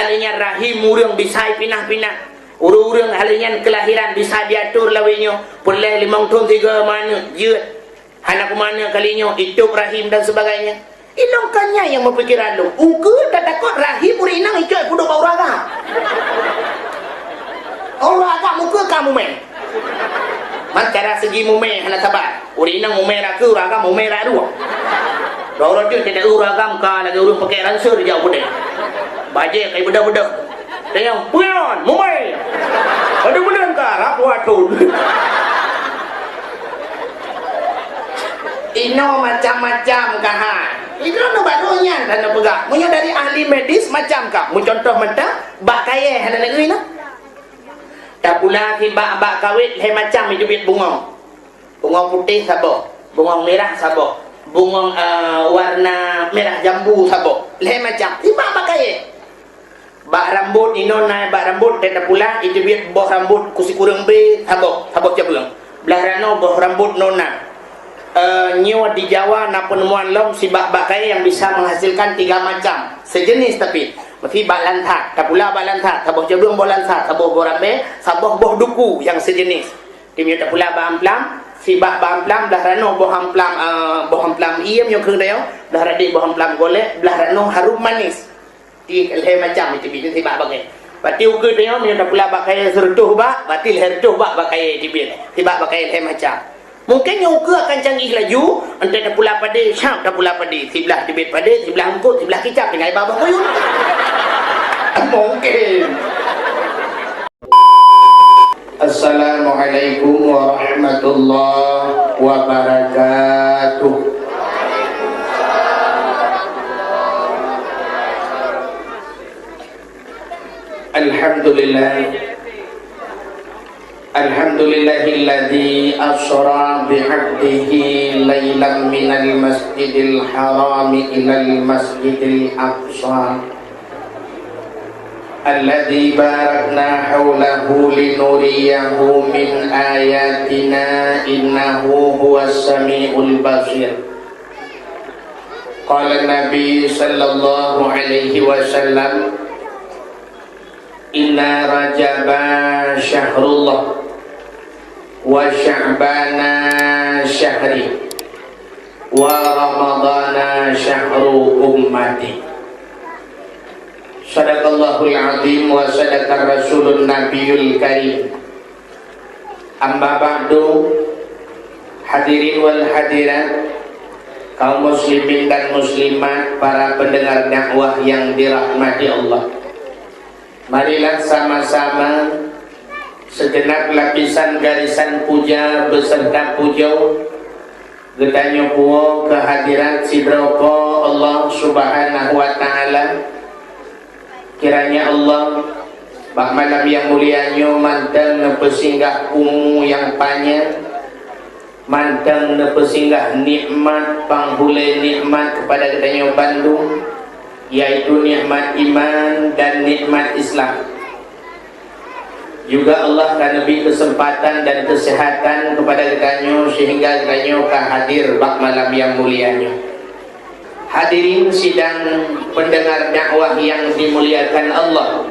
halnya rahim urang bisa pinah-pinah. Urang-urang halnya kelahiran bisa diatur lawinyo. Boleh 5 tahun 3 mana jeut. Anak mana kalinya hidup rahim dan sebagainya. Ilongkannya yang mempikiran lu. Ungku tak takut rahim urinang ikut kudu bau raga. Raga muka kamu main. Cara segi mume hana sabar. Urinang mume raku raga mume radu. Dorong tu tidak uragam ka lagi urang pakai ransur jauh bude. Baje kai budak-budak. Tayang puyon mume. Ada bulan ka rapu atun. Ino macam-macam kahan. Itu no barunya dan pegak. Munyo dari ahli medis macam kah? Mu contoh mentah bak kaye hana negeri no. Tak pula ki bak kawit he macam itu bit bungong. Bungong putih sabok, bungong merah sabok, bungong warna merah jambu sabok. Le macam ti bak kaye. Bak rambut ino naik bak rambut tak pula itu bit boh rambut kusi kurang be sabok jabung. Belah rano boh rambut nona. Nyewa di Jawa na penemuan lom si bak kaye yang bisa menghasilkan 3 macam sejenis tapi mesti bak lantak tak pula bak lantak saboh jabung boh lantak saboh boh rambe saboh boh duku yang sejenis timnya tak pula bak amplam si bak amplam belah rano boh amplam iem yang keung dayo belah radi boh amplam golek belah rano harum manis ti le macam itu si bak bagai Bati ukur dayo minyak tak pula bak kaye sertuh bak batil hertuh bak kaye tibit si bak kaye le macam. Mungkin yang ukur akan canggih laju. Entah tak pula pada syam, tak pula pada sebelah tibet pada, sebelah angkut, sebelah kicap dengan babah koyun. Mungkin. Assalamualaikum warahmatullahi wabarakatuh. Alhamdulillah. Alhamdulillahilladzi asra bi'abdihi laylan minal masjidil harami ilal masjidil aqsa alladzi barakna hawlahu linuriyahu min ayatina innahu huwas sami'ul basir. Qala Nabi sallallahu alaihi wasallam inna rajaba syahrullah wa sya'bana syahri wa ramadana syahru ummati. Sadaqallahul azim wa sadaqar rasulun nabiyul karim. Amma ba'du, hadirin wal hadirat, kaum muslimin dan muslimat, para pendengar dakwah yang dirahmati Allah. Marilah sama-sama segenap lapisan garisan puja beserta pujau getanyo puo kehadiran sidropo Allah subhanahu wa ta'ala. Kiranya Allah bak malam yang mulianyo manteng nepesinggah umu yang panjang, manteng nepesinggah nikmat panghule nikmat kepada getanyo Bandung, yaitu nikmat iman dan nikmat Islam. Juga Allah akan lebih kesempatan dan kesehatan kepada getanyo sehingga getanyo hadir bak malam yang mulianya. Hadirin sidang pendengar dakwah yang dimuliakan Allah.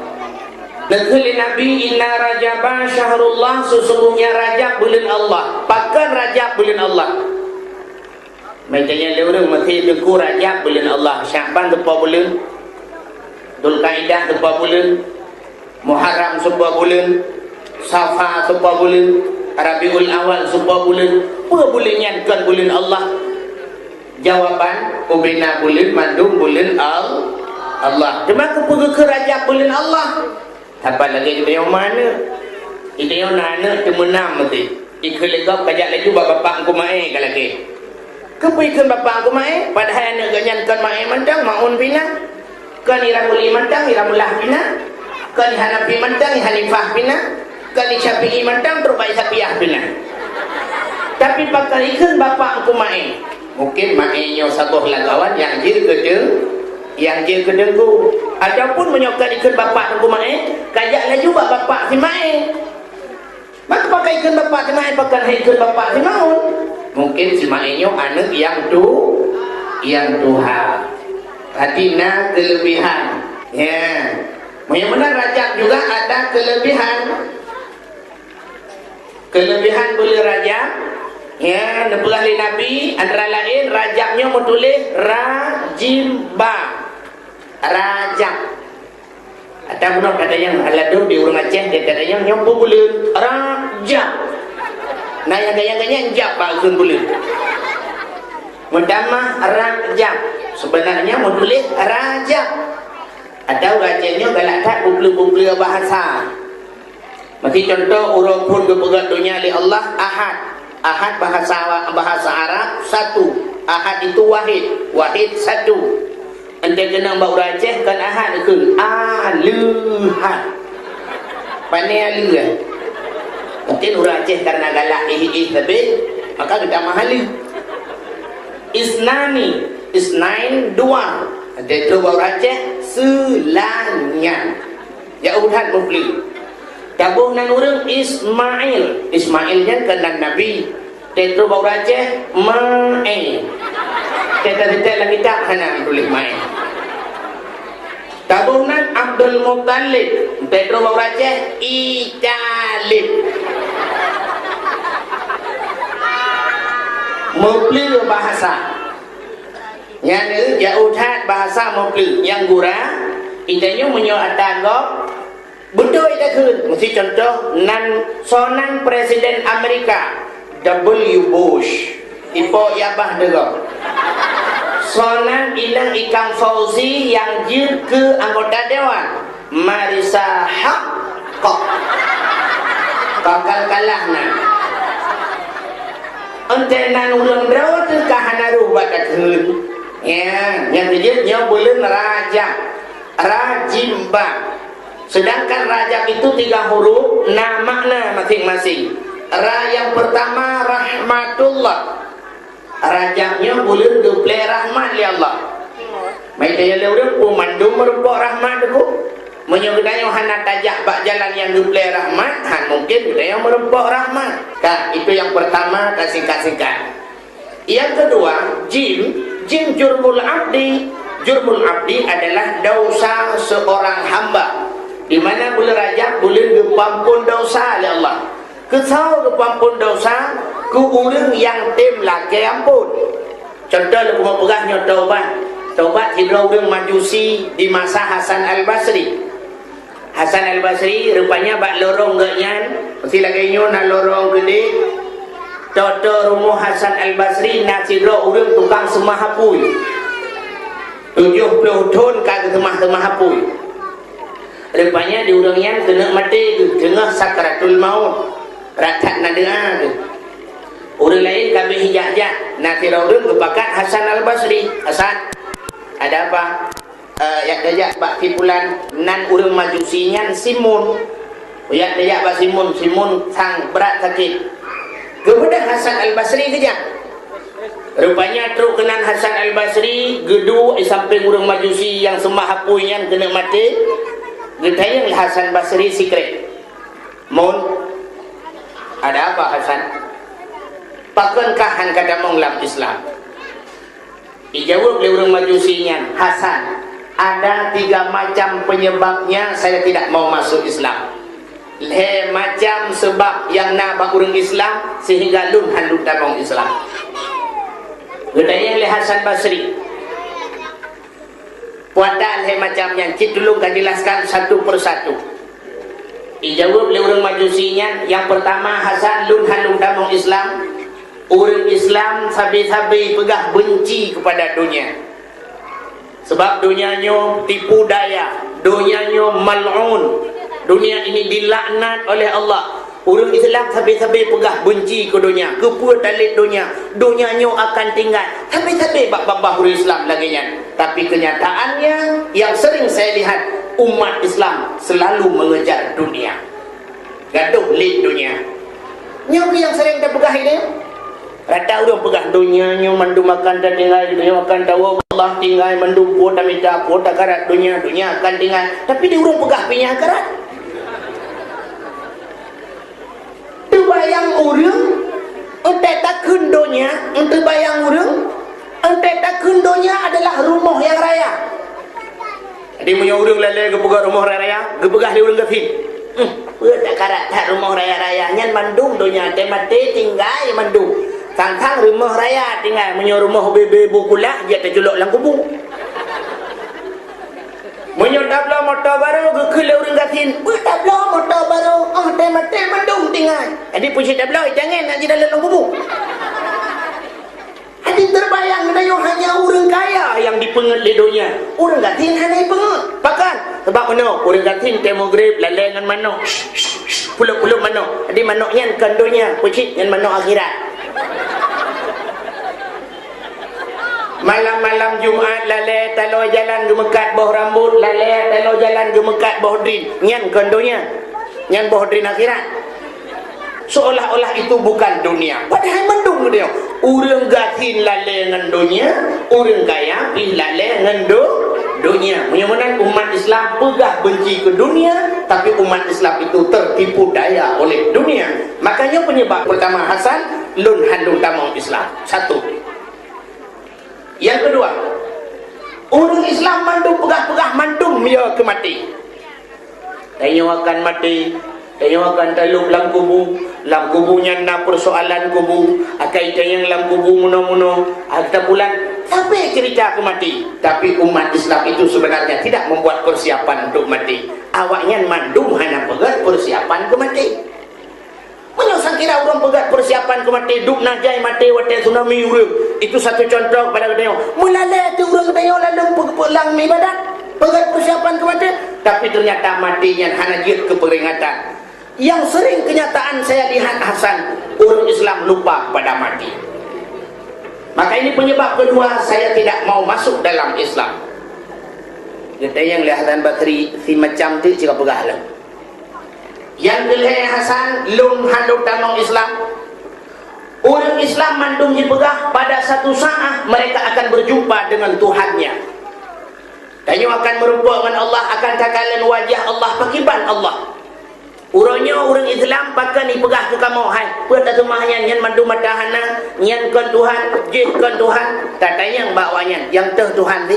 Negeri Nabi inna rajaba syahrullah, sesungguhnya Rajab bulan Allah. Pakan Rajab bulan Allah. Macamnya lewat masih deku Rajab bulan Allah. Sya'ban sebuah bulan, Dzulqa'dah sebuah bulan, Muharram sebuah bulan, Safar sebuah bulan, Rabiul Awal sebuah bulan. Apa bulannya bukan bulan Allah? Jawaban ubina bulan mandung bulan Allah. Cuma kepergi ke Rajab bulan Allah. Apa lagi kita yang mana? Kita yang nana temenam mesti. Ikut kajak lagi bapak aku mai kalagi. Kepikan bapak aku mai, padahal anak ganyan kan mai mandang maun pina. Kan iramuli mandang iramulah pina. Kan Hanafi mandang Hanifah pina. Kan Syafi'i mandang terbaik Syafi'ah pina. Tapi pakai ikan bapak aku mai. Mungkin mainyo sabuh lagawan yang jil kedeng ku. Adapun menyokat ikan bapak aku mai, kajak lagi juga bapak si mai. Maka pakai ikan bapak si mai, pakai ikan bapak si maun. Mungkin si mainyo anak yang Tuhan. Hatina kelebihan. Ya. Yang benar Rajab juga ada kelebihan. Kelebihan bulan Rajab ya, nebulah Nabi antara lain Rajabnya menulis Rajimba. Rajab. Ada benar katanya aladu di orang Aceh dia katanya nyampu bulan Rajab. Nah yang gaya-gayanya jab bagun bulan. Mendamah Rajab. Sebenarnya menulis Rajab. Ada Rajabnya galak tak bukli-bukli bahasa. Mesti contoh urut pun kepegat dunia oleh Allah Ahad. Ahad bahasa Arab satu. Ahad itu wahid. Wahid satu. Anda kena bau Aceh kan Ahad ke Aluhad. Pandai Aluhad. Mungkin orang Aceh karena galak tapi maka kita mahali. Isnani, isnain dua. Ada itu bau Aceh selanya. Ya udah mufli. Tabuh nan urang Ismail. Ismailnya kena Nabi. Tetru bau Aceh Ma'e. Kita lagi tak hana boleh main. Tabuh nan Abdul Muttalib. Tetru bau Aceh Italib. Mufli bahasa. Yang jauh bahasa mufli. Yang gurah intinya menyuatan kok. Betul itu kan. Mesti contoh nan sonan Presiden Amerika W. Bush. Ipo yabah dego. Sonan ilang Ikang Fauzi yang jir ke anggota dewan. Marisa Haqqo. Bakal kalah nan. Ente nan ulang berawat ke kahanaru bakat hun. Ya, yang dijirnya bulan Rajab. Rajimba. Sedangkan Rajab itu 3 huruf, makna masing-masing. Ra yang pertama rahmatullah. Rajabnya bulan duple rahmat ya Allah. Mai daya leureum pumandum merupa rahmat ku. Menyogdanya hana tajak bak jalan yang duple rahmat, mungkin dia merupa rahmat. Kan itu yang pertama kasih-kasihkan. Yang kedua, jim jurmul abdi. Jurmul abdi adalah dosa seorang hamba. Di mana bulan Rajab bulan kepampun dosa oleh Allah. Kesau kepampun dosa ku urang yang tim laki ampun. Contoh aku mau pegahnya taubat. Taubat hidra urang Majusi di masa Hasan Al-Basri. Hasan Al-Basri rupanya bak lorong ganyan, mesti lagi nyo na lorong gede. Toto rumah Hasan Al-Basri na hidra urang tukang semah hapui. 70 tahun kagak semah hapui. Rupanya di urangnya kena mati tengah sakratul maut. Rakat nadea tu. Orang lain kami hijak-hijak. Nanti orang kepakat Hasan Al-Basri. Hasan, ada apa? Yang dajak bak tipulan nan urang Majusinya Simun. Yang dajak bak Simun sang berat sakit. Kemudian Hasan Al-Basri kejap. Rupanya truk kenan Hasan Al-Basri gedu samping urang Majusi yang sembah hapuinya kena mati. Gedayang Hasan Basri secret. Mun ada apa Hasan? Pakankah han kada menglam Islam? Dijawab oleh orang Majusinya, Hasan, ada 3 macam penyebabnya saya tidak mau masuk Islam. Macam sebab yang nak orang Islam sehingga lun han damong Islam. Gedayang Hasan Basri. Puatan macamnya, kita dulu akan jelaskan satu persatu. Dijawab oleh orang Majusinya, yang pertama Hasan lun damong Islam. Orang Islam sabi-sabi pegah benci kepada dunia. Sebab dunianya tipu daya, dunianya mal'un. Dunia ini dilaknat oleh Allah. Orang Islam sabi-sabi pegah benci ke dunia, kepua talit dunia. Dunianya akan tinggal. Sabi-sabi bak-babah orang Islam laginya. Tapi kenyataannya yang sering saya lihat, umat Islam selalu mengejar dunia. Gaduh lid dunia. Nyobi yang sering kita pegah ini. Rata orang pegah dunianya, mandu makan dan tinggal dunia akan tahu Allah tinggal mandu pota minta pota karat dunia akan tinggal. Tapi dia orang pegah punya karat. Bayang urang ente tak kundonya, ente bayang urang ente tak kundonya adalah rumah yang raya. Jadi punya orang lalai gepegah rumah raya, gepegah dia orang gatin. Tak karat tak rumah raya-raya nyan mandung dunia temate tinggal mandung. Tang-tang rumah raya tinggal punya rumah bebe bukulah dia terjuluk dalam kubu. Punya tabla motor baru gekele orang gatin. Tabla motor baru temate mandung tinggal. Jadi puji tabla jangan nak di dalam kubu. Hadi terbayang dayo hanya orang kaya yang dipenget ledonya. Orang gatin hanya penget. Pakan sebab mana? Orang gatin demograf lalai dengan manok. Puluk-puluk manok. Jadi manoknya kandonya pucit dengan manok akhirat. Malam-malam Jumaat lalai talo jalan gemekat bawah rambut, lalai talo jalan gemekat bawah drin. Nyan kandonya. Nyan bawah drin akhirat. Seolah-olah itu bukan dunia. Padahal mendung dia. Orang gatin lalai dengan dunia, orang kaya lalai dengan dunia. Mudah-mudahan umat Islam pegah benci ke dunia, tapi umat Islam itu tertipu daya oleh dunia. Makanya penyebab pertama Hasan lun handung tamang Islam. Satu. Yang kedua, orang Islam mandung pegah-pegah mandung dia ke mati. Tanya akan mati. Tanya akan taluk lam kubunya na persoalan kubu, akai tayang lam kubu muno-muno, kita bulan sampai cerita ke mati. Tapi umat Islam itu sebenarnya tidak membuat persiapan untuk mati. Awaknya mandung hanya pegat persiapan ke mati. Menyosang kira orang pegat persiapan ke mati, duk najai mati wate tsunami urang. Itu satu contoh kepada kita. Mulai tu urang kita lalu pelang ibadat, pegat persiapan ke mati, tapi ternyata matinya hanya jid ke peringatan. Yang sering kenyataan saya lihat Hasan, orang Islam lupa pada mati. Maka ini penyebab kedua saya tidak mau masuk dalam Islam. Kita yang lihat Hasan Basri si macam tu jika pegah lah. Yang kelihatan Hasan lung handuk tamang Islam. Orang Islam mandung dipegah pada satu saat mereka akan berjumpa dengan Tuhannya. Tanya akan merupa dengan Allah, akan kakalan wajah Allah, pakiban Allah. Urangnya orang Islam pakai ni pegah ke kamu. Hai, pada semahnya nyan mandu matahana, nyan kan Tuhan, jih kan Tuhan. Tak tanya bawanya, yang teh Tuhan ni.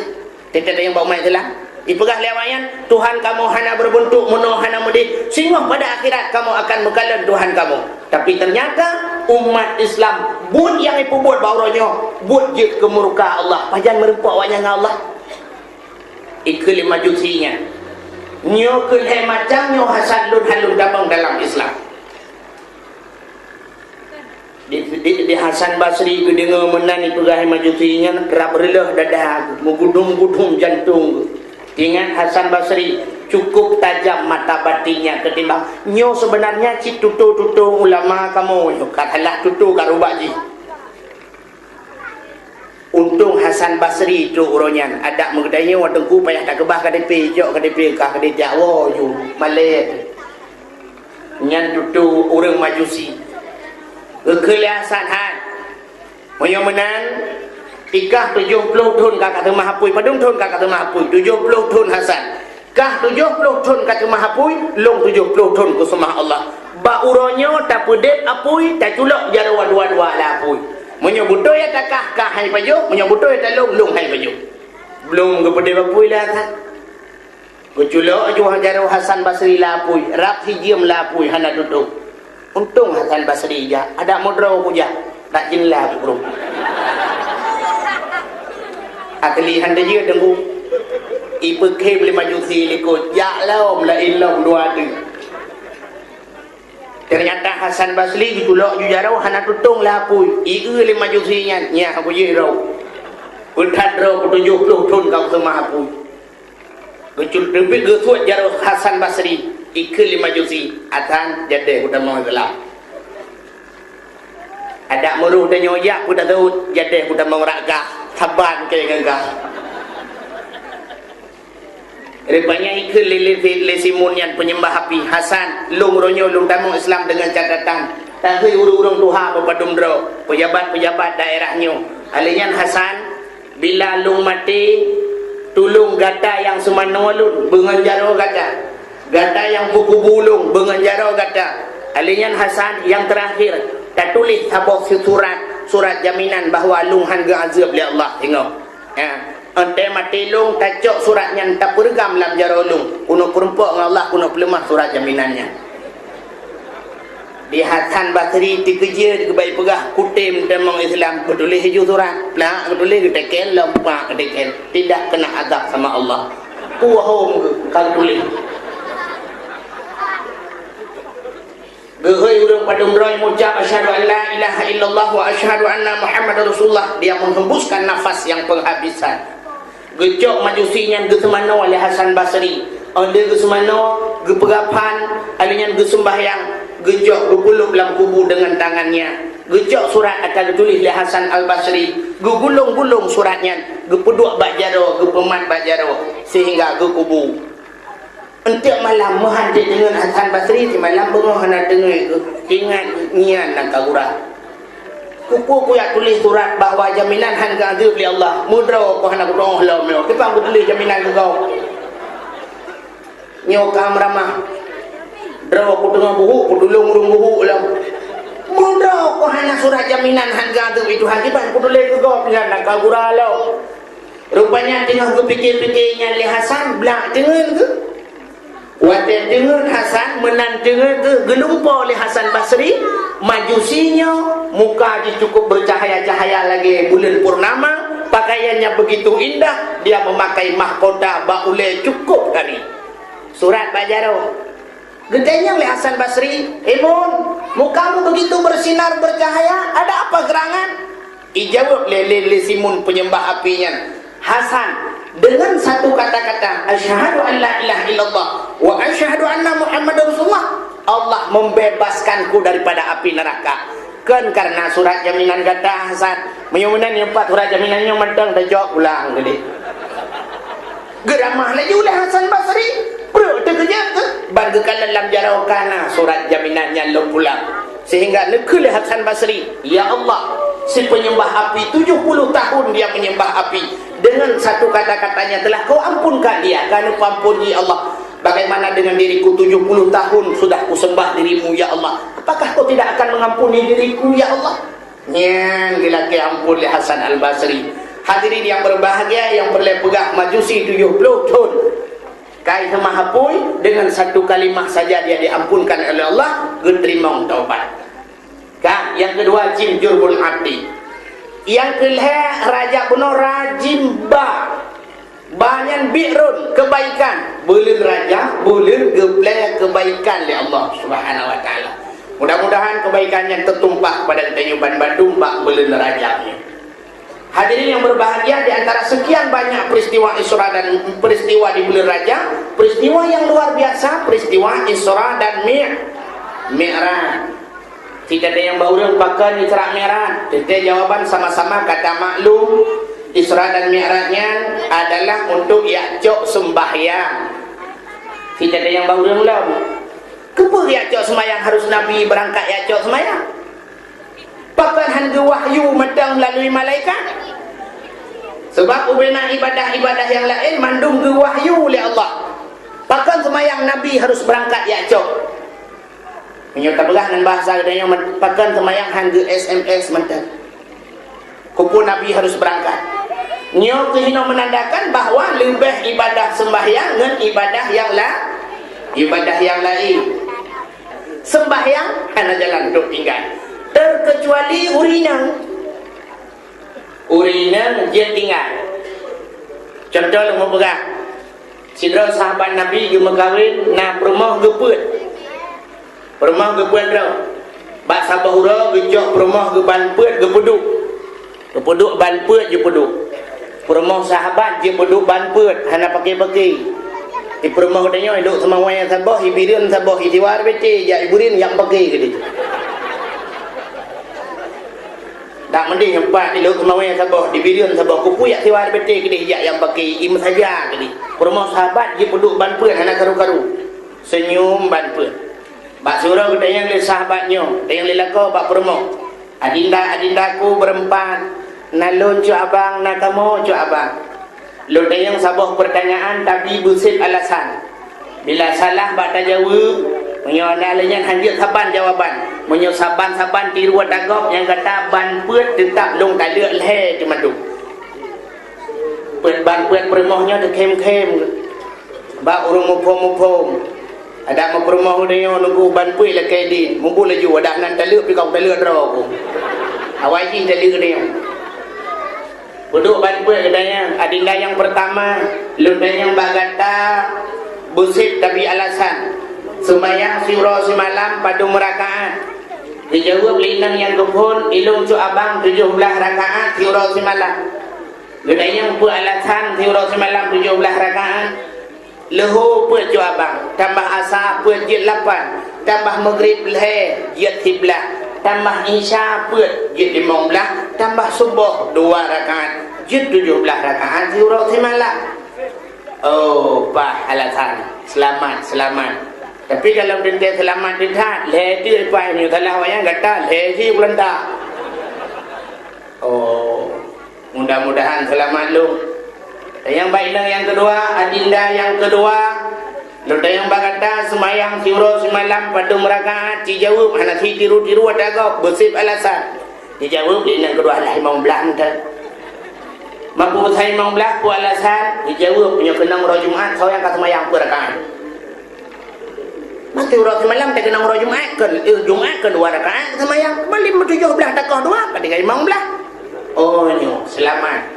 Tidak ada yang bawa mai Islam. Dipegah lewayan, Tuhan kamu hana berbentuk muno hana mudi. Sehingga pada akhirat kamu akan mengkalan Tuhan kamu. Tapi ternyata umat Islam buat yang ipu buat bawanya, buat jih ke murka Allah. Pajan merupa awaknya dengan Allah. Ikul majusinya. Nyo kelih macam nyo Hasan lun halun dabang dalam Islam. Di Hasan Basri ke dengar menan itu gahai majusinya rap relah dadah mengudum-gudum jantung. Ingat Hasan Basri cukup tajam mata batinnya ketimbang nyo sebenarnya cik tutu-tutu ulama kamu nyo katalah tutu karubaji. Untung Hasan Basri itu uronyan ada mengadanya wadengku payah tak kebah KDP jok KDP kah KDP Jawa ju Malay nyan tutu orang majusi kekeliasan han moyo menan ikah 70 tahun kakak mahapui padung tahun kakak mahapui 70 tahun Hasan kah 70 tahun kakak mahapui long 70 tahun ku semah Allah ba uronyo tak pedep apui tak culok jarawa dua-dua la apui menyebut ya takah kah hai pajo menyebut ya talung lung hai pajo belum kepada bapui lah kan keculok aja hajar Hasan Basri lapui rap hijim lapui hana duduk untung Hasan Basri ja ada modro puja tak jinlah bro akli handa je tunggu ipe ke boleh maju si likut ya laum la illam dua tu. Ternyata Hasan Basri ditulak jujarau hana tutung lapui ieu le majusinya nya abu ye rau utat rau 70 tahun kau sama apu gecul debit gesuat jarau Hasan Basri ikul le majusi atan jade udah mau gelap ada muruh dan nyoyak udah tahu jade udah mau rakah saban ke gagah rupanya ikut lesimunian penyembah api Hasan lung ronyo lung tamung Islam dengan catatan tak hui urung-urung tuha berpadumdro pejabat-pejabat daerahnya alian Hasan bila lung mati tulung gata yang semanolun benganjaro gata yang buku bulung benganjaro gata alian Hasan yang terakhir tak tulis sabok surat jaminan bahawa lung hangga azab oleh Allah tengok ya ente matilung tacok suratnya tak pergam lam jarolung kuno perempuan dengan Allah kuno pelemah surat jaminannya di Hasan Basri dikejar kebaik pegah kutim demang Islam ketulis hijau surat lah ketulis ketekel lempak ketekel tidak kena azab sama Allah puahom kalau tulis gehoi urang padumroi mengucap asyhadu an la ilaha illallah wa asyhadu anna muhammadar rasulullah dia menghembuskan nafas yang penghabisan gejok majusinya gesemano oleh Hasan Basri ada gesemano geperapan alinya gesembahyang gejok gugulung dalam kubu dengan tangannya gejok surat akan ditulis oleh Hasan Al-Basri gugulung-gulung suratnya gepeduk bak jaro gepemat bak jaro sehingga ke kubu untuk malam menghadir dengan Hasan Basri di malam bengah nak dengar ingat nian nak kagurah kuku yang tulis surat bahawa jaminan han azab li Allah mudra ko hana ko dong lo meo kita aku tulis jaminan kau nyo kam ramah draw ko tengah buhu ko dulung urung buhu lah mudra ko hana surat jaminan han azab itu hakiban ko tulis kau dengan nak kagurah lo rupanya tengah kepikir-pikirnya li Hasan belak dengan ke Wadah dengan Hasan menandengar ke gelumpa oleh Hasan Basri majusinya muka dia cukup bercahaya-cahaya lagi bulan purnama pakaiannya begitu indah dia memakai mahkota baule cukup kali surat bajaro gedenya oleh Hasan Basri Emun mukamu begitu bersinar bercahaya ada apa gerangan ijawab lele simun penyembah apinya Hasan dengan satu kata-kata asyhadu an la ilaha illallah wa asyhadu anna muhammadar rasulullah Allah membebaskanku daripada api neraka kan karena surat jaminan kata Hasan menyunan empat surat jaminannya mentang dah jawab ulang gede geramah lagi oleh Hasan Basri bro terkejut tu bantukan dalam jarau kana surat jaminannya lo pulang sehingga nekul Hasan Basri ya Allah si penyembah api 70 tahun dia menyembah api dengan satu kata-katanya telah kau ampunkan dia karena ampuni Allah bagaimana dengan diriku 70 tahun sudah ku sembah dirimu ya Allah apakah kau tidak akan mengampuni diriku ya Allah nyan gila ke ampun li Hasan Al-Basri hadirin yang berbahagia yang boleh pegang majusi 70 tahun kai mahapui dengan satu kalimah saja dia diampunkan oleh Allah diterima taubat kan yang kedua jim jurbul abdi yang kelih raja benar rajim banyak bi'run kebaikan bulan raja bulan gebleh kebaikan oleh Allah subhanahu wa ta'ala mudah-mudahan kebaikannya tertumpah pada Tayuban Bandung bak bulan rajanya hadirin yang berbahagia di antara sekian banyak peristiwa Isra dan peristiwa di bulan raja peristiwa yang luar biasa peristiwa Isra dan Mi'raj tidak ada yang baru pakai Isra Mi'raj jadi jawaban sama-sama kata maklum Isra dan Mi'rajnya adalah untuk yakcok sembahyang tidak ada yang baru belum kenapa yakcok sembahyang harus Nabi berangkat yakcok sembahyang pakai hangga wahyu medang melalui malaikat sebab ubena ibadah-ibadah yang lain mandung ke wahyu oleh Allah pakai sembahyang Nabi harus berangkat yakcok menyerta berah dengan bahasa katanya pakai sembahyang hangga SMS mentang kupu Nabi harus berangkat nyo kehina menandakan bahawa lebih ibadah sembahyang dengan ibadah yang lain sembahyang hanya jalan untuk tinggal terkecuali urina dia tinggal contoh yang memperah sidra sahabat Nabi dia megawin na perumah geput tau bak sabahura gejok perumah ge banput ge peduk banput je peduk perumah sahabat je peduk banput hana pakai di perumah katanya duduk sama wayang sabah ibirin sabah itiwar bete ya iburin yang pakai ke dia tak mending empat duduk sama wayang sabah ibirin sabah kupu ya tiwar bete ke dia yang pakai im saja ke dia perumah sahabat je peduk banput hana karu-karu senyum banput bak surau kita yang le sahabatnya yang le lako bak perumah adindaku berempat nalun cu abang nak kamu cu abang lu yang sabah pertanyaan tapi busit alasan bila salah bak tajawab menyonalnya hanjir saban jawaban menyo saban tiru dagok yang kata ban put tetap long tak lek leh cuma tu เปิดban puan permohnya de kem-kem ba urung mupom-mupom ada ma permoh dia nunggu ban pui la kai di mumpu laju ada nan taluk pi kau taluk dro aku awai ji taluk dia duduk ban pui katanya adinda yang pertama lunda yang bagata busik tapi alasan sembahyang siro semalam padu merakaat dijawab linang yang kebun ilung cu abang 17 rakaat siro semalam lunda yang pu alasan siro semalam 17 rakaat lehu puat cu abang tambah asar puat jid 8 tambah maghrib leher jid 11 tambah isya puat jid 15 tambah subuh 2 rakaat jid 17 rakaat siro semalam. Oh, bah alasan selamat. Tapi kalau dinte selamat dinta leh dia pai ni salah wayang kata leh si belanda. Oh, mudah-mudahan selamat lu. Yang baiklah yang kedua, adinda yang kedua, luda yang bagata semayang siro semalam pada merakaat dijawab anak si tiru-tiru ada kau bersih alasan. Dijawab yang kedua lah imam belanda. Mampu saya imam belah pu alasan dijawab punya kenang roh Jumaat saya yang kata semayang berakaat. Mati roh semalam tak kenang roh Jumaat kan Jumaat kan 2 rakaat semayang balik 17 takah 2 pada imam belah. Oh nyo selamat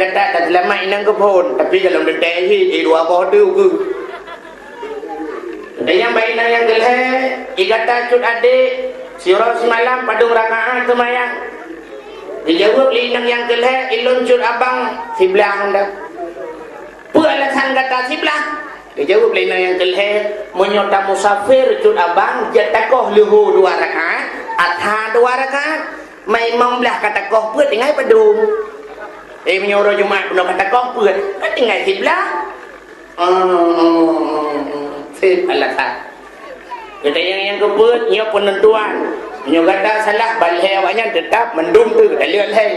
kata tak selamat inang kepun tapi kalau detehi 2 boh tu ke. Dan yang baik yang gelhe igata cut adik siro semalam pada rakaat semayang. Dijawab linang yang gelhe ilun cut abang sebelah anda. Pu alasan kata sebelah. Dijawab linang yang gelhe menyota musafir cut abang jatakoh luhu 2 rakaat atha 2 rakaat mai mong belah kata koh puat dengan padung. Menyuruh Jumaat pun kata koh puat kan tinggal sebelah. Sip alasan. Kata yang keput nya penentuan. Nya kata salah balhe awaknya tetap mendung tu tak lihat leh.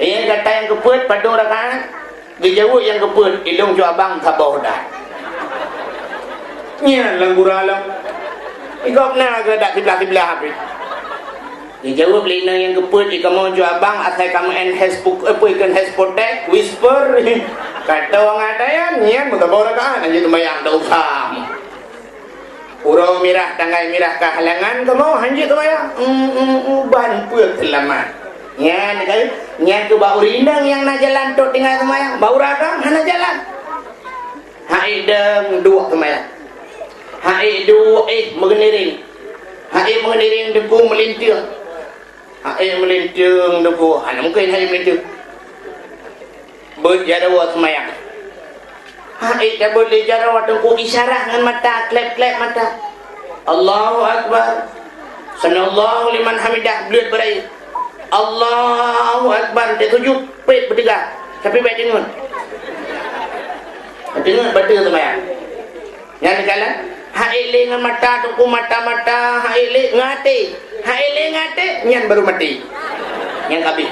Yang kata yang keput padung rakaat dijawab yang keput ilung ju abang sabar dah. Nya langguralam. Ikop na ke dak sebelah habis. Dijawab lina yang keput jika mau ju abang asal kamu Facebook ikan haspotek whisper kata orang ada yang nyian sabar rakaat aja sembahyang tak usah. Urau mirah tanggai mirah kehalangan kamu hanjit tu ya ban puak selamat nyan kai nyan tu bau rindang yang nak jalan tok tinggal semayang bau ragam hana jalan hai deng dua semayang hai dua mengeniring deku melintir deku hana mungkin hai melintir berjarawa semayang hai dah boleh jarawa deku isyarah dengan mata klep-klep mata Allahu Akbar Sanallahu liman hamidah belut berai Allahu Akbar dia tujuh pet bertiga tapi baik dengar betul semayang yang dikalah hai dengan mata deku mata hai ngate nyan baru mati yang habis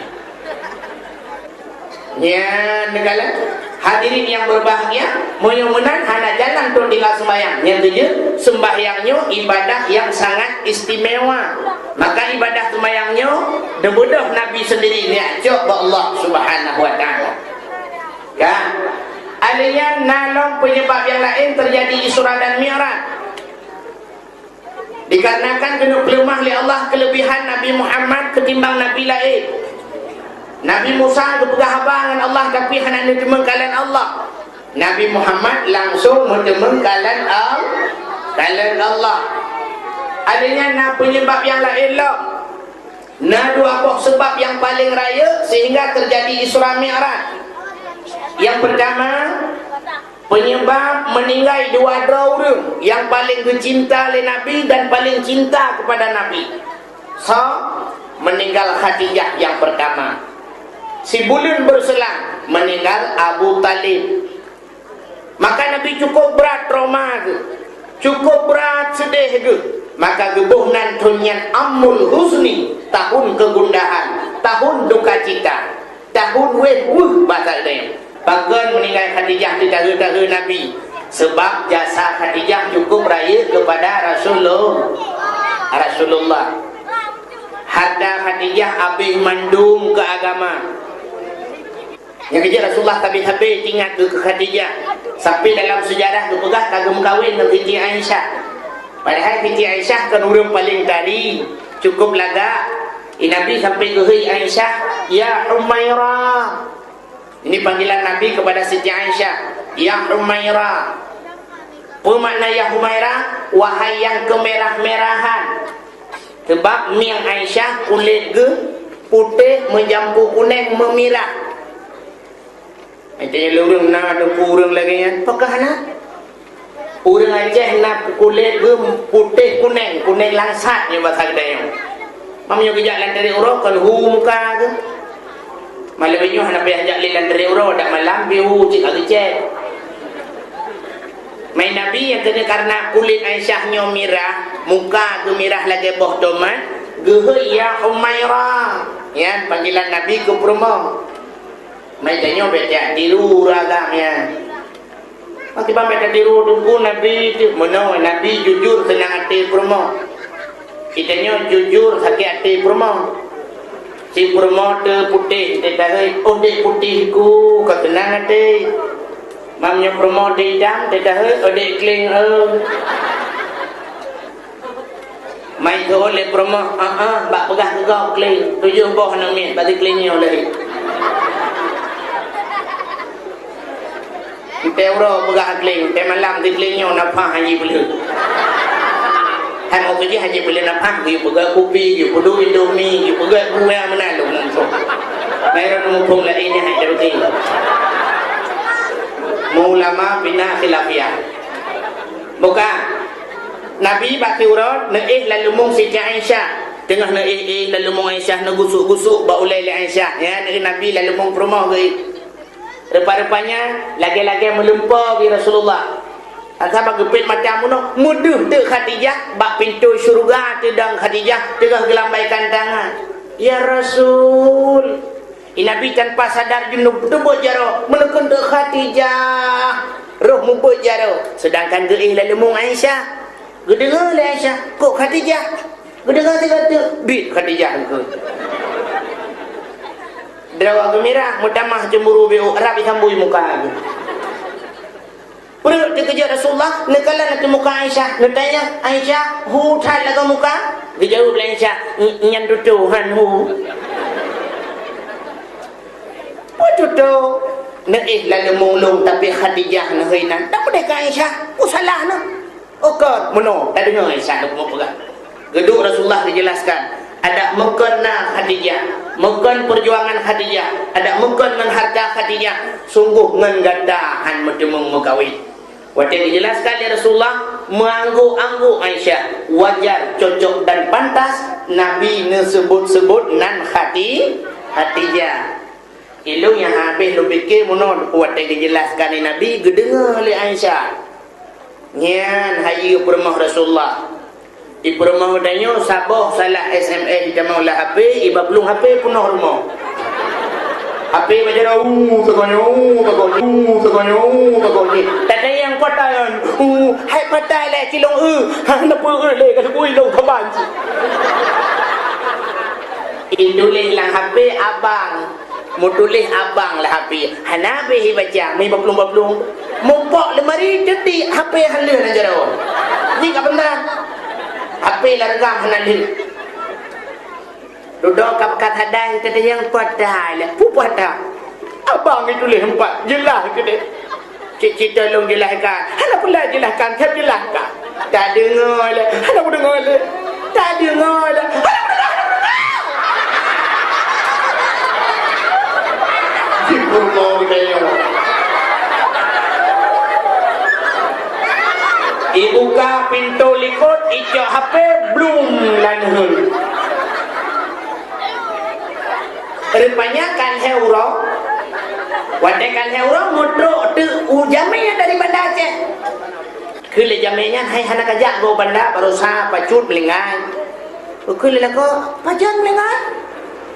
yang dikalah hadirin yang berbahagia mudah-mudahan hana jalan tu tinggal sembahyang yang tujuh sembahyangnya ibadah yang sangat istimewa maka ibadah sembahyangnya debudah Nabi sendiri ni cok Allah Subhanahu wa taala kan adanya nalong penyebab yang lain terjadi Isra dan Mi'raj dikarenakan kena pelemah oleh Allah kelebihan Nabi Muhammad ketimbang Nabi lain. Nabi Musa berpegang habangan Allah tapi hendak bertemu kalian Allah. Nabi Muhammad langsung bertemu kalian Allah. Adanya nak penyebab yang lain lah. Nah dua buah sebab yang paling raya sehingga terjadi Isra Mi'raj. Yang pertama penyebab meninggal 2 orang yang paling dicinta oleh Nabi dan paling cinta kepada Nabi. So meninggal Khadijah yang pertama. Si bulan berselang meninggal Abu Talib. Maka Nabi cukup berat trauma ke, cukup berat sedih ke. Maka gebuhnan tunyan Ammul Huzni, tahun kegundahan, tahun duka cita, tahun bahasa dia. Bagian meninggal Khadijah di tahun Nabi. Sebab jasa Khadijah cukup raya kepada Rasulullah. Hatta Khadijah habis mandum ke agama. Yang kerja Rasulullah habis-habis tinggal ke Khadijah. Sampai dalam sejarah tu pegah kagum kahwin dengan Siti Aisyah. Padahal Siti Aisyah kan orang paling tadi, cukup laga. Nabi sampai ke Aisyah, ya Humairah. Ini panggilan Nabi kepada Siti Aisyah, ya Humairah. Apa makna ya Humairah? Wahai yang kemerah-merahan. Sebab Miang Aisyah kulit ke putih menjampu kuning memirah. Macamnya orang nak ada kurang lagi kan? Apakah nak? Orang Aceh nak kulit ke putih kuning, kuning langsatnya bahasa kedai. Mamanya kejap lantari urut kan muka ke. Malam ini nak pergi ajak lantari urut dak malam biu cik Aceh. Main Nabi yang kena karena kulit Aisyahnya mirah, muka ke mirah lagi boh tomat, gehe ya Humairah. Ya, panggilan Nabi ke promo. Mai tanya baca tiru ragamnya. Mati bang baca tiru tunggu Nabi tu. Mana Nabi jujur senang hati promo. Kitanya jujur sakit hati promo. Si promo tu putih, dia tahu oh dia putih ku, kau senang hati. Mamnya promo dia hitam, dia tahu oh dia kling Mai tu oleh promo, bak pegah ke kau kling, 7 boh nak min, bagi klingnya lagi. Euro pegah kling, malam di klingnya napah haji beli. Hai mau kerja haji beli napah, you pegah kopi, you perlu indomie, you pegah buah mana lu mumpung. Mayroon mumpung lah ini haji rugi. Ulama bina khilafiyah. Bukan. Nabi baki urut, naih lalu mung Siti Aisyah. Tengah naih lalu mung Aisyah nak gusuk-gusuk ba ulai Aisyah. Ya, Nabi lalu mung promoh ke. Rupa-rupanya lagi-lagi melumpah bi Rasulullah. Asal gepit macam mana mudah tu Khadijah bak pintu syurga tu dang Khadijah tengah gelambaikan tangan. Ya Rasul, Nabi tanpa sadar junub tu bojaro menekan tu Khadijah. Roh mu bojaro sedangkan geih lalu mung Aisyah. Gedengar le Aisyah, kok Khadijah? Gedengar dia kata, bit Khadijah ke. Derawa gemirah, mutamah cemburu biu, Arab sambui muka lagi. Perut dikejar Rasulullah, nekalan nanti muka Aisyah. Natanya, Aisyah, hu thai laga muka? Dijawab oleh Aisyah, nyan tutuhan hu. Apa tutuh? Naih lalu mulung tapi Khadijah nahinan. Tak boleh ke Aisyah? Salah no. Okey, mana? Tak dengar Aisyah nak mau pegang. Geduk Rasulullah dijelaskan. Ada mukena Khadijah, muken perjuangan Khadijah, ada muken dengan harta Khadijah, sungguh ngan gandahan medemung mukawin. Waktu dijelaskan oleh Rasulullah, menganggu-anggu Aisyah, wajar, cocok dan pantas Nabi sebut-sebut nan Khadijah. Ilung yang habis lu fikir mono waktu dijelaskan oleh Nabi, gedengar oleh Aisyah. Nyan hayu permah Rasulullah. Di perumah danyo sabah salah SMS kita mau lah HP, iba belum HP penuh rumah. HP macam ni. Tak ada yang patayan. Hai patai le cilong napa le ka kui long kaban. Tulis lang HP abang. Mu tulis abang lah HP. Hanabe baca, mai baplung-baplung. Mumpok lemari jadi HP halus aja dah. Ni ka benar. HP largam hanan duduk kat hadai kata yang padai lah pu pada abang itu leh empat jelas ke dia cik tolong jelaskan hana pula jelaskan tak jelaskan tak dengar lah hana pun dengar lah tak dengar lah Jibullah kita dibuka pintu likut ijak HP belum lanhun. Rupanya kan heuro wadah kan heuro mudro tu ujamnya dari Banda Aceh kele jamenya hai hana kajak go Banda barusa pacut melingan kele lako pajan melingan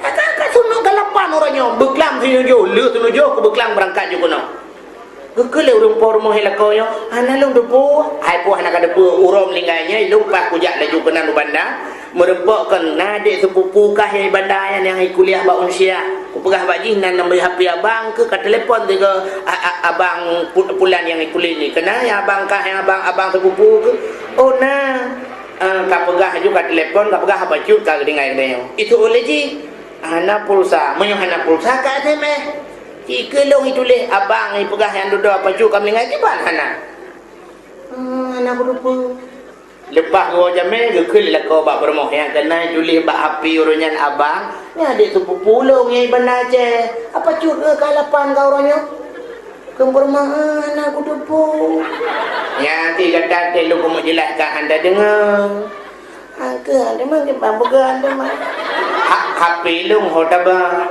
akan ka sunu galapan orangnya beklam sini jo le sunu jo ke beklam berangkat jo kono Kekele urung pormo helakoyo analung depu hai puah nak depu urom linggainya lupa kujak laju kena nu banda merempokkan nadik sepupu kah yang banda yang kuliah ba unsia ku pegah bajih nan nombor HP abang ke telefon ke abang pulan yang kuliah ni kena ya abang kah yang abang sepupu ke oh nah ka pegah juga telefon ka pegah apa cut ka dengai dia itu oleh ji ana pulsa menyuhana pulsa ka SMS ikelong itu leh abang ni pegah yang duduk apa cu kami ngaji ban anak anak lupa lepas gua jamel ke lah kau bak bermoh yang kena julih bak api urunan abang ni adik tu pulung yang benar je apa cu ke kalapan kau orangnya kau bermah anak lupa ya nanti kata lu kau mau jelaskan anda dengar ke anda mah ke bang anda mah HP lu hoda bang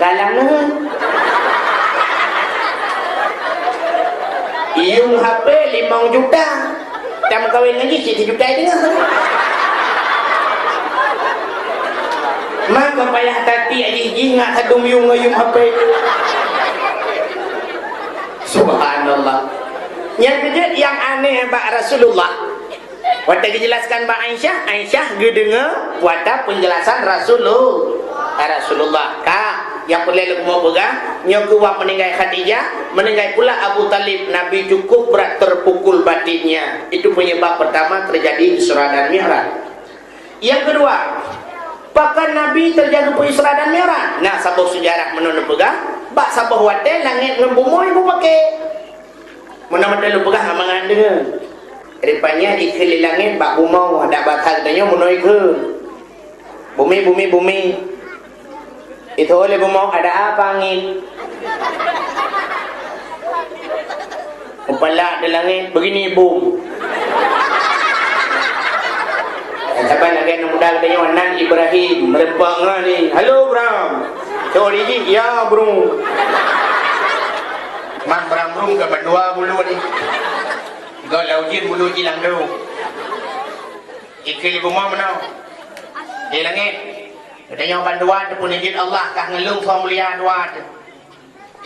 kalangan iung HP 5 juta tak kawin lagi 1 juta dengar maka payah tati aji ngak hadung yung HP subhanallah yang kejut yang aneh Pak Rasulullah waktu dijelaskan Pak Aisyah gedengar waktu penjelasan Rasulullah kak yang perlu mau pegang nyokuwa meninggal Khadijah meninggal pula Abu Talib Nabi cukup berat terpukul batinnya itu penyebab pertama terjadi Isra dan Mi'raj yang kedua bahkan Nabi terjadi Isra dan Mi'raj nah sabah sejarah menurut pegang bak sabah wadah langit ngebumoi ibu pakai menurut lu pegang amangan dengan rupanya di keli langit bak bumau ada batal tanya menoi ke bumi itu oleh bumau ada apa angin kepala di langit begini bum sabar lagi anak muda katanya Wanan Ibrahim merempak ni halo Bram sorry ji ya bro mah Bram bro ke berdua bulu ni kau laujin bulu hilang dulu ikil bumau mana di langit katanya banduan pun izin Allah kah ngelung so mulia duat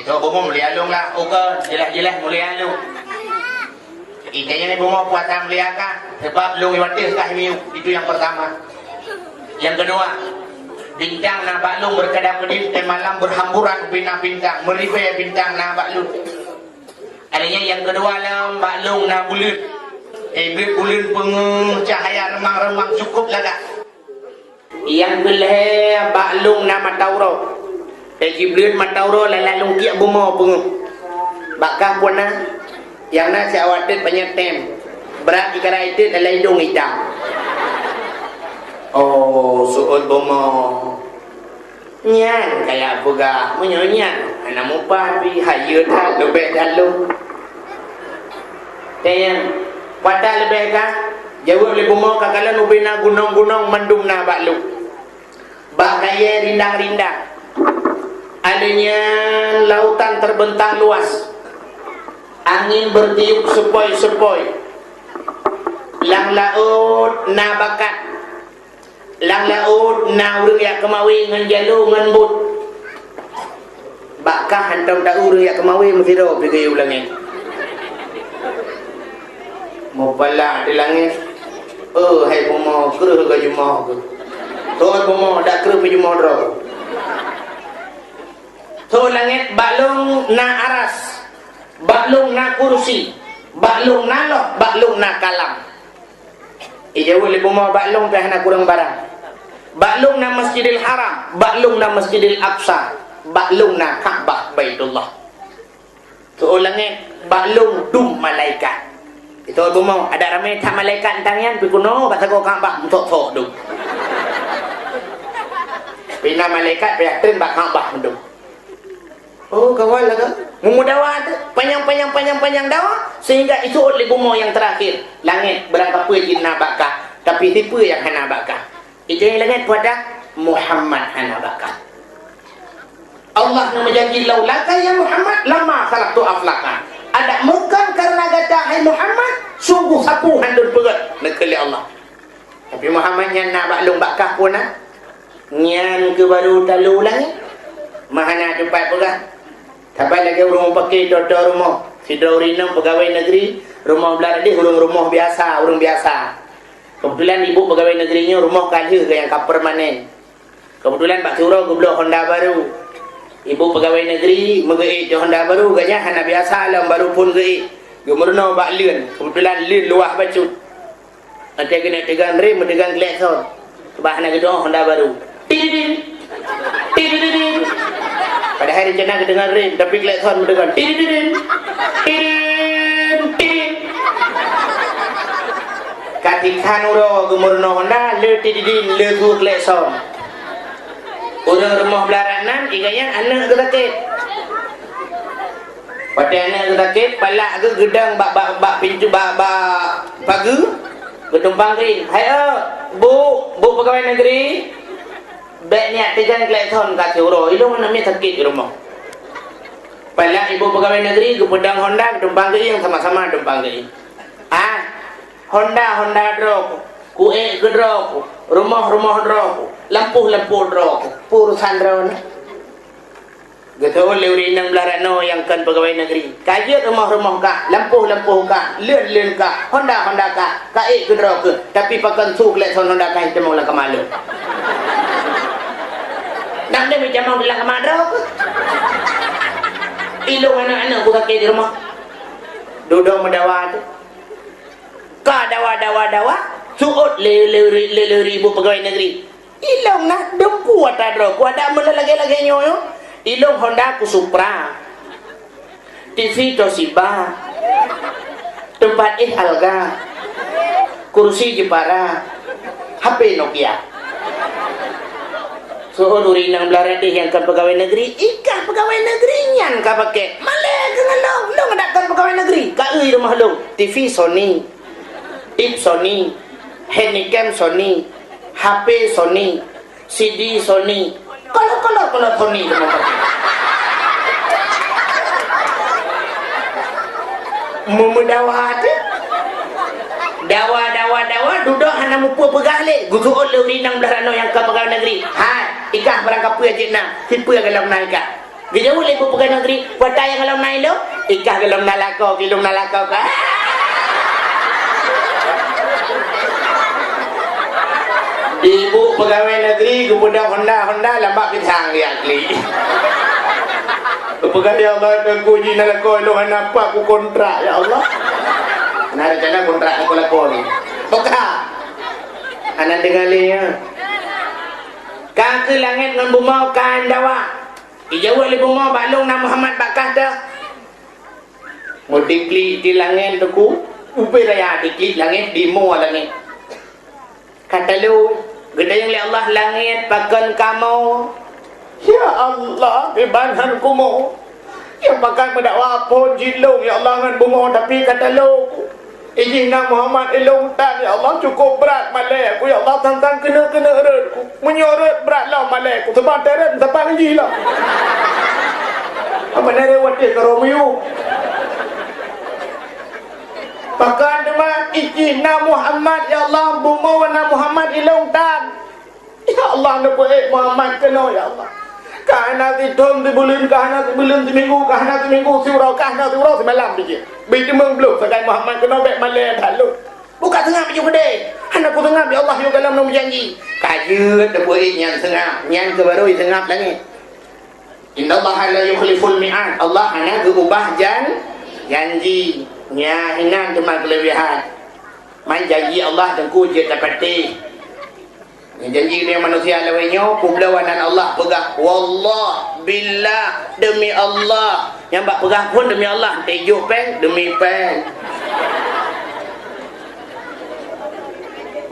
itu bumau mulia lung lah oke jelas mulia lung intinya ni bumau puatan mulia kah sebab lung iwatis kah miu itu yang pertama yang kedua bintang na baklung berkedap-kedip dan malam berhamburan bintang-bintang meribe bintang na baklung adanya yang kedua lah baklung na bulut bulut pengung cahaya remang-remang cukup lah kah yang geleh baklung na matauro Jibril matauro lalalung kia bumau pengung bakah pun yang na si awatit penyetem berat ikara itu adalah hidung hitam oh suut bumau nyan kayak buga menyonya anak mupa bi hayut ha lebih dalu tayang pada lebih kah jawab le bumau kakalan ubina gunung-gunung mendum na baklung bak kaya rindang-rindang adanya lautan terbentang luas angin bertiup sepoi-sepoi lang laut na bakat lang laut na urang ya kemawi ngan jalu ngan but bakah hantam da urang ya kemawi mesti do pergi ulangin mau pala di langit hai pomo kereh ga jumo ke to pomo dak kereh pe jumo dro to langit baklung na aras baklung na kursi baklung na loh baklung na kalam ijawu le pomo baklung pe hana kurang barang baklung na Masjidil Haram baklung na Masjidil Aqsa baklung na Ka'bah Baitullah to langit baklung dum malaikat itu bumau ada ramai tak malaikat tangan pi kuno kata kau Ka'bah tok-tok dum bina malaikat prihatin bak Ka'bah mendum oh kawal lah memudawa panjang dawa sehingga itu oleh bumau yang terakhir langit berapa jin nabakah tapi tipe yang hana bakah itu yang langit pada Muhammad hana bakah Allah nama janji laulaka ya Muhammad lama khalaqtu aflaka ada mukan karena kata hai Muhammad sungguh sapu handur perat nekeli Allah tapi Muhammad yang nak baklung bakah pun nyan ke baru talu langit mahana cepat perat Sampai lagi rumah pakai doktor rumah. Si Dorina pegawai negeri, rumah belah dia rumah biasa, orang biasa. Kebetulan ibu pegawai negerinya rumah kali ke yang permanen. Kebetulan Pak Suro gublo Honda baru. Ibu pegawai negeri mengait Honda baru, ganya hana biasa lah baru pun gait. Gemurno Pak Lun, kebetulan Lun luah bacut. Nanti kena tegang rem, tegang klakson. Sebab hana gedong Honda baru. Tididin, tididin. Padahal rencana kedengar rem, tapi klakson mendengar tididin, tididin, tididin. Ketika nuro gemurno Honda, le tididin, le tu klakson. Orang rumah belaranan, iganya anak ketakit. Pada anak ketakit, palak ke gedang bak pintu bak pagi, ketumpang kering. Hai bu pegawai negeri. Baik niat tegan klakson kat Suro, itu mana mi sakit di rumah. Palak ibu pegawai negeri ke pedang Honda, ketumpang kering sama-sama tumpang kering. Honda drop, kue ke drop, rumah drop, lampu drop, urusan drone. Gitu lewri nang belarano yang kan pegawai negeri. Kajian rumah kah, lampu kah, luen kah, Honda kah, ke drop ke. Tapi pakan su klakson Honda kah itu mau lah kemalu. Nak dia macam mau bilang kemadrop ke? Ilung anak-anak aku sakit di rumah. Duduk mendawa tu. Ka dawa. Suut le ibu pegawai negeri. Ilong nak dempu ada drop. Ada mula lagi nyoyo. Ilong Honda ku Supra. TV Toshiba. Tempat Alga. Kursi Jepara. HP Nokia. Suhun urinang belarang yang kan pegawai negeri. Ikah pegawai negeri nyan kah pakai. Malay dengan lo ngadakan pegawai negeri. Kak rumah lo. TV Sony. Tip Sony. Handycam Sony. HP Sony. CD Sony. Kalau Sony cuma pakai. Memudawat. Dawa duduk hana mupu pegah le gusuul le urinang belarano yang ka pegawai negeri. Hai ikah barang kapua jina sipu yang galam naika gejau le ibu pegawai negeri wata yang galam nai lo ikah galam nalako kilung nalako ka ibu pegawai negeri kemudian Honda lambak pisang dia kli pegawai Allah ke kuji nalako lo hana apa aku kontrak ya Allah. Nah, rencana kontrak aku lakoni. Toka. Anak dengar liya. Ka ke langit ngan bumau kan dawa. Ijawal li bumau balung na Muhammad bakah dah. Mutikli di langit tuku. Upi raya dikli langit di mu langit. Kata lu, gede yang li Allah langit pakan kamu. Ya Allah, ibanan kumu. Yang pakan mendakwa pun jilung ya Allah ngan bumau tapi kata lu. Ijina Muhammad ilung tak ya Allah cukup berat malai aku ya Allah tantang kena eret aku menyorot berat lah malai aku sebab teret sebab ngaji lah apa nare wate karomiu pakan demak ijina Muhammad ya Allah bumawana Muhammad ilung tak ya Allah nak Muhammad kena ya Allah kahana tidom di bulan seminggu kahana seminggu surau semalam dikit biji mengbelum sekai Muhammad kena baik malai dalu buka tengah baju gede hana ku tengah ya Allah yo dalam nom janji kajut debuin yang tengah yang kebaru tengah langit innallaha la yukhliful mi'ad Allah hana berubah janji nya hinan cuma kelebihan main janji Allah tengku je dapati janji dia manusia lawainya publawanan Allah pegah wallah billah demi Allah yang bak pegah pun demi Allah tejuh peng demi peng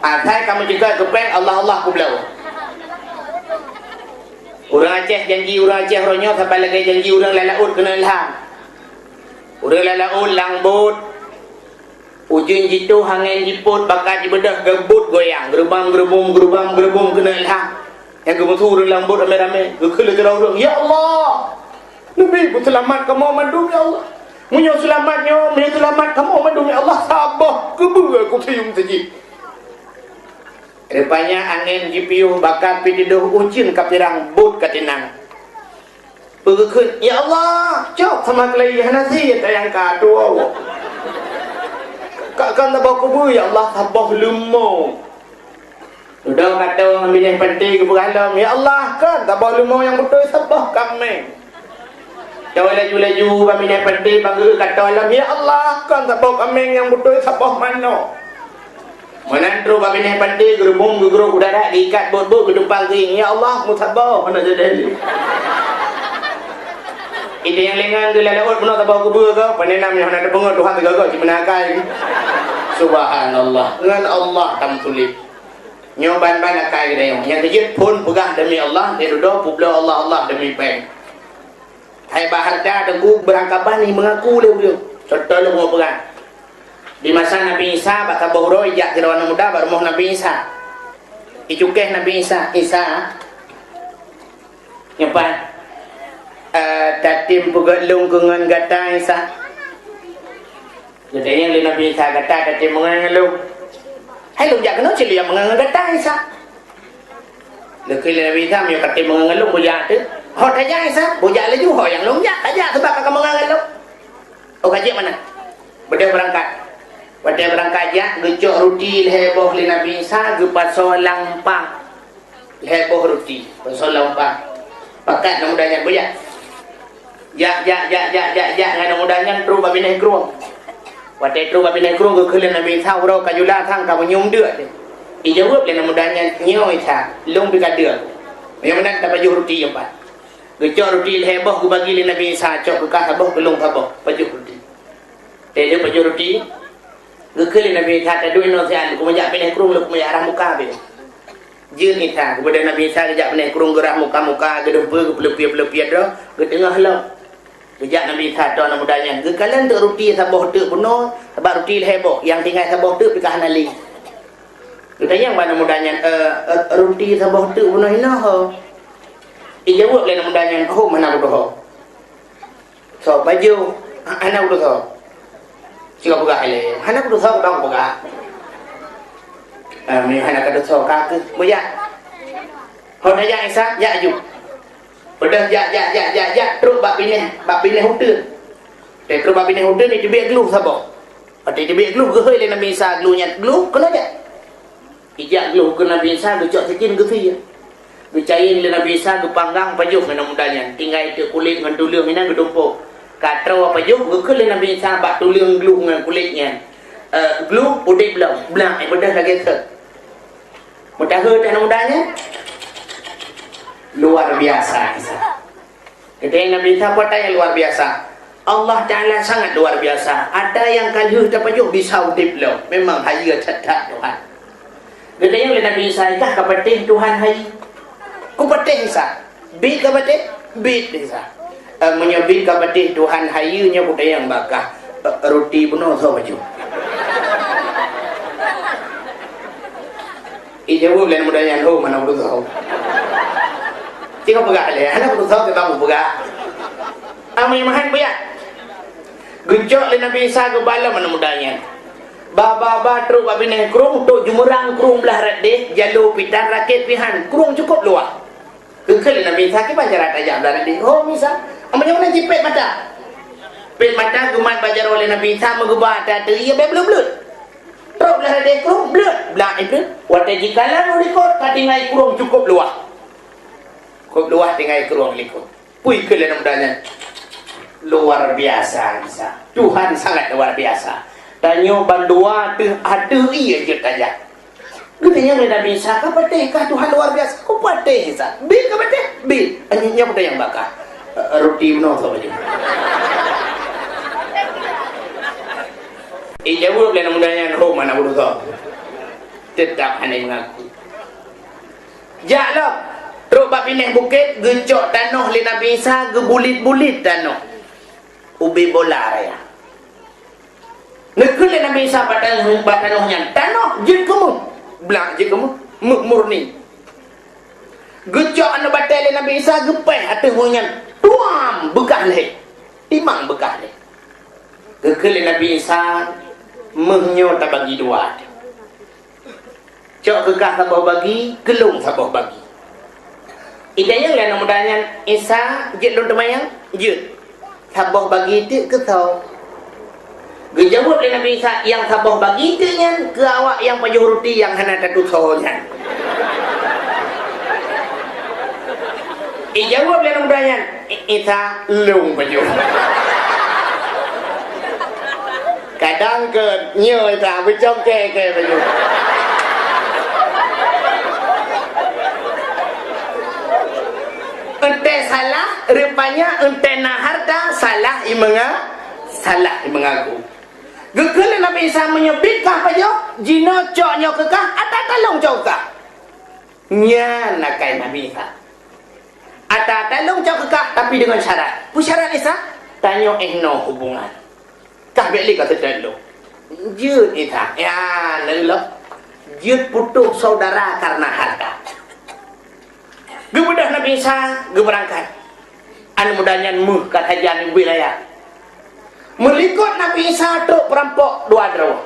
atai kamu juga ke peng Allah publaw orang Aceh janji orang Aceh ronyo sampai lagi janji orang lalaut kena ilham orang lalaut langbut ujung jitu hangin jiput bakat dibedah gebut goyang gerbang kena ilham yang gemutu orang lambut rame-rame gekele gerau orang ya Allah Nabi ku selamat kamu mandum ya Allah munyo selamat kamu mandum ya Allah sabah kebu aku tium saji rupanya angin jipiuh bakat pididuh ujin kapirang but katinang Berkekut, ya Allah, cok sama kelaihan nasi tayang kado. Kakak tak bawa kubur, ya Allah, tabah lumau. Sudah kata orang bini penting ke beralam, ya Allah kan tabah lumau yang betul sabah kami. Jauh laju-laju bini penting bangga kata alam, ya Allah kan tabah kami yang betul sabah mana. Menantru bini penting gerubung geruk udara diikat bot-bot ke depan ring, ya Allah musabah mana jadi. Ide yang lengan tu lelawat penuh tabah kubur ke penenam yang ada pengut Tuhan tegak di menakai. Subhanallah dengan Allah tam tulip nyoban ban akai dia yang kejut pun pegah demi Allah dia duduk pula Allah demi pen hai baharda teguh berangkapan ni mengaku dia serta lu mau pegang di masa Nabi Isa bakal bohro ijak jerawan muda baru mau Nabi Isa icukeh Nabi Isa nyepan tatim pugat lung kungan gata Isa jadi yang Nabi Isa kata tatim mengang lung hai lung jak kena cili yang mengang gata Isa lekil Nabi Isa yang tatim mengang lung bujak tu ho tajak Isa bujak laju ho yang lung jak tajak sebab kakak mengang lung oh kajik mana beda berangkat jak gecok roti leheboh li Nabi Isa gepasol lampang leheboh roti pasol lampang pakat nak mudahnya bujak ya ngana mudahnya tru babine kruang watai tru babine kruang ke kelen Nabi Isa ro kajula thang ka nyum deut i jawab le mudahnya nyoi tha lung bi ka deut yang menan ta baju roti empat gecok roti heboh ku bagi le Nabi Isa cok ka sabah belum sabah baju roti dia baju roti ke kelen Nabi Isa ta duin no sian ku majak bine kruang lu ku majak arah muka be jeun ni tha kepada Nabi Isa kejak bine kruang gerah muka gedempe ke pelepia dah ke tengah lah kejak Nabi Isa tu anak mudanya gekalan tu roti sabah tu penuh sebab roti heboh yang tinggal sabah tu pikah nali kita yang mana mudanya roti sabah tu penuh ina ho jawab le mudanya ho mana bodoh so baju anak bodoh siapa buka le anak bodoh bang buka ni anak kada so ka ke boya ho daya Isa ya ju Udah ya terus bab pineh hotel. Terus bab pineh hotel ni dibek glu sabah. Ati dibek glu ke le Nabi Isa glunya glu kena je. Ijak glu ke Nabi Isa gecok sikin ke fi. Gecain le Nabi Isa ke panggang pajuh kena mudanya. Tinggal itu kulit dengan tulang mina ke tumpuk. Katro pajuh ke le Nabi Isa bak tulang glu dengan kulitnya. Glu udip belang bedah lagi tu. Mudah ke tak mudanya? Luar biasa Isa. Ketika Nabi Isa kata yang luar biasa. Allah Ta'ala sangat luar biasa. Ada yang kalian terpajuk bisa udip lo. Memang haya cetak Tuhan. Ketika Nabi Isa kata kapatih Tuhan haya. Ku patih Isa. Bid kapatih? Bid Isa. Menyebut kapatih Tuhan hayanya kuda yang bakah. Roti penuh so baju. Ijawab lain mudanya ho mana berusaha. Jika pegah le, anak berusaha kita mau pegah. Amai mahan pegah. Gencok le Nabi Isa ke bala mana mudanya. Baba truk babine krung tok jumurang krung belah radeh jalur pitan rakit pihan krung cukup luar. Kekel Nabi Isa ke bajaran aja belah radeh. Oh misal, amanya mana jipet mata. Pet mata gumat bajar oleh Nabi Isa menggubah ada ia belum. Truk belah radeh krung belah itu. Watai jikalan ulikot katingai krung cukup luar. Kau luar tinggal keruang likut. Pui ke dalam mudanya. Luar biasa Isa. Tuhan sangat luar biasa. Tanya bandua tu ada ia je tanya. Gudanya oleh Nabi Isa. Kau patihkah Tuhan luar biasa? Kau patih Isa. Bil kau patih? Bil. Hanya pada yang bakar. Roti benar tu aja. Jawab dalam mudanya. Oh mana bodoh tu. Tetap hanya mengaku. Jaklah. Terus bab pindah bukit, gencok tanah li Nabi Isa, gebulit-bulit tanah. Ubi bola raya. Nekul li Nabi Isa pada tanahnya. Tanah je kamu. Belak je kamu. Murni. Gencok anu batal li Nabi Isa, gepeh atas bunyan. Tuam bekah leh. Timang bekah leh. Gekul li Nabi Isa, menyo tak bagi dua. Cok kekah sabah bagi, gelung sabah bagi. Itanya lah namudanya Isa jet lon temayang jet. Sabah bagi tu ke kau? Gejawab oleh Nabi Isa yang sabah bagi tu nyan ke awak yang pajuruti yang hana tatu soalnya. Jawab oleh namudanya Isa lung paju. Kadang ke nyo Isa becok ke paju. Ente salah, rupanya ente nak harta salah imengaku. Gegel Nabi Isa menyebut kah pajo? Jino coknya kekah atau talong cok kah? Nya nakai Nabi Isa. Atau talong cok kekah tapi dengan syarat. Pu syarat Isa? Tanya no hubungan. Kah beli kata talong. Jut Isa. Ya, lelok. Jut putus saudara karena harta. Gemudah Nabi Isa geberangkat. Anu mudahnya muh kata jan wilayah. Melikut Nabi Isa tu perampok dua draw.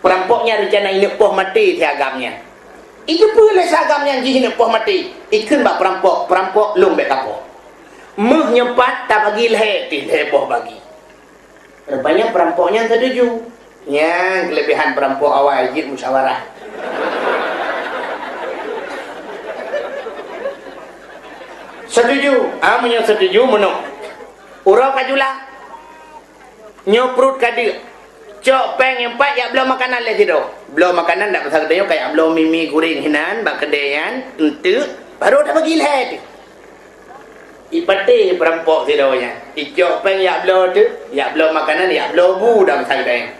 Perampoknya rencana ini poh mati ti agamnya. Itu pula agamnya ji ini poh mati. Ikun bak perampok lum bek kapo. Muh nyempat tak bagi leh ti poh bagi. Rupanya perampoknya setuju. Yang kelebihan perampok awal ji musyawarah. Setuju, amanya setuju menuk. Urau kajulah. Nyoprut kadi. Cok peng empat ya belum makanan leh tido. Belum makanan dak pasal kedai kayak belum mimi goreng hinan bak kedayan ente baru dah bagi leh. Ipate perampok tidonya. Icok peng ya belum tu, ya belum makanan ya belum bu dah pasal kedai.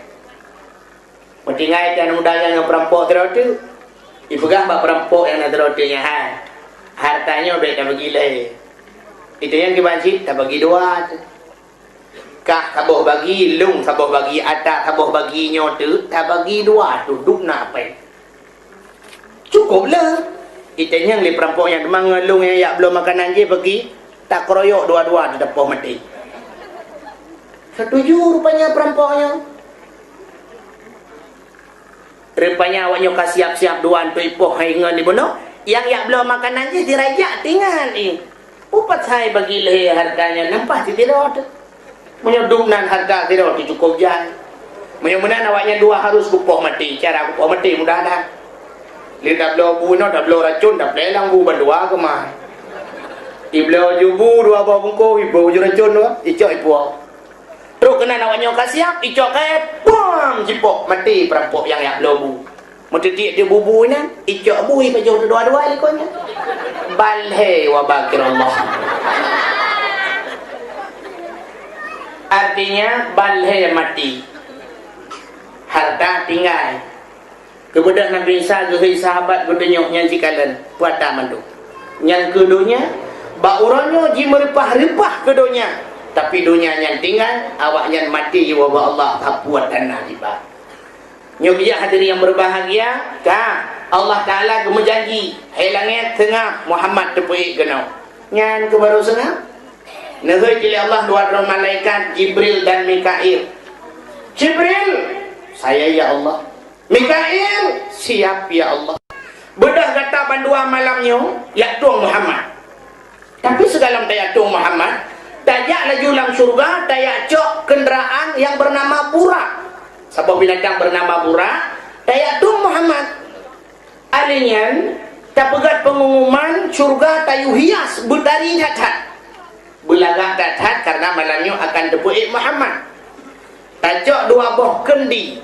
Mentingai kan mudahnya yang perampok tido tu. Ipegah bak perampok yang nak tido tu nya ha. Hartanya baik tak bagi leh. Itu yang dibansit tak bagi dua tu. Kah saboh bagi lung saboh bagi atas saboh bagi nyotu tak bagi dua tu duk nak apa? Cukup lah. Itu yang li perampok yang demang lung yang yak belum makanan je bagi tak keroyok dua-dua di depan mati. Setuju rupanya perampoknya. Rupanya awaknya kasih siap-siap dua tu ipoh haingan di bono. Yang yak belum makanan je dirajak tinggal ni. Upat saya bagi leh harganya nampak tidak. Menyodumnan harga tidak cukup jai. Menyumbang awaknya dua harus kupoh mati. Cara kupoh mati mudah dah. Lihat dah belum bunuh, dah belum racun, dah pelang bu berdua ke mah. Iblau jubu dua bawa bungku, ibu ju racun dua, icok ibu. Terus kena awaknya kasiap, icok kayak pam jipok mati perampok yang yak belum bu. Mutitik dia bubu ni, icok bui pajau dua-dua likonya. Balhe wa bakirullah. Artinya balhe mati. Harta tinggal. Kemudian Nabi Isa ke sahabat berdenyok yang cikalan puata mandu. Yang keduanya, baurannya ji meripah-ripah keduanya. Tapi dunia yang tinggal, awaknya mati wa Allah kapuat dan najibah. Nyobiak hadirin yang berbahagia, kah Allah Ta'ala kemujanji hai langit tengah Muhammad tepuik kenau nyan ke baru sengah negeri pilih Allah dua malaikat Jibril dan Mikail. Jibril, saya ya Allah. Mikail, siap ya Allah. Bedah kata bandua malamnya ya tuang Muhammad. Tapi segala tak tuang Muhammad tajak laju lang surga, tajak cok kenderaan yang bernama Buraq. Sebuah binatang bernama Buraq. Tayak tu Muhammad alinya tak pegat pengumuman surga tayu hias berdari dathat belagak dathat karena malamnya akan tepuik Muhammad. Tajak dua boh kendi,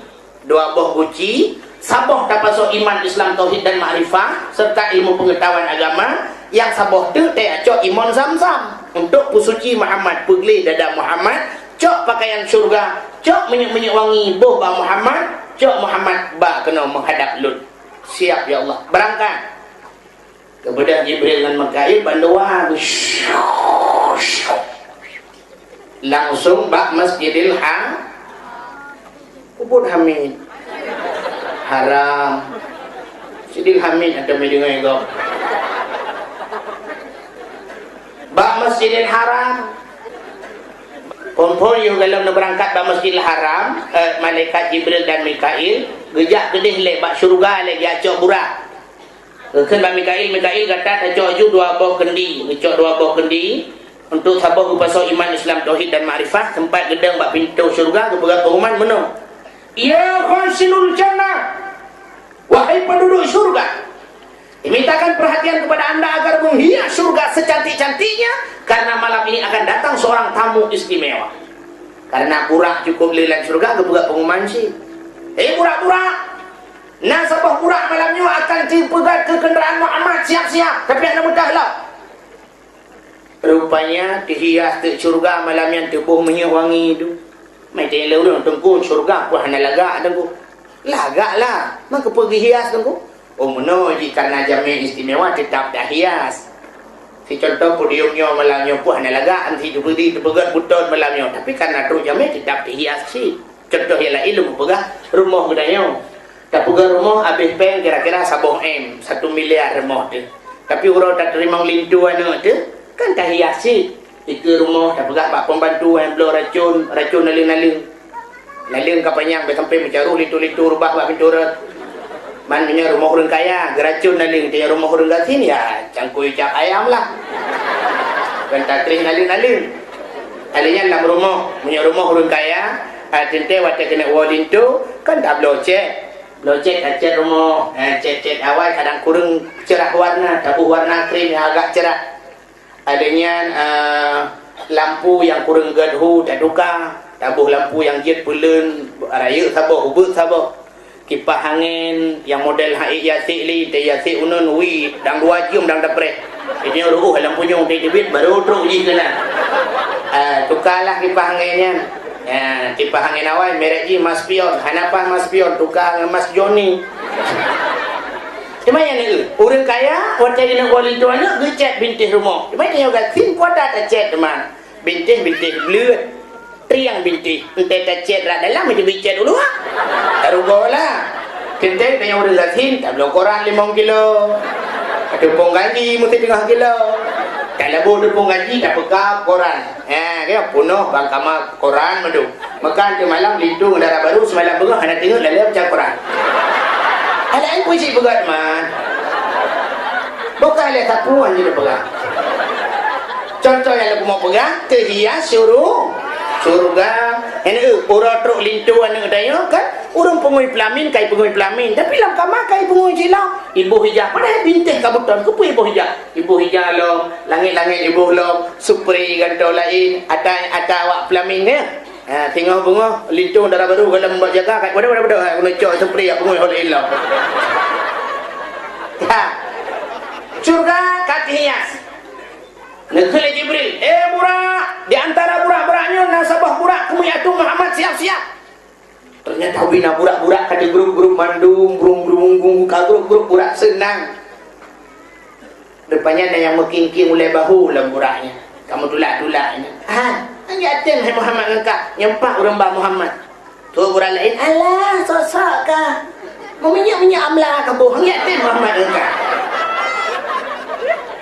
dua boh guci, saboh tapasok iman Islam tauhid dan ma'rifah serta ilmu pengetahuan agama. Yang saboh tu tayak cok iman Zamzam untuk pusuci Muhammad, pegli dada Muhammad, cok pakaian surga, cok minyak-minyak wangi boh ba Muhammad, cok Muhammad ba kena menghadap Lut. Siap ya Allah, berangkat. Kemudian Jibril dan Mikail bandua langsung bak Masjidil Ubud Hamid haram Sidil Hamid ada mendengar itu bak Masjidil Haram. Kompon yang kalau nak berangkat ke Masjidil Haram, malaikat Jibril dan Mikail gejak kedih lek bak syurga lek ya cok Buraq. Kan Pak Mikail kata cok ju 2 buah kendi, cok 2 buah kendi untuk sabah upasa iman Islam tauhid dan makrifah tempat gedang bak pintu syurga ke beberapa pengumuman menung. Ya khasilul jannah, wahai penduduk syurga, dimintakan perhatian kepada anda agar menghias surga secantik-cantiknya karena malam ini akan datang seorang tamu istimewa. Karena pura cukup lilan surga ke buka pengumuman sih. Pura-pura nasabah pura malamnya akan dipegat ke kenderaan Muhammad, siap-siap. Tapi anda mudahlah. Rupanya dihias ke surga malam yang tubuh minyak wangi itu. Mai tele urang tengku surga ku hana lagak tengku. Lagak lah. Maka pergi hias tengku. Oh menuji karena jamin istimewa tetap dah hias. Si contoh podiumnya malamnya ku hana lagak nanti dipegat buton malamnya. Tapi karena tu jamin tetap dihias sih. Contoh ialah ilmu pegah rumah gedanya. Tak pegang rumah habis peng kira-kira 1 miliar rumah tu. Tapi orang tak terima lintuan tu kan tak hiasi. Tiga rumah tak pegang bak pembantu yang belum racun naling-naling. Naling kapanyang sampai mencaruh lintu-lintu rubah bak pintu rat. Maknanya rumah orang kaya geracun naling, dia rumah orang gatin ya cangkui cap ayam lah. Kan tak terima naling-naling. Alinya dalam rumah, punya rumah orang kaya, tente waktu kena lintu kan tak belum cek. Cat rumah, cat awal kadang kurang cerah warna, tabuh warna krim yang agak cerah. Adanya lampu yang kurang gadhu tak tukar, tabuh lampu yang jet pulen, raya sabah, hubut sabah. Kipas angin yang model haik yasik li, te yasik unun wi, dang 2 jam dang dapre. Ini lampunya untuk debit baru teruk je kena. Tukarlah kipas anginnya. Ya, kipas angin awal merek ji Mas Pion, hanapa Mas Pion tukar dengan Mas Joni. Cuma yang ni orang kaya waktu dia nak wali tu anak gecat bintih rumah. Cuma dia juga tin kuada tak cat teman. Bintih belut. Triang bintih. Entah tak cat rat dalam macam bicat dulu ah. Tarugolah. Kentai tanya orang zatin tak belum koran 5 kilo. Tepung gaji mesti 3 kilo. Kalau boleh tepung gaji tak pekap koran. Dia penuh bangkama koran madu. Makan ke malam lintu darah baru semalam berah ada tengok lalu macam koran. Ada yang puisi begat man. Bukan lihat sapuan je dia pegang. Contoh yang aku mau pegang terhias surga. Ini orang truk lintu anak daya kan orang pengui pelamin kai pengui pelamin tapi lam kamar kai pengui silau ibu hijau padahal bintih kabutan ku ibu hijau lo langit-langit ibu lo supri gantau lain ada awak pelamin ya. Tengok bunga lintu darah baru kalau membuat jaga kat pada aku nak cok supri aku pengui hol ilau. Surga kaki hias. Negeri Jibril, burak, di antara burak-buraknya nasabah burak kemuyatu Muhammad siap-siap. Ternyata bina burak-burak ada grup-grup mandung, grup-grup burak senang. Depannya ada yang mekingking mulai bahu dalam buraknya. Kamu tulak-tulaknya. Ini atin hai Muhammad engkak, nyempak orang bah Muhammad. Tu burak lain, alah sosok kah? Meminyak-minyak amlah kamu, ini atin Muhammad engkak.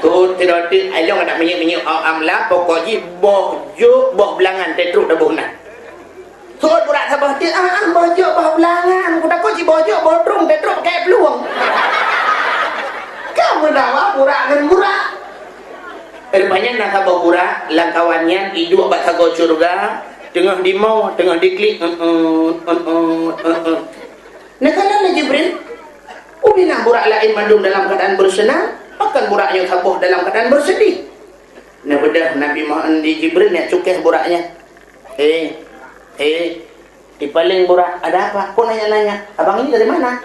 Tu tidak ayong nak minyak amla pokoknya bojo belangan tetruk dah bohna. Tu burak sabah ti bojo belangan kuda ko ci bojo bodrung tetruk kayak peluang. Kamu dawa burak dengan burak. Rupanya nak sabah burak langkawannya hidup bak sago surga tengah dimau tengah diklik Nakala Jibril ubina burak lain mandung dalam keadaan bersenang. Bahkan buraknya sabuh dalam keadaan bersedih. Nah bedah Nabi Muhammad di Jibril nak cukeh buraknya. Dipaling burak, ada apa? Kok nanya-nanya? Abang ini dari mana?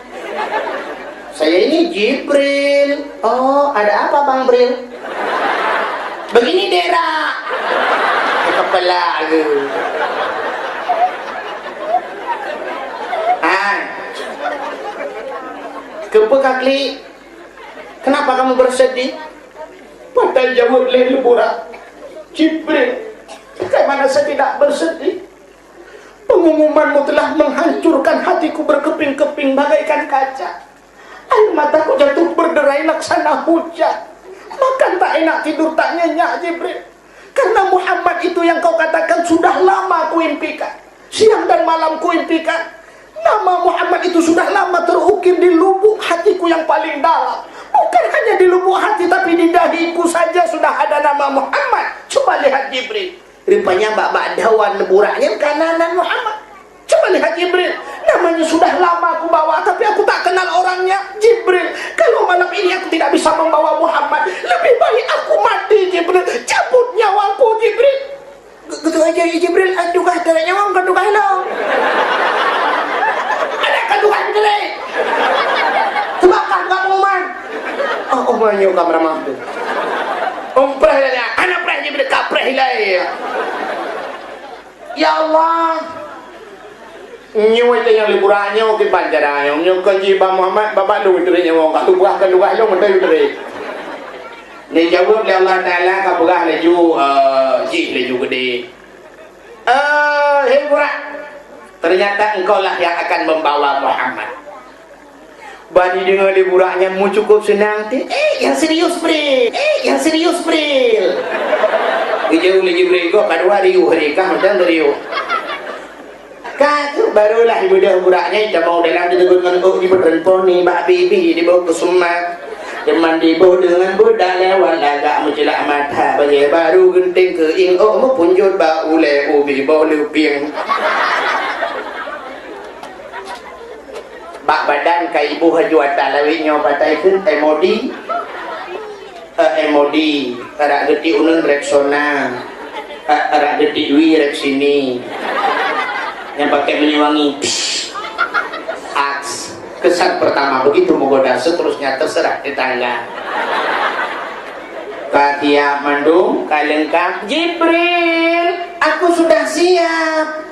Saya ini Jibril. Oh, ada apa Bang Bril? Begini daerah. Kepala aku. Kepekakli. Kenapa kamu bersedih? Padahal jawab lain burak. Jibril, bagaimana saya tidak bersedih? Pengumumanmu telah menghancurkan hatiku berkeping-keping bagaikan kaca. Air mataku jatuh berderai laksana hujan. Makan tak enak, tidur tak nyenyak Jibril. Karena Muhammad itu yang kau katakan sudah lama kuimpikan. Siang dan malam kuimpikan. Nama Muhammad itu sudah lama terukir di lubuk hatiku yang paling dalam. Bukan di lubuk hati, tapi di dahiku saja sudah ada nama Muhammad. Coba lihat Jibril. Rupanya bak-bak dawan buraknya kananan Muhammad. Coba lihat Jibril. Namanya sudah lama aku bawa, tapi aku tak kenal orangnya. Jibril, kalau malam ini aku tidak bisa membawa Muhammad, lebih baik aku mati. Jibril, cabut nyawaku Jibril. Gitu aja Jibril. Aduh kah terak nyawa, aduh kah lo. Ada kandungan kelek. Tebakan kamu man. Oh manyo kamera mampu. Preh lah, anak preh Jibril, kapreh hilai. Ya Allah. Nyawa itu yang liburannya ke pancaranya. Nyawa kejiba Muhammad bapak lu itu nyawa. Kau buah kedua lu menteri itu. Ni jawab oleh Allah Taala kau buah laju jih laju gede. Hei burak. Ternyata engkau lah yang akan membawa Muhammad. Bani dengan liburannya mu cukup senang. Yang serius Bril. Yang serius Bril. Ijau lagi Bril kau kedua riu hari kah macam riu. Kau barulah ibu dah buraknya dah mau dalam ditegur dengan di berempon ni bak bibi dibawa ke sumat. Teman dibawa dengan budak lewat agak mencelak mata bagi baru genting ke ing mu punjut ba ule ubi bawa lupiang. Bak badan kai ibu haju atas lawinya patai kun emodi. Emodi arak geti unun reksona. Arak geti wi rek sini. Yang pakai menyewangi aks. Kesan pertama begitu menggoda, seterusnya terserah tetangga. Katia mandung kalengkap. Jibril, aku sudah siap.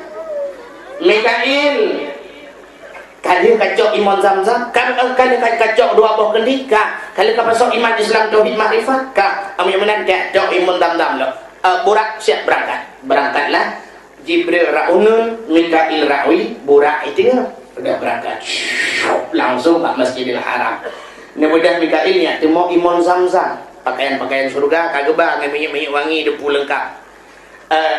Mikail, kalian kacau iman Zamzam, kalian kacau dua buah kendika, kalian kapasok iman Islam tauhid makrifat, kami menanti kacau iman Zamzam lo. Burak siap berangkatlah. Jibril ra'unun, Mikail ra'wi, burak itu udah berangkat langsung ke Masjidil Haram. Kemudian Mikail nya temu Imam Zamzam, pakaian-pakaian surga kageba minyak-minyak wangi depu lengkap.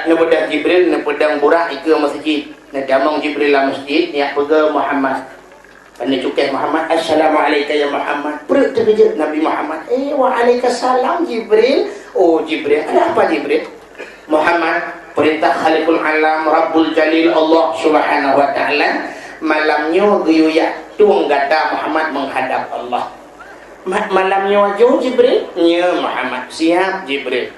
Kemudian Jibril nepedang burak itu masjid. Nadamang Jibril lah masjid nya pega Muhammad. Pandai cukeh Muhammad, Assalamualaikum ya Muhammad. Perut terkejut Nabi Muhammad. Waalaikumsalam Jibril. Oh Jibril, ada apa Jibril? Muhammad, perintah Khaliqul Alam Rabbul Jalil Allah Subhanahu wa taala malamnya guyuya tuang gata Muhammad menghadap Allah. Malamnya wajah Jibril, ya Muhammad siap Jibril.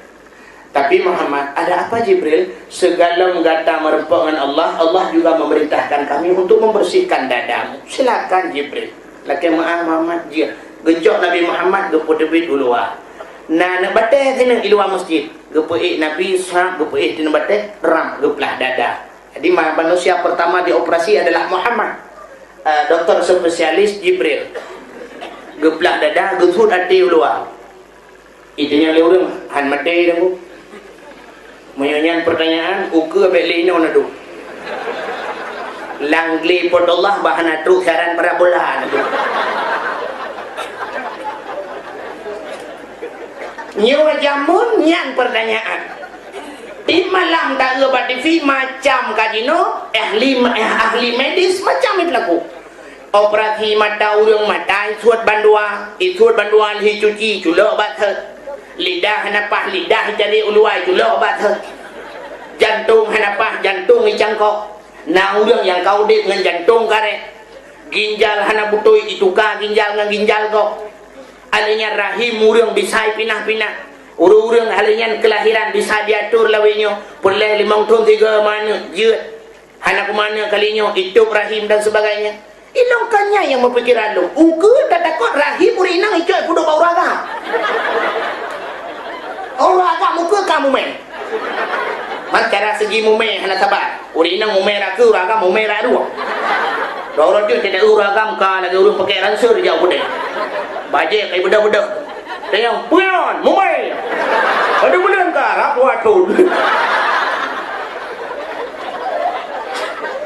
Tapi Muhammad, ada apa Jibril? Segala gata merempok dengan Allah, Allah juga memerintahkan kami untuk membersihkan dadamu. Silakan Jibril. Laki maaf Muhammad dia. Gejok Nabi Muhammad gepo tebit uluah. Nah, nak batai kena iluah masjid. Gepuik Nabi Ishaq, gepuik di batai ram geplah dada. Jadi manusia pertama dioperasi adalah Muhammad. Dokter spesialis Jibril. Geplah dada, gesut hati uluah. Itunya leureung han mati dah. Menyanyian pertanyaan, uke beli ini ona tu. Langli pot Allah bahan atu saran para bola tu. Nyawa jamun nyan pertanyaan. Di malam tak lebat TV macam kajino ahli medis macam itu laku. Operasi mata urang mata suat bandua, suat bandua hi cuci culok bathet. Lidah hanapah lidah jadi uluai culok bathet. Jantung hanapah jantung hi cangkok. Nah urang yang kau dek dengan jantung karet. Ginjal hana butoi itu ka ginjal dengan ginjal kok. Alanya rahim urang bisa pinah-pinah. Urang halanya kelahiran bisa diatur lawinyo. Boleh 5 tahun 3 mana jeut. Anak mana kalinya hidup rahim dan sebagainya. Ilongkannya yang mempikiran lu. Uke tak takut rahim urinang ikut kudu bau raga. Raga muka kamu men. Cara segi mume hana sabar. Urinang mume raku raga mume radu. Dorong dia tidak uragam ka lagi urang pakai ransur jauh bude. Baje kai budak-budak. Tayang puyon mumai. Ada bulan ka rapu atul.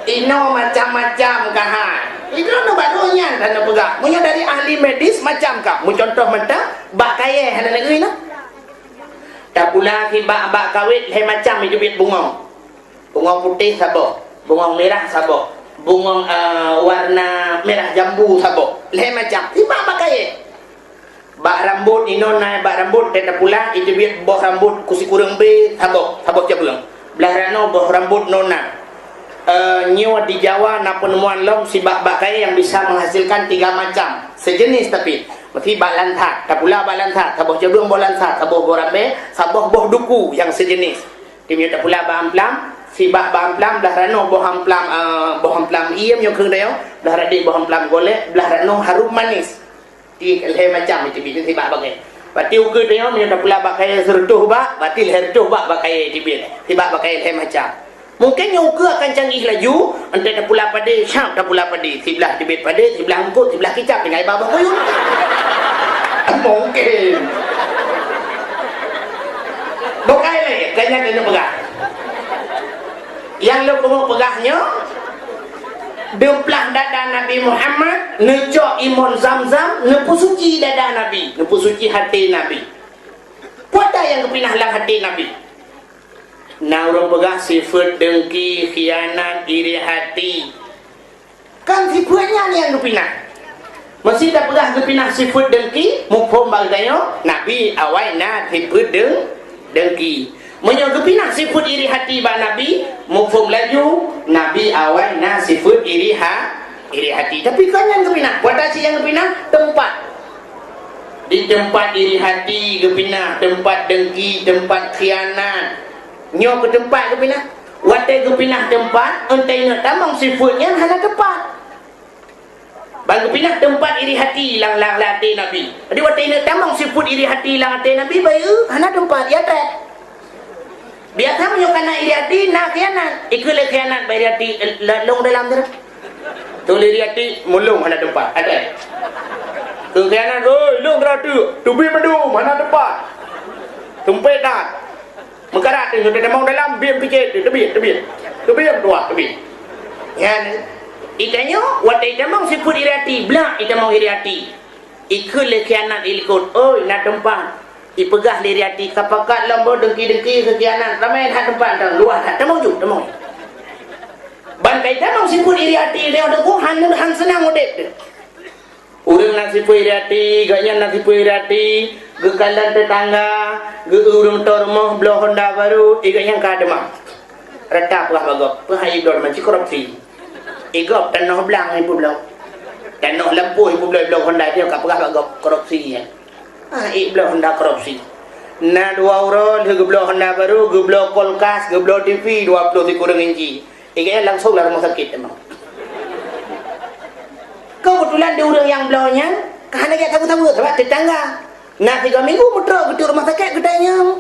Ino macam-macam kahan. Itu no barunya dan pegang. Munya dari ahli medis macam kah? Mu contoh mentah bak kaya hana negeri na. Tak pula ki bak kawit he macam itu bit bungong. Bungong putih sabo, bungong merah sabo. Bungong warna merah jambu sabo. Le macam. Ti bak kaya. bak rambut ino naik bak rambut teta pula itu biar boh rambut kusi kurang be sabok jabung belah rano boh rambut nona nyewa di Jawa na penemuan lom si bak kaya yang bisa menghasilkan 3 macam sejenis tapi mesti bak lantat tak pula bak lantat sabok jabung boh lantat sabok boh rambe sabok boh duku yang sejenis timnya tak pula bak amplam si bak amplam belah rano boh amplam iem yang kering dayo belah radik boh amplam golek belah rano harum manis leher macam itu bikin si bak bagai. Bati ukur dia minta pula pakai sertuh bak, bati leher tuh bak pakai tibit. Si bak pakai leher macam. Mungkin yang ukur akan canggih laju, entah dah pula pada syam dah pula pada sebelah tibit pada sebelah angkut sebelah kicap dengan ibabah koyun. Mungkin. Bukai lagi, kayaknya kena pegah. Yang lu mau pegahnya demplah dada Nabi Muhammad, necok imun zam-zam, nepu suci dada Nabi, nepu suci hati Nabi. Puata yang kepinah lang hati Nabi. Nah orang pegah sifat dengki, khianat, iri hati. Kan sifatnya ni yang kepinah. Masih dah pegah kepinah sifat dengki, mufhum bagdayo, Nabi awal na sifat dengki. Menyogepinah sifat iri hati ba Nabi mufhum laju Nabi awal na sifat iri hati tapi kan yang kepinah buat asyik yang kepinah tempat di tempat iri hati kepinah tempat dengki tempat khianat nyo ke tempat kepinah watai kepinah tempat entai nak tamang sifatnya hana tepat bang kepinah tempat iri hati lang hati Nabi jadi watai nak tamang sifat iri hati lang hati Nabi bayu hana tempat ya tak biasa menyukai nak iri hati, nak khianat. Ikulah khianat iri hati, long dalam tu. Tulis iri hati, mulung mana tempat. Ada. Tu khianat, oi, long berhati. Tubi madu, mana tempat. Tumpet tak. Mengkarat, sudah mau dalam, biar pikir, tebit. Tebit dua, tebit. Ya, itanya, watai tamang sifat iri hati, belak ita mau iri hati. Ikulah khianat ilikut, oi, nak tempat. Ipegah diri hati kapakat lambo dengki kekianan ramai hat tempat dah luar hat temau ju temau bantai temau siput iri hati dia ada han senang udip dia urang nak siput iri hati gaknya nak siput iri hati gekalan tetangga ge urang tormoh blo Honda baru igaknya ka demam reta pah bagok pahai dor macam korupsi igop tanah belang ibu blo tanah lampu ibu blo Honda dia ka pah bagok korupsi ya iblo Honda korupsi. Nah 2 euro geblo Honda baru, geblo kulkas, geblo TV 23 inci. Ikatnya langsung lah rumah sakit emang. Kebetulan dia orang yang blonya, karena dia tahu-tahu sebab tetangga. Nah 3 minggu muter ke rumah sakit katanya,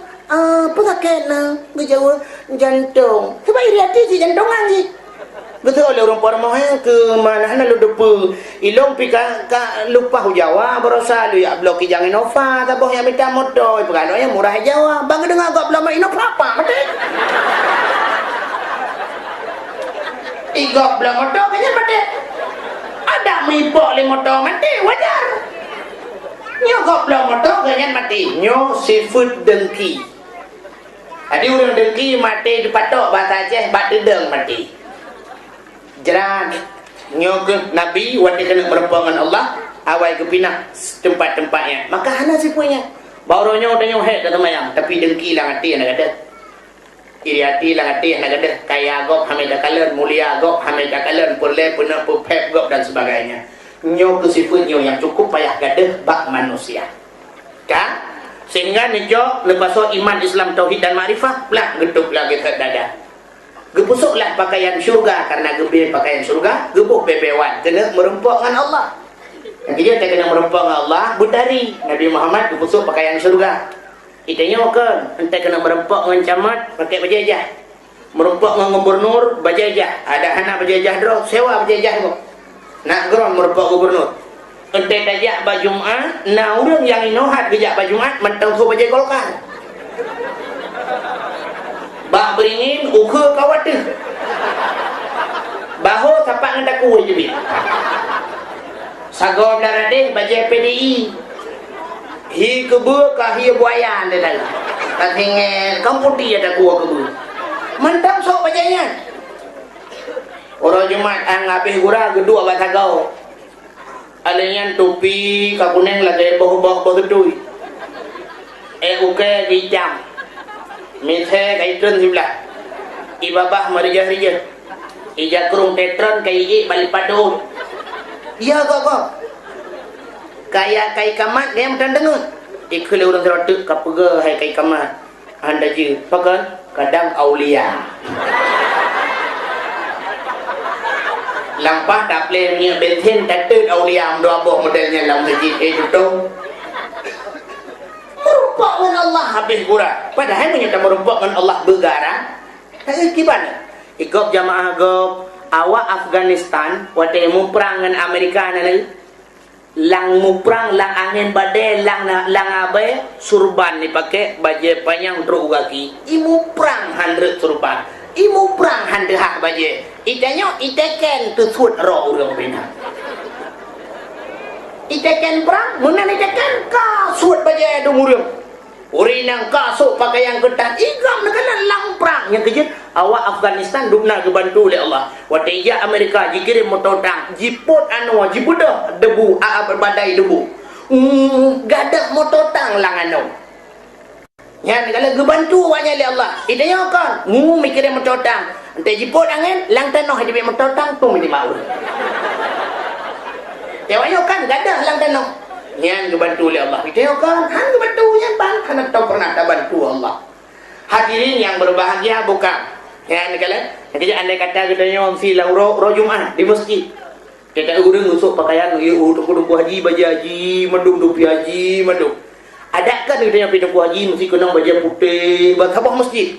pesakit nah, gejala jantung. Sebab iri hati si jantungan sih. Betul oleh orang Parmah ke mana lu depu ilong pika lupa Jawa berosa lu ya blok jangan Innova taboh yang minta motor perkara yang murah Jawa bang dengar gak belum Innova apa mati igok belum motor kayaknya mati ada mipok li motor mati wajar nyo gok belum motor kayaknya mati nyo sifat dengki ada orang dengki mati dipatok bahasa Aceh bat dedeng mati jeran nyok Nabi wanita kena berempangan Allah awal kepinah tempat-tempatnya maka hana sipunya barunya udah nyohet kata mayang tapi dengki lah hati nak ada iri hati lah hati nak ada kaya gop hamida kalen mulia gop hamida kalen pulai punah pupep gop dan sebagainya nyok sipunya yang cukup payah gadah bak manusia kan sehingga nyok lepas iman Islam tauhid dan ma'rifah lah geduk lagi ke dada gepusuklah pakaian syurga karena gebir pakaian syurga gebuk bebewan kena merempok dengan Allah yang dia tak kena merempok dengan Allah budari Nabi Muhammad gepusuk pakaian syurga itanya kan entah kena merempok dengan camat pakai bajajah merempok dengan gubernur bajajah ada anak bajajah dro sewa bajajah kok nak geron merempok gubernur entah tajak bajumat nah orang yang inohat bijak bajumat mentang su bajaj golkar bak beringin ukur kawat tu bahu tapak dengan daku je bin sagor belarade bajai PDI hi kebu kah hi buayan dia dalam katanya kamputi ada kuah kebu mentang sok bajainya orang Jumat ang habis gura kedua batagau Alanya topi kakuneng lagi boh tui. Uke hijam. Mithe kaitun sebelah. Ibabah marjah-rijah. Ija kurung tetron kai balik padu. Iya kok. Kaya kai kamat dia mutan dengut. Ikhli urang serotuk kapega hai kai kamat. Anda je pakan kadang aulia. Lampah tak boleh punya benten tatut aulia mendua boh modelnya dalam masjid itu. Merupak dengan Allah habis kurang. Padahal punya tak merupak dengan Allah bergarang. Tak gimana? Ikut jamaah gop awak Afghanistan waktu mu perang dengan Amerika nanti. Lang mu perang, lang angin badai, lang abai surban dipakai baju panjang teruk kaki. Imu perang 100 surban. Imu perang 100 hak baju. Itanya itekan tu sud roh urang bina. Itekan perang, mana itekan ka sud baju du murung. Uri nang kasuk pakai yang ketat igam negara lang perang yang kejut awak Afghanistan dubna kebantu oleh Allah. Waktu ia Amerika dikirim motor tank jiput jibudah debu badai debu. Gadak motor tank lang anu. Yang negara kebantu awaknya oleh Allah. Idanya kan mikirin motor tank. Ente jiput angin lang tanah di motor tank tu mesti mau. Tewanya kan gadak lang tanah. Yang dibantu oleh Allah. Itu kan, han dibantu yang han tahu pernah tak bantu Allah. Hadirin yang berbahagia bukan. Ya negara. Jadi andai kata katanya orang silang roh Jumat di masjid. Kita urang usuk pakaian untuk haji baju haji, mandung dupi haji, mandung. Adakah katanya pindah haji mesti kena baju putih, sabah masjid.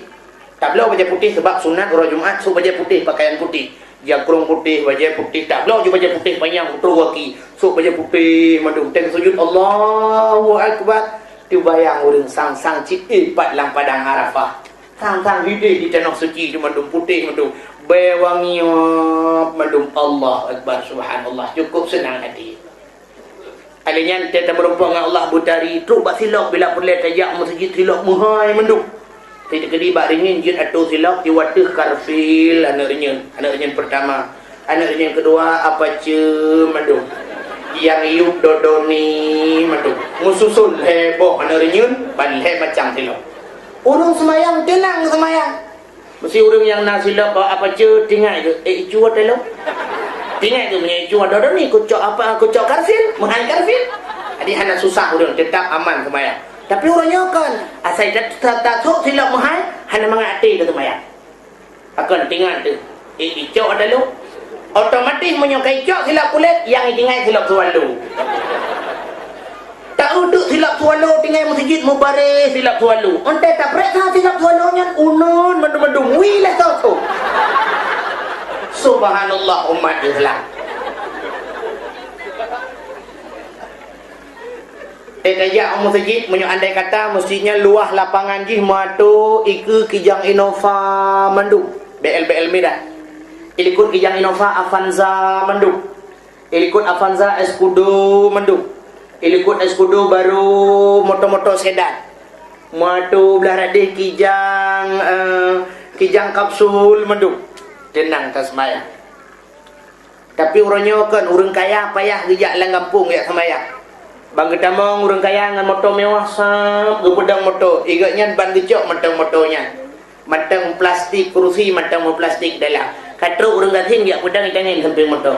Tak boleh baju putih sebab sunat roh Jumat, so baju putih, pakaian putih. Jangkrung putih, baju putih, tak boleh juga baju putih panjang teruk kaki. So baju putih, madung teng sujud Allahu Akbar. Tu bayang urang sang-sang cik pat lang padang Arafah. Sang-sang hidih di tanah suci di madung putih madung. Bewangi madung Allah Akbar subhanallah. Cukup senang hati. Alanya kita berumpama dengan Allah butari, teruk bak silap bila perlu tajak masjid silap muhai madung. Tidak kedi bak ringin jin atau silap di watih karfil anak ringin pertama, anak ringin kedua apa madung yang iup dodoni madung mususul heboh anak ringin balhe macam silap urung semayang tenang semayang mesti urung yang nak silap apa tinggal ke icu atelo tinggal ke punya icu dodoni kucok apa kucok karfil menghai karfil jadi hanya susah urung tetap aman semayang. Tapi orangnya kan asal tak sok silap mahal hanya mengati tu semayang. Akan tinggal tu icok ada lu otomatis menyukai icok silap kulit yang tinggal silap sualu. Tak uduk silap sualu tinggal masjid mubarak silap sualu. Ente tak periksa silap sualunya unun mendung-mendung wilah tu. Subhanallah umat Islam. Tajak masjid menyo andai kata masjidnya luah lapangan jih matu iku kijang Innova mandu BL Medan. Ilikut kijang Innova Avanza mandu. Ilikut Avanza Escudo mandu. Ilikut Escudo baru motor sedan. Matu belah radih kijang kapsul mandu. Tenang tasmaya. Tapi orangnya kan urang kaya payah gejak lang kampung ya semaya. Bang ketamong urang kaya dengan motor mewah sap gepedang motor igaknya ban gecok matang motornya matang plastik kursi matang plastik dalam katro urang gathing ya pedang itangin samping motor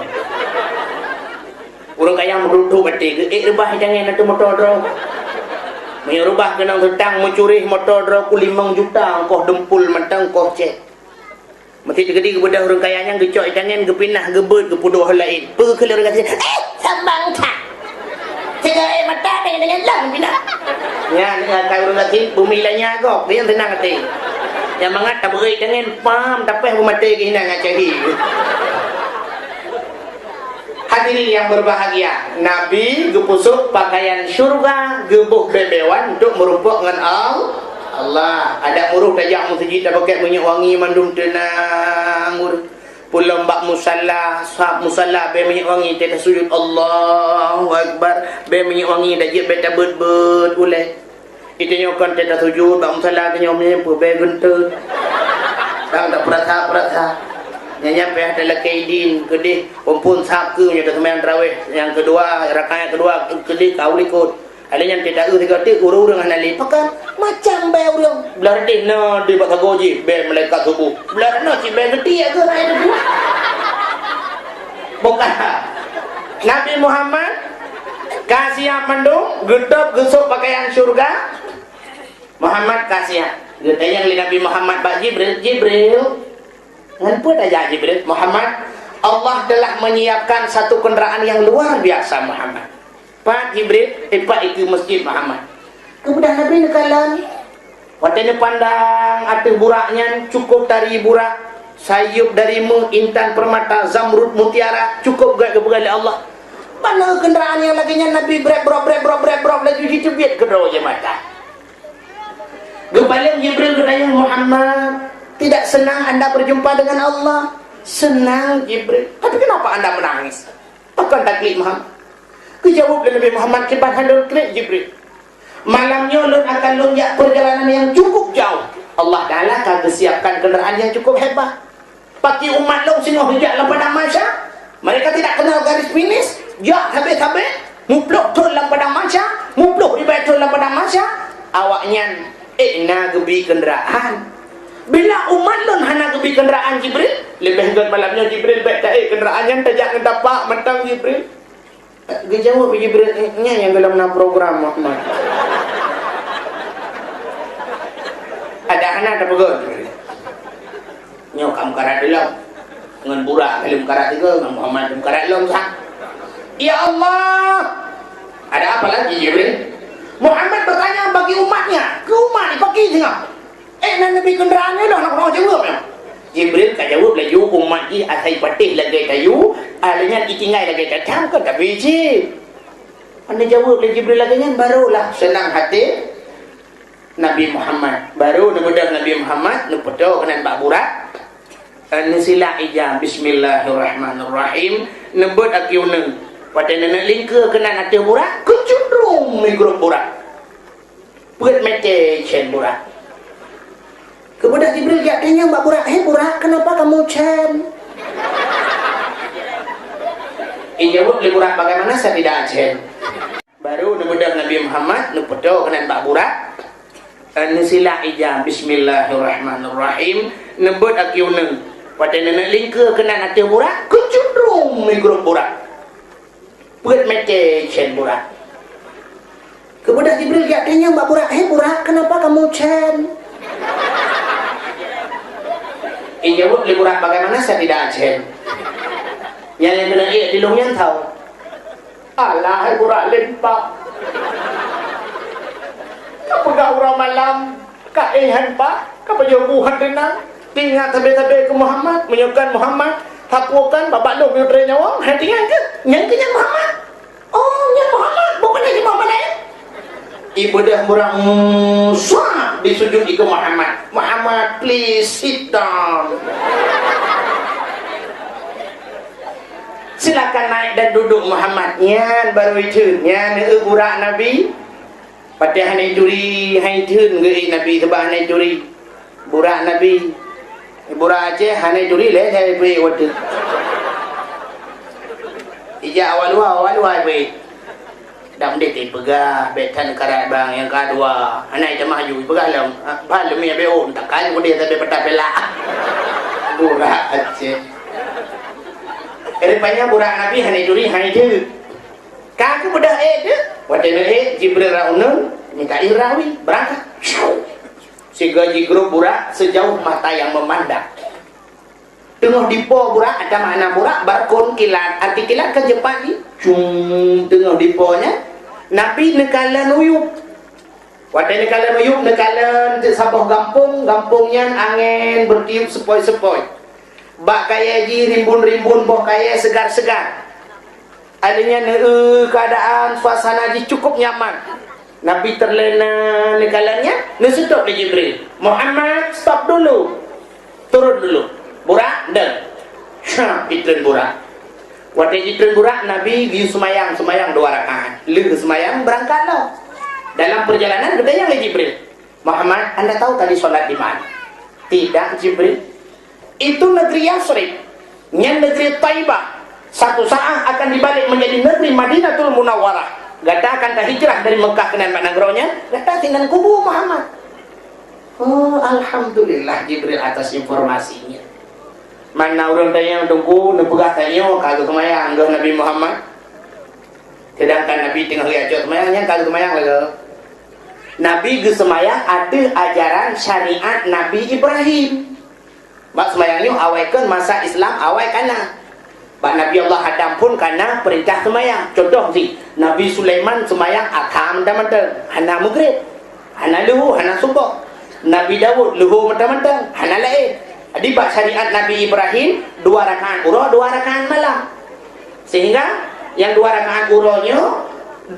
urang kaya merutu batik rebah itangin atu motor dro menyerubah kenang setang mencuri motor dro ku 5 juta koh dempul matang koh cek mesti tegedi kepada urang kayanya gecok itangin gepinah gebet gepuduh lain pergi ke urang gathing sambang tak tiga mata dengan lang bina. Ya, dengan kau urang bumi lainnya agak dia tenang hati. Yang mangat tak beri dengan pam tapi mati ke hina ngacahi. Hadirin yang berbahagia, Nabi gepusuk pakaian syurga, gebuh bebewan untuk merumpuk dengan Allah. Ada muruh tajak masjid tak pakai minyak wangi mandum tenang. Pulang bak musalla, sahab musalla be minyak wangi tak sujud Allahu Akbar, be minyak wangi dah jep beta bet ulai. Itu nyokan tak sujud bak musalla ke nyom ni be gentut. Tak perasa. nyampe adalah kaidin kedih kumpul sabtu nya sembahyang tarawih yang kedua rakaat kedua kedih kau ikut ada yang tidak tiga tik urang hanali pakan macam bay urang belar deh no di bak goji bay malaikat subuh belar no si bay gede ke ai tu bukan Nabi Muhammad kasih mandung gedap gesuk pakaian surga Muhammad kasih getanya Nabi Muhammad bak Jibril Ngampun aja Jibril Muhammad Allah telah menyiapkan satu kendaraan yang luar biasa Muhammad Pak Jibril Pak itu masjid Muhammad kemudian Nabi nekalan waktu pandang atas buraknya cukup dari burak sayup dari intan permata zamrud mutiara cukup gak kebegali Allah mana kendaraan yang laginya Nabi brek lagi ditebit ke bawah mata kembali Jibril kedaya Muhammad tidak senang anda berjumpa dengan Allah senang Jibril tapi kenapa anda menangis akan taklid Muhammad kejawab Nabi Muhammad kibat handul klik Jibril malamnya lun akan lunjak perjalanan yang cukup jauh Allah Ta'ala akan siapkan kendaraan yang cukup hebat pakai umat lun singoh hijak dalam padang masya mereka tidak kenal garis finish jak habis-habis mupluk tol dalam padang masya mupluk di betul dalam padang masya awaknya na gebi kendaraan bila umat lun hana gebi kenderaan Jibril lebih gat malamnya Jibril baik tak kenderaan yang tajak ngedapak mentang Jibril dia jawab Jibril nya yang dalam program Muhammad ada anak ada pegon nyo kam karat dalam dengan burak dalam karat tiga dengan Muhammad dalam karat dalam sah ya Allah ada apa lagi Jibril Muhammad bertanya bagi umatnya ke umat dipakai tengah Nabi kenderaannya dah nak jawab ya. Jibril tak jawab lagi umat ni asai patih lagi tayu, alanya ditinggal lagi datang ke tak biji. Anda jawab lagi Jibril lagi nya barulah senang hati Nabi Muhammad. Baru mudah Nabi Muhammad nu pedo kenan bak burak. Sila ija bismillahirrahmanirrahim nebut akiuneng. Pada nenek lingka kenan hati burak, kecundrung migrup burak. Put mete chen burak. Kemudian Jibril dia tanya Mbak Burak, Burak, kenapa kamu cen? Jawab Burak, bagaimana saya tidak cen? Baru kemudian Nabi Muhammad nupedo kena Mbak Burak. Sila ija bismillahirrahmanirrahim nebut akiuneng. Pada nenek lingka kena hati Burak, kecundrung migrup Burak. Put mete cen Burak. Kemudian Jibril dia tanya Mbak Burak, Burak, kenapa kamu cen? Jawab Burak, bagaimana saya tidak acen? Yang kena di lung yang tahu. Alah Burak lempak. Kapa gak urang malam? Kak pak? Kapa jauhan renang? Tinggal tabe-tabe ke Muhammad, menyukan Muhammad, takwakan babak lu punya nyawa, hatinya ke? Yang ke Muhammad? Oh, yang Muhammad, bukan lagi Muhammad lain. Ibadah murah musuh disujud ke Muhammad. Muhammad, please sit down. Silakan naik dan duduk Muhammad. Nyan baru itu. Nyan burak Nabi. Pada hanai duri, hanai tun ke Nabi sebab hanai duri. Burak Nabi. Burak Aceh hanai duri leh saya beri waktu. Ija awal beri. Dah dia pegah betan karat bang yang kedua anak jemaah ju pegah lam balum ya beo takkan dia sampai peta pelak burak Aceh rupanya burak Nabi hanai duri hanai tu kaku budak tu waktu Jibril raunun minta irawi berangkat sehingga Jibril burak sejauh mata yang memandang tengah dipo burak ada makna burak barkon kilat arti kilat ke Jepang ni tengah diponya Nabi nekalan uyup waktu nekalan uyup nekalan sabah gampungnya angin bertiup sepoi-sepoi bak kaya ji rimbun-rimbun boh kaya segar-segar adanya keadaan suasana ji cukup nyaman Nabi terlena nekalannya nusutop di Jibril Muhammad stop dulu turun dulu burak dan pitren burak waktu pitren burak Nabi pergi semayang 2 rakaat lagi semayang berangkatlah dalam perjalanan bertanya oleh Jibril Muhammad anda tahu tadi sholat di mana? Tidak Jibril itu negeri Yasrib Yang negeri Taibah satu saat akan dibalik menjadi negeri Madinatul Munawwarah. Gata akan tak hijrah dari Mekah ke Nagronya, gata tinggal kubur Muhammad. Oh, alhamdulillah Jibril atas informasinya. Mana orang tanya tunggu nepegah tanya kagak kemayang ngeuh Nabi Muhammad. Sedangkan Nabi tengah riacut semayangnya kagak kemayang lagi. Nabi geus semayang ada ajaran syariat Nabi Ibrahim. Bak semayangnya awaikan masa Islam awai kana. Bak Nabi Allah Adam pun kana perintah semayang. Contoh sih, Nabi Sulaiman semayang atam mentang-mentang, hana maghrib, hana luhu, hana subuh. Nabi Dawud luhu mentang-mentang, hana lain. Jadi bak syariat Nabi Ibrahim 2 rakaat urah, 2 rakaat malam. Sehingga yang 2 rakaat urahnya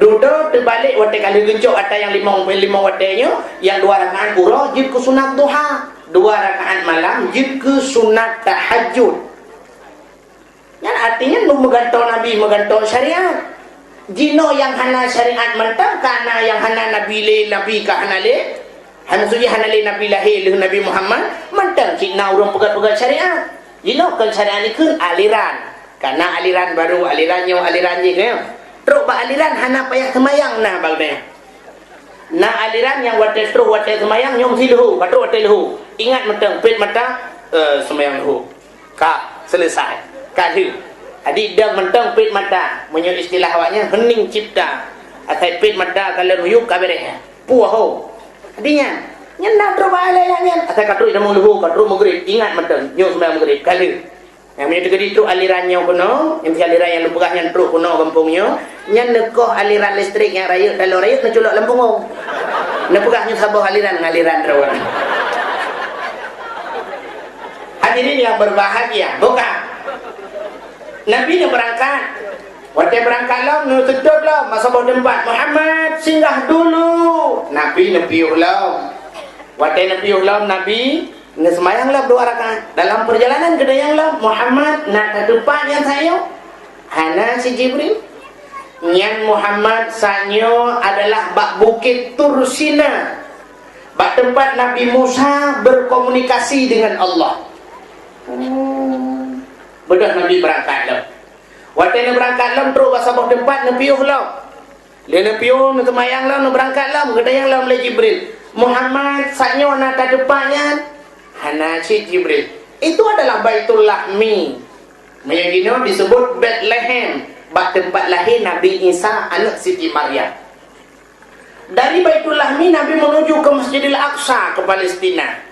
duduk terbalik wate kali gencok atau yang 5 watenya, yang 2 rakaat urah jid ke sunat duha, 2 rakaat malam jid ke sunat tahajud. Yang artinya megantau Nabi, megantau syariat. Jino yang hana syariat mentang kana yang hana Nabi le Nabi ka hana le. Hana suji hana le Nabi lahir le Nabi Muhammad mentang cina urang pegat-pegat syariat. Jino kan syariat ni kan aliran. Karena aliran baru alirannya aliran je kan. Terus ba aliran hana payah semayang nah balme. Nah aliran yang wate terus wate semayang nyom siluhu, patut wate luhu. Ingat mentang pit mata semayang luhu. Ka selesai. Kadu. Adik dah mentang pit mata. Menurut istilah awaknya hening cipta. Atai pit mata kalau ruyuk kabereh. Puah ho. Adinya. Nyenda terba alailannya. Atai katru ida muluhu katru maghrib. Ingat mentang nyu sembahyang maghrib kali. Yang menyatu ke itu alirannya kuno, yang aliran yang lupugah yang teruk kuno kampungnya. Yang nekoh aliran listrik yang rayuk kalau rayuk menculok lempung. Nepugahnya sabuh aliran ngaliran rawan. Hadirin yang berbahagia, bukan? Nabi yang berangkat. Waktu berangkat lah, tutup lah. Masa bawa tempat Muhammad singgah dulu. Nabi nepiuh lah. Waktu nepiuh lah Nabi semayang lah 2 rakaat. Dalam perjalanan kedayang lah Muhammad nak ke depan yang saya. Hana si Jibril. Yang Muhammad sanyo adalah bak bukit Tursina. Bak tempat Nabi Musa berkomunikasi dengan Allah. Bedah Nabi berangkat lah. Waktu Nabi berangkat lah, terus bahasa bawah tempat nepiuh lah. Dia nepiuh, semayang lah, berangkat lah, kedayang lah oleh Jibril. Muhammad saknya nak ke depannya. Hana Cik Jibril. Itu adalah Baitul Lahmi. Yang ini disebut Bethlehem. Bak tempat lahir Nabi Isa anak Siti Maryam. Dari Baitul Lahmi Nabi menuju ke Masjidil Aqsa ke Palestina.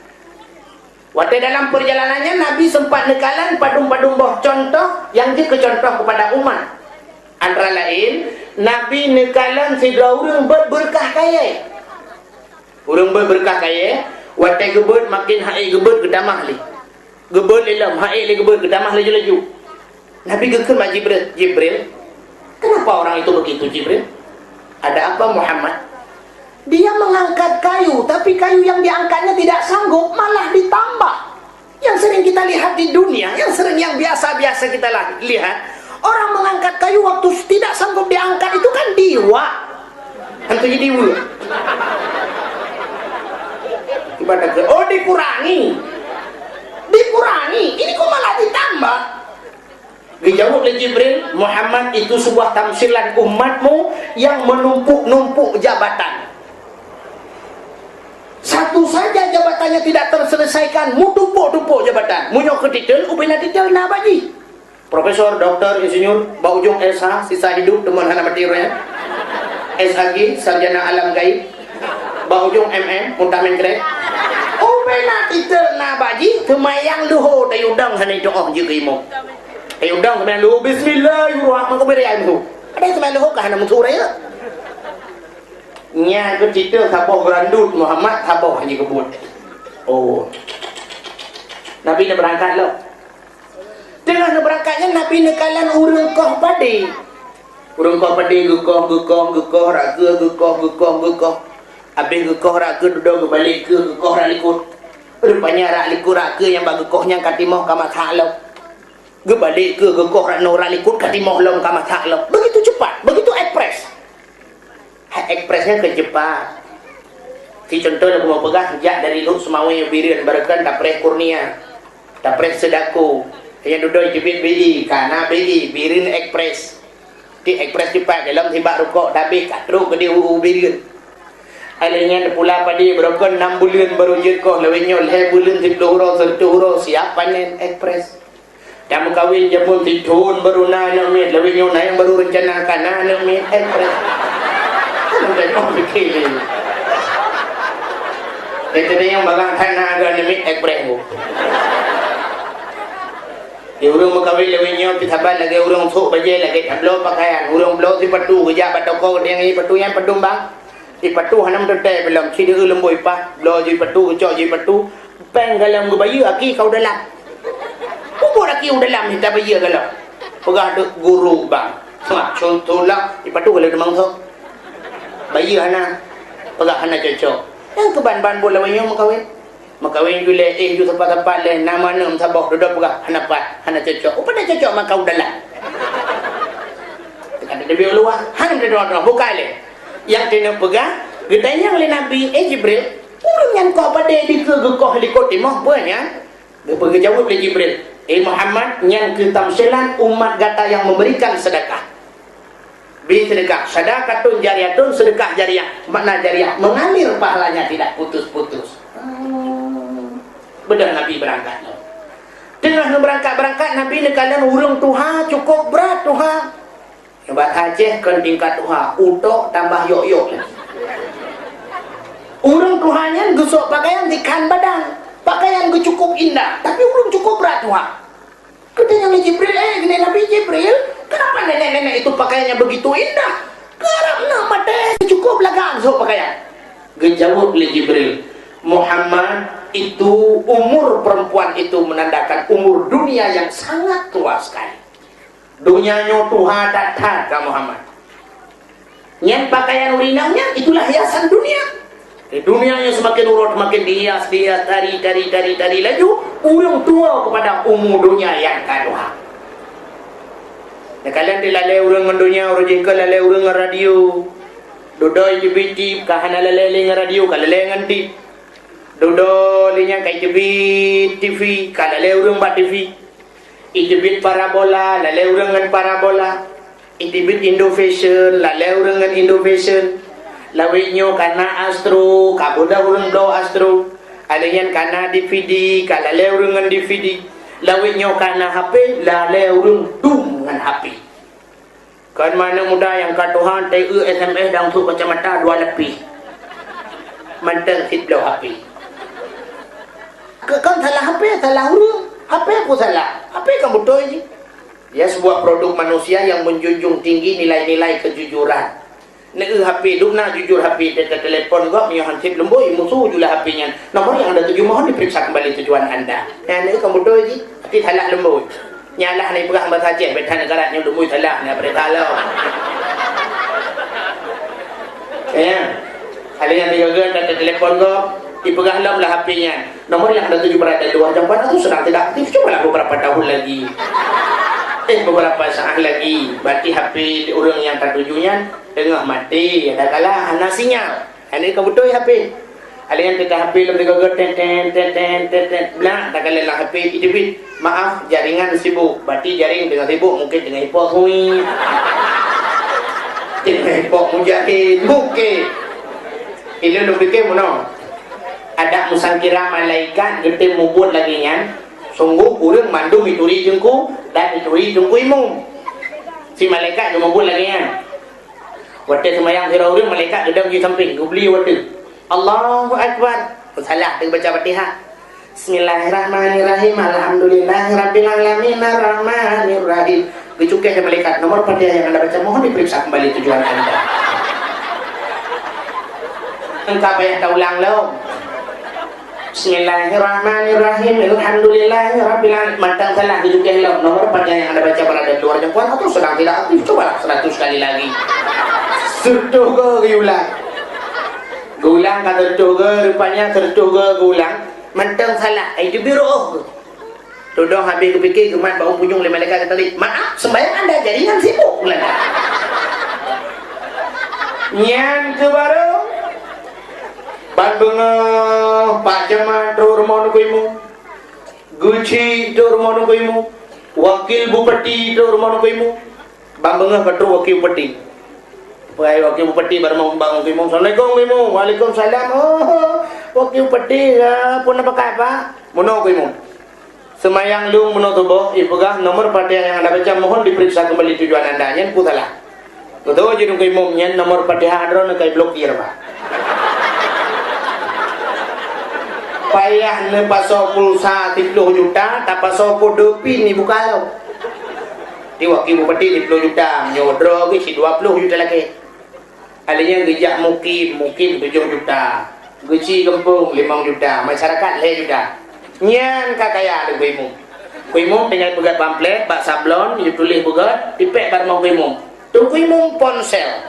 Waktu dalam perjalanannya Nabi sempat nekalan padung-padung boh contoh yang dia kecontoh kepada umat. Antara lain Nabi nekalan sidra urang berberkah kaya. Urang berberkah kaya, waktu gebut makin hai gebut gedamah li. Gebut lelam, hai li gebut gedamah laju-laju. Nabi geker mak Jibril, Jibril, kenapa orang itu begitu Jibril? Ada apa Muhammad? Dia mengangkat kayu, tapi kayu yang diangkatnya tidak sanggup, malah ditambah. Yang sering kita lihat di dunia, yang biasa-biasa kita lihat, orang mengangkat kayu waktu tidak sanggup diangkat itu kan diwa. Hantu jadi diwa. Ibadah ke, oh dikurangi. Dikurangi, ini kok malah ditambah. Dijawab oleh Jibril, Muhammad itu sebuah tamsilan umatmu yang menumpuk-numpuk jabatan. Satu saja jabatannya tidak terselesaikan, mu tumpuk-tumpuk jabatan. Munyok ke titel, ubina titel na baji. Profesor, doktor, insinyur, bau ujung SH, sisa hidup, teman hana materialnya. SAG, sarjana alam gaib. Bau ujung MM, muntah mengkrek. Ubina titel na baji, kemayang luho, tayudang hana itu oh juga imo. Tayudang kemayang luho, bismillahirrahmanirrahim. Ada kemayang luho kah hana musurah ya? Nya ke cerita saboh berandut Muhammad saboh haji kebut. Oh. Nabi nak berangkat lah. Tengah nak berangkatnya Nabi nekalan urang koh padi. Urang koh padi gekoh raka. Habis gekoh raka duduk balik ke gekoh rak likut. Rupanya rak likut raka yang bagi gekohnya katimah kamat halau. Gebalik ke gekoh rak no rak likut katimah long kamat halau. Begitu cepat, begitu ekspres. Ekspresnya kecepat. Si contoh yang mau pegang jak dari Luk Semawi Birian Barakan Dapreh Kurnia Dapreh Sedaku Yang duduk jebit BI, kana BI, Birin Express. Di Express cepat dalam tiba rokok tapi kat teruk ke dia Birin. Alanya pula pada berapa 6 bulan baru je kau lewenya 2 bulan 10 huruf 1 huruf siap panen Express. Dan kawin jamun titun baru nak mit lewenya naik baru rencanakan nak mit Express. Kan tak fikir ni. Itu dia yang bagang tanah agak mit Express tu. Di urang makawin lewenya pitaban lagi urang sok baje lagi tablo pakaian urang blo si patu kerja patoko dia ngi patu yang padum bang di patu hanam tete belum si dia lemboi pa blo ji patu kecok ji patu peng galam go bayu aki kau dalam kubur aki dalam kita bayu galam pegah dek guru bang mak contohlah di patu galam demang sok bayu hana pegah hana cocok yang keban-ban bola lewenya makawin makawin gule ju tempat-tempat le nama nam sabok duduk pegah hana pat hana cocok upada cocok makau dalam tekan ada biar luar hang de doa buka le yang kena pegah getanya oleh Nabi Jibril urang yang kau pada di ke gekoh helikopter mah punya dia pergi jawab oleh Jibril Muhammad yang ke tamsilan umat gata yang memberikan sedekah bi sedekah sedekatun jariyatun sedekah jariyah makna jariyah mengalir pahalanya tidak putus-putus. Bedah Nabi berangkat. Tengah berangkat Nabi nekalan urang tuha cukup berat tuha. Hebat Aceh kan tingkat tuha utok tambah yok-yok. Urang tuhanya gusok pakaian dikan badan. Pakaian gue cukup indah, tapi urang cukup berat tuha. Katanya Jibril, gini Nabi Jibril, kenapa nenek-nenek itu pakaiannya begitu indah? Karena mata cukup lagang gusok pakaian. Gejawab oleh Jibril, Muhammad itu umur perempuan itu menandakan umur dunia yang sangat tua sekali. Dunianya Tuhan datang ke Muhammad. Yang pakaian urinanya itulah hiasan dunia. Dunianya semakin urut makin dihias tari laju urang tua kepada umur dunia yang kaduha. Kalian dilalai urang dunia urang jengkel lalai urang radio. Dodoi jebiti kahana lalai radio kalalai ngantip. Dodo linya kai jebit TV kada le urang ba TV ijebit parabola la le urang ngan parabola ijebit Indo Fashion la le urang ngan Indo Fashion lawinyo kana Astro kaboda urang do Astro alian kana DVD kada le urang ngan DVD lawinyo kana HP la le urang dum ngan HP kan mana muda yang katuhan TE SMS dang tu kacamata 2 lebih manteng fit blow HP. Kan salah HP, salah urang. HP aku salah. HP kan betul je. Dia sebuah produk manusia yang menjunjung tinggi nilai-nilai kejujuran. Nek HP duk nak jujur HP dekat telefon gua punya handset lemboi musuh julah HP-nya. Nomor yang Anda tuju mohon diperiksa kembali tujuan Anda. Nek kan betul je. Tapi salah lemboi. Nyalah ni pegah hamba saja betan negara nya lemboi salah ni apa salah. Ya. Kalian dijaga dekat telefon gua dipegang dalam HP-nya. Nomor yang Anda tuju berada di luar jangkauan itu sedang tidak aktif. Cobalah beberapa tahun lagi. Beberapa saat lagi. Berarti HP orang yang tertujunya tengah mati. Ada kalah hana sinyal. Ini kebetul HP. Ada yang kita HP lebih gagal ten belah. Tak kalah lah HP itu. Maaf jaringan sibuk. Berarti jaring dengan sibuk mungkin dengan hipok hui. Dengan hipok mujahid mungkin. Ini lebih ke mana? Ada musangkira malaikat gede mubun lagi nya sungguh urang mandu mituri jengku dan mituri jengku imum si malaikat yang mubun lagi nya waktu semayang sira urang malaikat gedang di samping gubli waktu Allahu Akbar salah dia baca Fatihah Bismillahirrahmanirrahim Alhamdulillahirabbil alamin arrahmanirrahim dicukai malaikat nomor Fatihah yang Anda baca mohon diperiksa kembali tujuan Anda. Engkau payah tak ulang lo. Bismillahirrahmanirrahim Alhamdulillahirabbil alamin. Mantang salah dijukai lo. Nomor panjang yang Anda baca berada di luar jangkauan atau sedang tidak aktif. Cobalah 100 kali lagi. Sertuh ke ulang. Gulang kata sertuh ke rupanya sertuh ke gulang. Mantang salah. Itu biru. Tudong habis kepikir kemat bau punjung 5 malaikat kata maaf sembahyang Anda jaringan sibuk. Nyan ke baru Ban bengah Pak Jamat do rumah nukuimu Gucci do rumah nukuimu wakil bupati tu rumah nukimu bambengah katu wakil bupati pai wakil bupati baru bangun kimu assalamualaikum kimu waalaikumsalam oh wakil bupati pun apa apa mono kimu semayang lung mono tubuh ipegah nomor patihan yang anda baca mohon diperiksa kembali tujuan anda nyen putalah betul jadi kimu nyen nomor patihan adron kai blokir pak payah ne paso pulsa 30 juta tak paso kode pin ni buka lo di wakil bupati 30 juta nyodro ke si 20 juta lagi adanya gejak mukim 7 juta geci kampung 5 juta masyarakat le juta nyan kakaya ada kuimu tinggal pegat pamflet bak sablon you tulis pegat dipek bar mau kuimu tu kuimu ponsel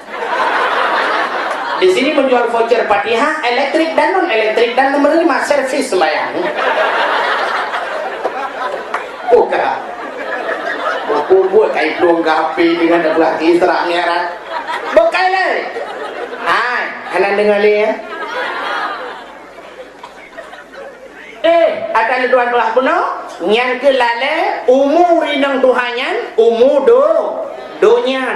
di sini menjual voucher Fatihah, elektrik dan non elektrik dan menerima servis sembahyang. Buka. Buat kain pelung gapi dengan ada belaki serak ngerat. Bukai le. Hai, hanan dengar le ya. Akan tuan belah puno, nyan ke lale umur inang tuhanyan, umur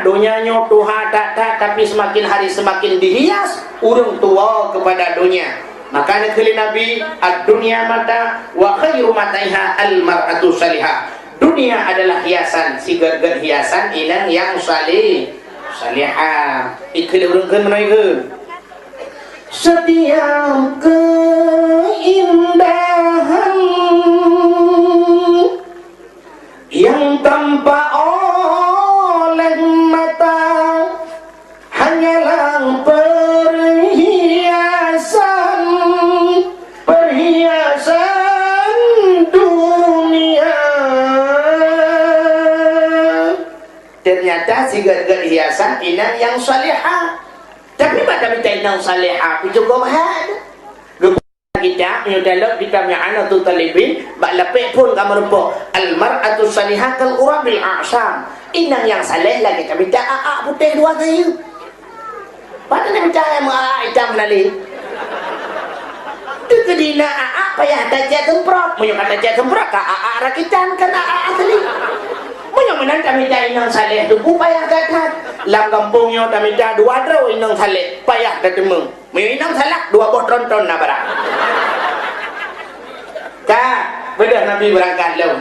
donya nyo Tuhan tak tapi semakin hari semakin dihias urung tua kepada dunia makanya kali Nabi ad-dunya mata wa khairu mataiha al-mar'atu salihah dunia adalah hiasan sigar-gar hiasan ilang yang salihah ikli urung kan menaik setiap keindahan yang tanpa oleh mata hanyalah perhiasan dunia. Ternyata sigar-gar hiasan inang yang salihah. Tapi pada minta inang salihah itu juga mahal. Kita menyudalah kita menyana tu talibin bak lepek pun kamu rupa al-mar'atu salihah kal urabil a'sam inang yang salih lagi kami tak putih dua kayu pada nak percaya mu hitam nali tu kedina payah dajat temprot punya kata dajat temprot ka rakitan kan asli punya menan kami tak inang salih tu payah gagat lam kampungnya kami tak dua draw inang salih payah dah temung minam salak 2 boh tronton nak barang kak bedah Nabi berangkat lalu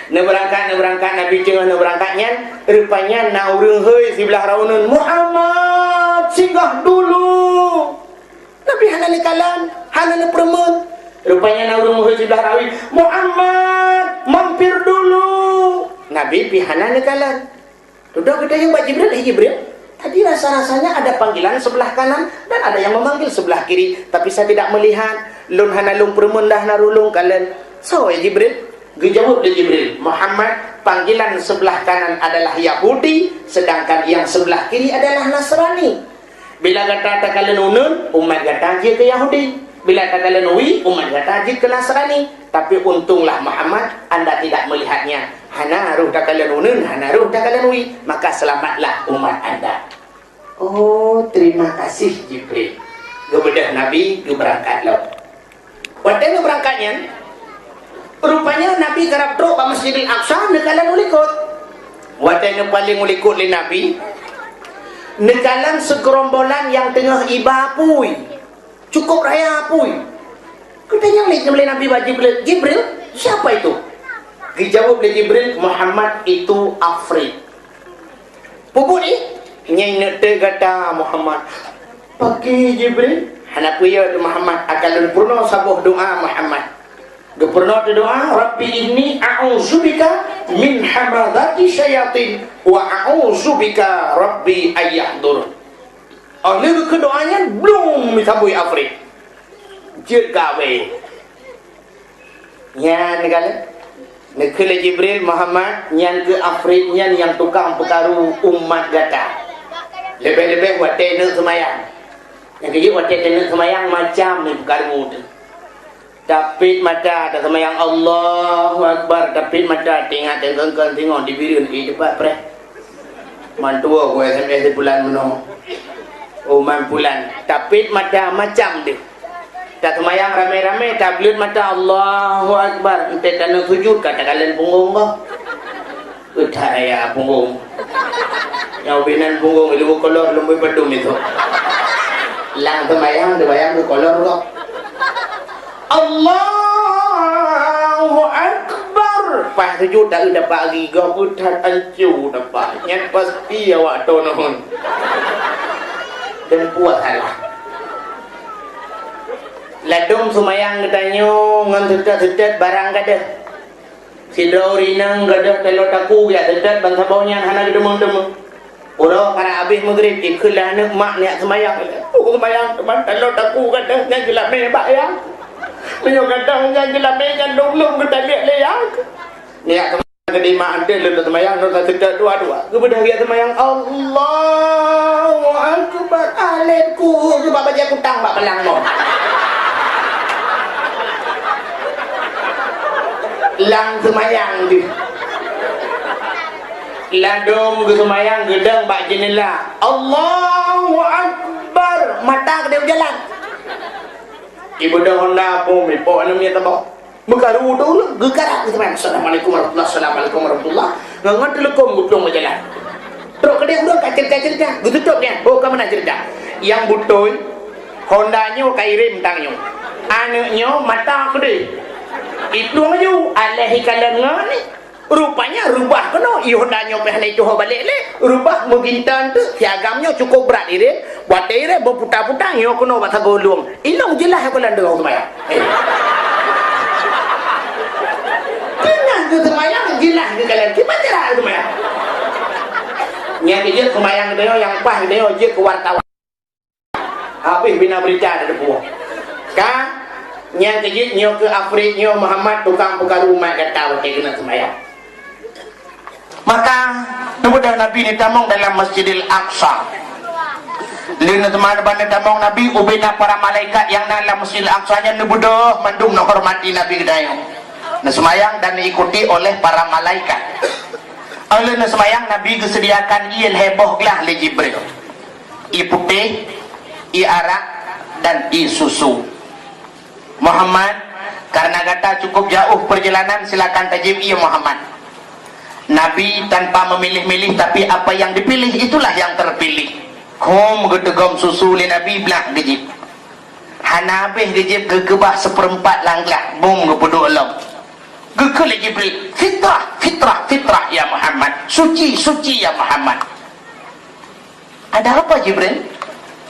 nak berangkat Nabi tengah nak berangkatnya rupanya nak urung hei sebelah raunan Muhammad singgah dulu Nabi hana ni kalan hana ni perempuan rupanya nak urung hei sebelah rawi Muhammad mampir dulu Nabi pihana ni kalan duduk kita yang Pak Jibril tadi rasa-rasanya ada panggilan sebelah kanan dan ada yang memanggil sebelah kiri tapi saya tidak melihat lun hanalung permun dah narulung kalian so ya Jibril gejawab dia Jibril Muhammad panggilan sebelah kanan adalah Yahudi sedangkan yang sebelah kiri adalah Nasrani bila kata kalian unun umat kata je ke Yahudi bila kata kalian uwi umat kata je ke Nasrani tapi untunglah Muhammad anda tidak melihatnya hana ruh dah kalian unun hana ruh dah kalian uwi maka selamatlah umat anda. Oh terima kasih Jibril kebedah Nabi ke berangkat lo waktu berangkatnya rupanya Nabi kerap truk ke Masjidil Aqsa nekalan ulikut waktu paling ulikut li Nabi nekalan segerombolan yang tengah ibapui cukup raya apui katanya oleh Nabi Jibril siapa itu dijawab oleh Jibril Muhammad itu Afrik pupuk ni nyai nete kata Muhammad pakai Jibril anak puya tu Muhammad akan purna sabuh doa Muhammad purna tu doa Rabbi inni a'udzubika min hamadati syayatin wa a'udzubika Rabbi ayyahdur oleh kedoanya belum disambui Afrik jir gawe nyan kala nekele Jibril Muhammad nyan ke Afrik nyan yang tukang perkaru umat gata lebih-lebih buat tenek semayang yang kejip buat tenek semayang macam ni perkaru tu tapi mata ada semayang Allahu Akbar tapi mata tengok di biru ni cepat pre mantua gue SMS di bulan menong umat bulan tapi mata macam dia tak semayang rame-rame tablet mata Allahu Akbar ente tanah sujud kata kalian punggung kau Udaya punggung. Yang binan punggung ilmu kolor lumui pedum itu. Lang temayang dibayang ke kolor kok. Allahu Akbar. Pas tujuh tak dapat giga putar ancu dapat. Nyat pasti awak tonohon. Dan puas Allah. Ladung sumayang katanya ngan sedet barang kada. Sidro rinang kada telur taku ya sedet bangsa baunya hana gedemung-demung. Ora para habis maghrib ikutlah anak mak niat semayang. Aku semayang teman telur taku kada yang gelap me bak ya. Menyo kada yang gelap me yang dong kita lihat leyak. Niat kedi mak ante lu semayang no sedet dua-dua. Kepada dia semayang Allahu Akbar alaiku sebab baca kutang bak pelang mo. Lang semayang di ladung ke semayang gedang bak jenela Allahu Akbar mata ke dia berjalan ibu dah Honda pun mipo anu punya tabak mekaru dulu gegarak ke semayang Assalamualaikum warahmatullahi Assalamualaikum warahmatullahi ngangat telekom gudung berjalan teruk ke dia udah kacir-kacir dah tutup dia oh kamu nak cerita yang butoy Hondanya kairim tangnya anaknya mata ke dia itu aja alaihi kalangan ni rupanya rubah kena ihondanya peh itu balik le rubah mugintan tu piagamnya cukup berat ire buat ire berputar-putar yo kena bahasa golong ilong jelas aku landang tu maya kenang tu semayang jelas ke kalian gimana cara tu maya nya dia semayang dia yang pas dia je ke wartawan habis bina berita ada buah kan yang kejit nyo ke Afrik nyo Muhammad tukang perkara umat kata wakil kena semayang maka kemudian Nabi ditamong dalam Masjidil Aqsa lina teman-teman ditamong Nabi ubina para malaikat yang dalam Masjidil Aqsa nya nubudoh mandung menghormati Nabi gedayong na semayang dan diikuti oleh para malaikat oleh na semayang Nabi kesediakan iil heboh lah le Jibril i putih i arak dan i susu Muhammad karena kata cukup jauh perjalanan silakan tajim ia Muhammad Nabi tanpa memilih-milih tapi apa yang dipilih itulah yang terpilih kom gedegom susu li Nabi belak gejib hanabih gejib gegebah seperempat langlah bum gepedu elok gegel Jibril fitrah fitrah fitrah ya Muhammad suci suci ya Muhammad ada apa Jibril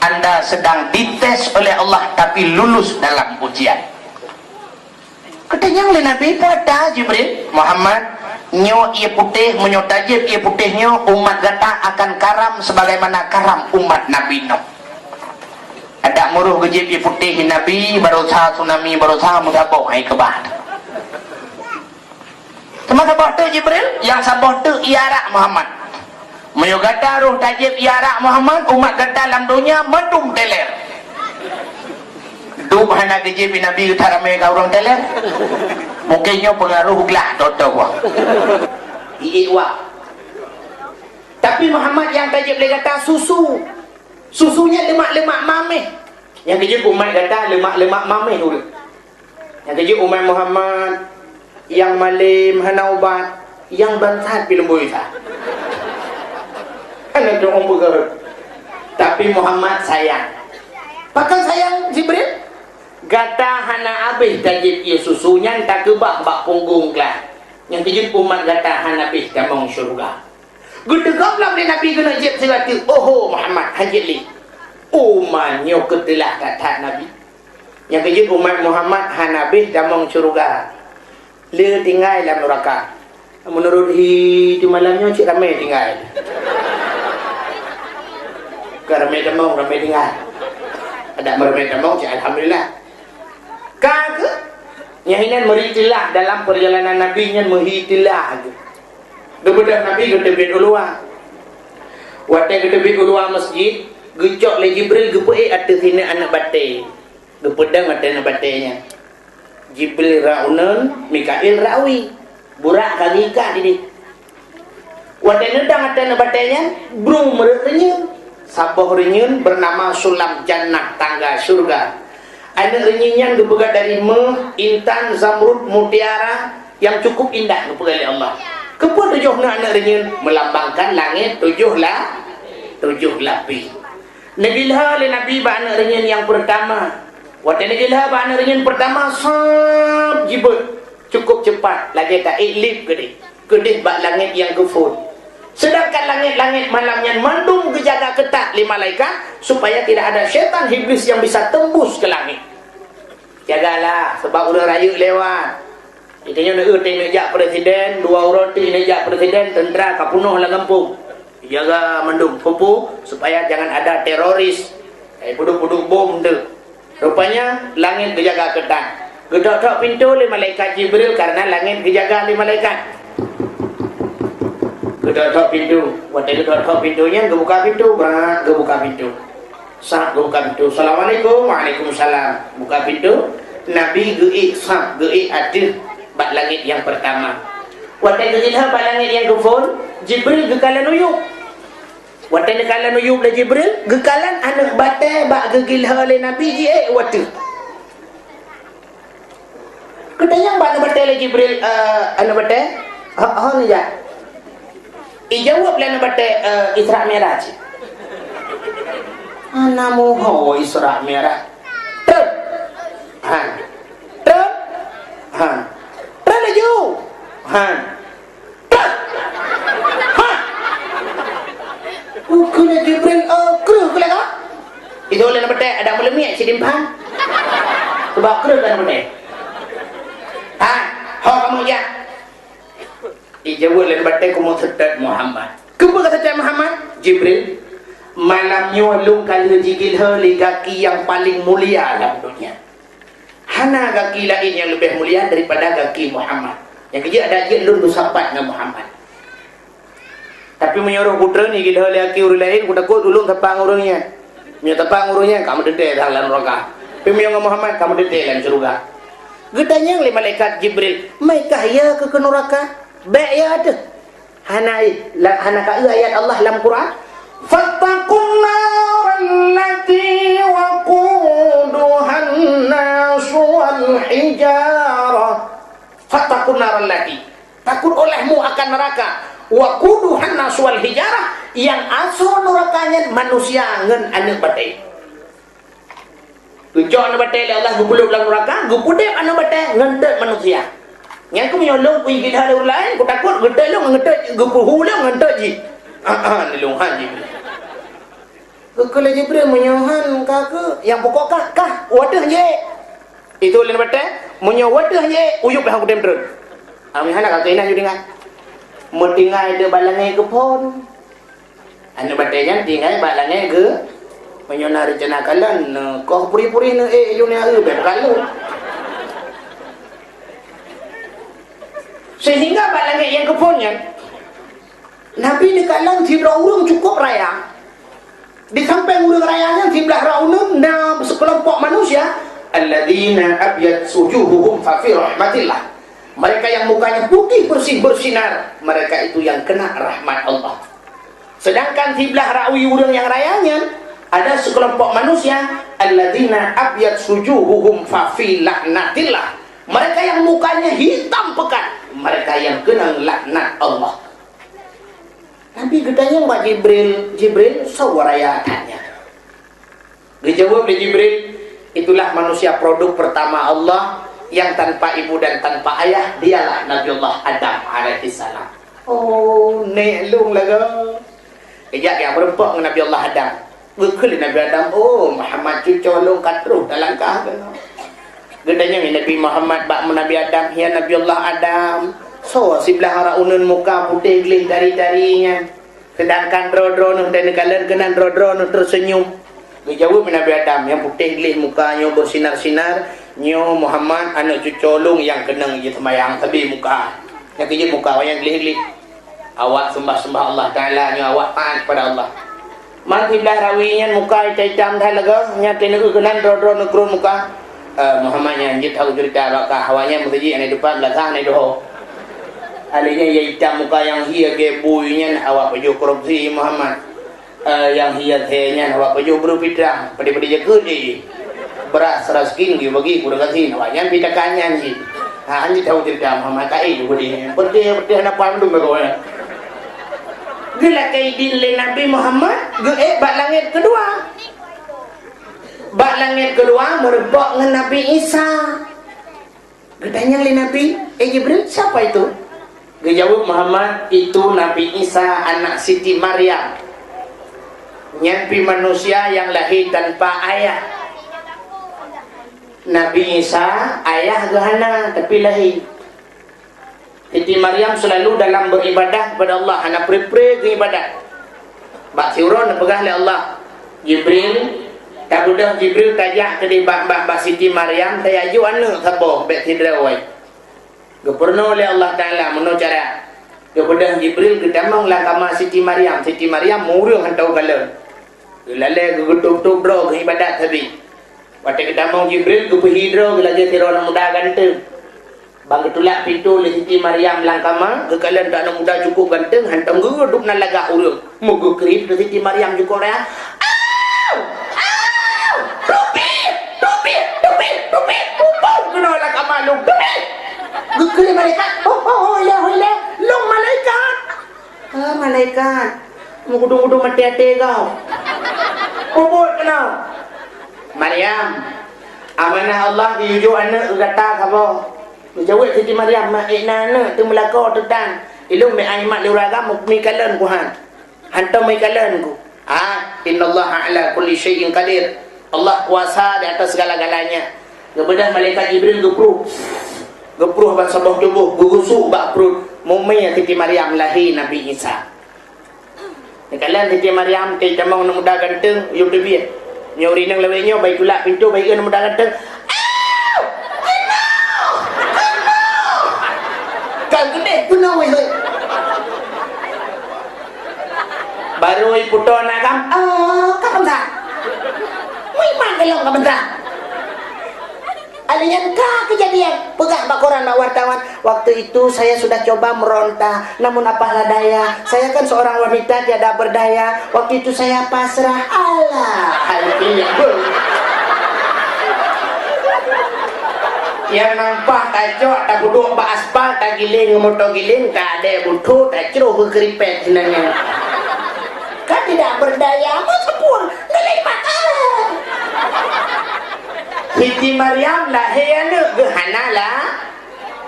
Anda sedang dites oleh Allah tapi lulus dalam ujian. Katanya oleh Nabi pada Jibril Muhammad nyo ia putih menyo tajib ia putihnya umat gata akan karam sebagaimana karam umat Nabi Nuh. Ada muruh gejib ia putih Nabi berusaha tsunami berusaha mudabau hai kebah. Teman sabah tu Jibril yang sabah tu iarak Muhammad. Menyo gata ruh tajib iarak Muhammad umat gata dalam dunia medum teler. Dub hana gejib Nabi utara mereka orang teler. Mungkinnya pengaruh gelah toto wah. Iiwa. Tapi Muhammad yang tajib le kata susu. Susunya lemak-lemak mameh. Yang kejib umat kata lemak-lemak mameh dulu. Yang kejib umat Muhammad yang malim hana ubat, yang bansat film boisa. Kan ada orang bergerak. Tapi Muhammad sayang. Bahkan sayang Jibril. Gata hana abih tajib ia susunya tak kebah bak punggung kelah. Yang kejut umat gata hana abih kamong syurga. Gedegam lah Nabi kena jib serati. Oh Muhammad hajit li. Umannya ketelah kata Nabi. Yang kejut umat Muhammad hana abih kamong syurga. Le tinggal dalam neraka. Menurut di malamnya cik ramai tinggal. Ke ramai kamong ramai tinggal. Ada ramai kamong cik alhamdulillah. Kagak nyahinan meritilah dalam perjalanan Nabi nya meritilah kemudian Nabi gedebit ulua wate gedebit ulua masjid gecok le Jibril gepue atas sini anak bate gepedang atas anak batenya Jibril raunan Mikail rawi burak kagika ini wate nedang atas anak batenya brung merenyun saboh renyun bernama Sulam Jannah tangga surga. Ada renyinyan dipegat dari intan, zamrud, mutiara yang cukup indah dipegat oleh Allah. Kepun 7 anak renyun melambangkan langit 7 lapis. Negilha le Nabi ba anak renyun yang pertama. Waktu negilha ba anak renyun pertama sab jibut cukup cepat lagi tak iklip kedih ba langit yang kefun. Sedangkan langit-langit malam yang mandung kejaga ketat 5 malaikat supaya tidak ada syaitan iblis yang bisa tembus ke langit. Jagalah sebab udah raya lewat. Itanya nak nejak presiden, 2 roti nejak presiden, tentera kapunuh lah kampung. Jaga mendung kupu supaya jangan ada teroris. Puduk-puduk bom tu. Rupanya langit dijaga ketat. Gedok-gedok pintu oleh malaikat Jibril karena langit dijaga oleh malaikat. Gedok-gedok pintu. Waktu gedok-gedok pintunya gebuka pintu, berat gebuka pintu. Sah gebuka pintu. Assalamualaikum, waalaikumsalam. Buka pintu. Nabi geik sah, geik adil. Bak langit yang pertama. Waktu gegilha bak langit yang kefun, Jibril gekalan uyup. Waktu gekalan uyup le Jibril, gekalan anak batai bak gegilha le Nabi waktu. Katanya bak anak batai le Jibril anak batai, ni ja. Ijawab le anak batai Isra Mi'raj. Anamu ho Isra Mi'raj. Terus. Laju. Kena Jibril kena kah? Itu oleh nak betek ada boleh miak sidimpan. Sebab kena kan betek. Kamu ya. Dijawab oleh betek kamu setat Muhammad. Kenapa kata setat Muhammad? Jibril malamnya lung kali jigil heli kaki yang paling mulia dalam dunia. Hana kaki lain yang lebih mulia daripada kaki Muhammad. Yang kerja ada je lun bersahabat dengan Muhammad. Tapi menyuruh putra ni kita laki orang lain, aku takut ulung tapang orangnya. Punya tapang orangnya kamu dedek dalam neraka. Tapi menyuruh Muhammad kamu dedek dalam surga. Gedanya oleh malaikat Jibril, "Mai kaya ke neraka?" Baik ya ada. Hana ka ayat Allah dalam Quran. Fattaqun nar allati waquduhan nas wal hijarah. Fattaqun nar allati. Takut olehmu akan neraka. Waquduhan nas wal hijarah yang asal nerakanya manusia ngan anak batai. Tujuan anak batai Allah gubuluk dalam neraka, gupudep anak batai ngentet manusia. Yang aku menyolong pergi kita ada orang lain, aku takut ngentet lu ngentet gupuhu lu ngentet ji. Ni lunghan ji. Kalau Jibril menyohan kakak yang pokok kah wadah je. Itu lain batai menyo wadah je uyup dah aku dem terus. Ami hana kakak ina dengar. Mentinggal dia balangai ke pon. Anak batainya tinggal balangai ke menyona rencana kalan kau puri-puri ne dunia berkalu. Sehingga balangai yang ke ponnya Nabi ni kalan tibra urung cukup raya. Di samping urung rayanya tiblah raunun na sekelompok manusia alladzina abyad sujuhuhum fa fi rahmatillah. Mereka yang mukanya putih bersih bersinar, mereka itu yang kena rahmat Allah. Sedangkan tiblah rawi urang yang rayanya ada sekelompok manusia alladzina abyad sujuhuhum fa fi laknatillah. Mereka yang mukanya hitam pekat, mereka yang kena laknat Allah. Nabi gedanya Mbak Jibril sawaraya tanya. Dijawab oleh Jibril, itulah manusia produk pertama Allah yang tanpa ibu dan tanpa ayah, dialah Nabiullah Adam alaihissalam. Oh, neklung laga. Kejap yang berempat dengan Nabiullah Adam. Bekal Nabi Adam, oh Muhammad cucolong katruh dalam kah ke. Gedanya Nabi Muhammad bak Nabi Adam, ya Nabiullah Adam. So sebelah arah unun muka putih gelih dari-darinya. Sedangkan dro-dro dan kalan kenan dro-dro tersenyum. Dijawab Nabi Adam yang putih gelih mukanya bersinar-sinar. Nyo Muhammad anak cucolong yang kena je semayang tapi muka. Yang kerja muka yang gelih-gelih. Awak sembah-sembah Allah Ta'ala, nyo awak taat kepada Allah. Mati belah rawinya muka hitam dah lega, nyata negeri kenan dro-dro negeri muka. Muhammadnya dia tahu cerita bakal hawanya mesti ane depan belakang ane doh. Alinya ia hitam muka yang hia ke buinya awak baju korupsi Muhammad. Yang hia tehnya awak baju berfitrah pada-pada jaga dia. Beras raskin dia bagi kuda kasih awaknya pitakannya sih. Anjir tahu cerita Muhammad kai juga dia. Berarti anak pandung kau ya. Gila kaidin le Nabi Muhammad, bak langit kedua. Bak langit kedua merebak dengan Nabi Isa. Getanya le Nabi, Jibril siapa itu? Dia jawab Muhammad, itu Nabi Isa anak Siti Maryam. Nyampi manusia yang lahir tanpa ayah. Nabi Isa ayah gahana tapi lahir. Siti Maryam selalu dalam beribadah kepada Allah, anak pre-pre ke ibadat. Bak siuron pegah oleh Allah. Jibril tak udah Jibril tajak tadi bak Siti Maryam tayaju anak siapa bek tidra wai. Gepurno oleh Allah Taala meno cara. Kepada Jibril kedamanglah kama Siti Maryam. Siti Maryam murung hantau kala. Lale gugutuk-tuk bro ke ibadat habis. Waktu kedamang Jibril gupehidro lagi tiro orang muda ganteng. Bang ketulak pintu le Siti Maryam langkama kekalan tak nak muda cukup ganteng hantam guduk na lagak urang. Mugu kerip le Siti Maryam juga dah. Tupi. Kena langkama lu. Gukuri malaikat. Oh ya Allah. Long malaikat. Malaikat. Mugudung-gudung mati hati kau. Kubur kena. Maryam. Amanah Allah diujuk anak kata kau. Jawab Siti Maryam mak anak tu melaka tu tan. Ilmu me ai mak luragam mi kalan ku han. Hantam mi kalan ku. Innallaha ala kulli syai'in qadir. Allah kuasa di atas segala-galanya. Kemudian malaikat Jibril gepruh bak sabah tubuh, gugusuk bak perut. Mumai Siti Maryam lahir Nabi Isa. Kalian Siti Maryam ke jamang muda ganteng, yo debi. Nyori nang lewenya baik tulak pintu baik muda ganteng. Guna weh. Baru puto nakam. Kam dah. Wih mana long kam dah. Alian kejadian. Pegang bak koran bak wartawan. Waktu itu saya sudah coba meronta, namun apalah daya. Saya kan seorang wanita tiada berdaya. Waktu itu saya pasrah. Allah. Yang nampak tajok tak duduk bak aspal tak giling motor giling tak ada butuh tak ceruh berkeripet sebenarnya. Kan tidak berdaya meskipun nilai mata. Siti Maryam lahir anak ke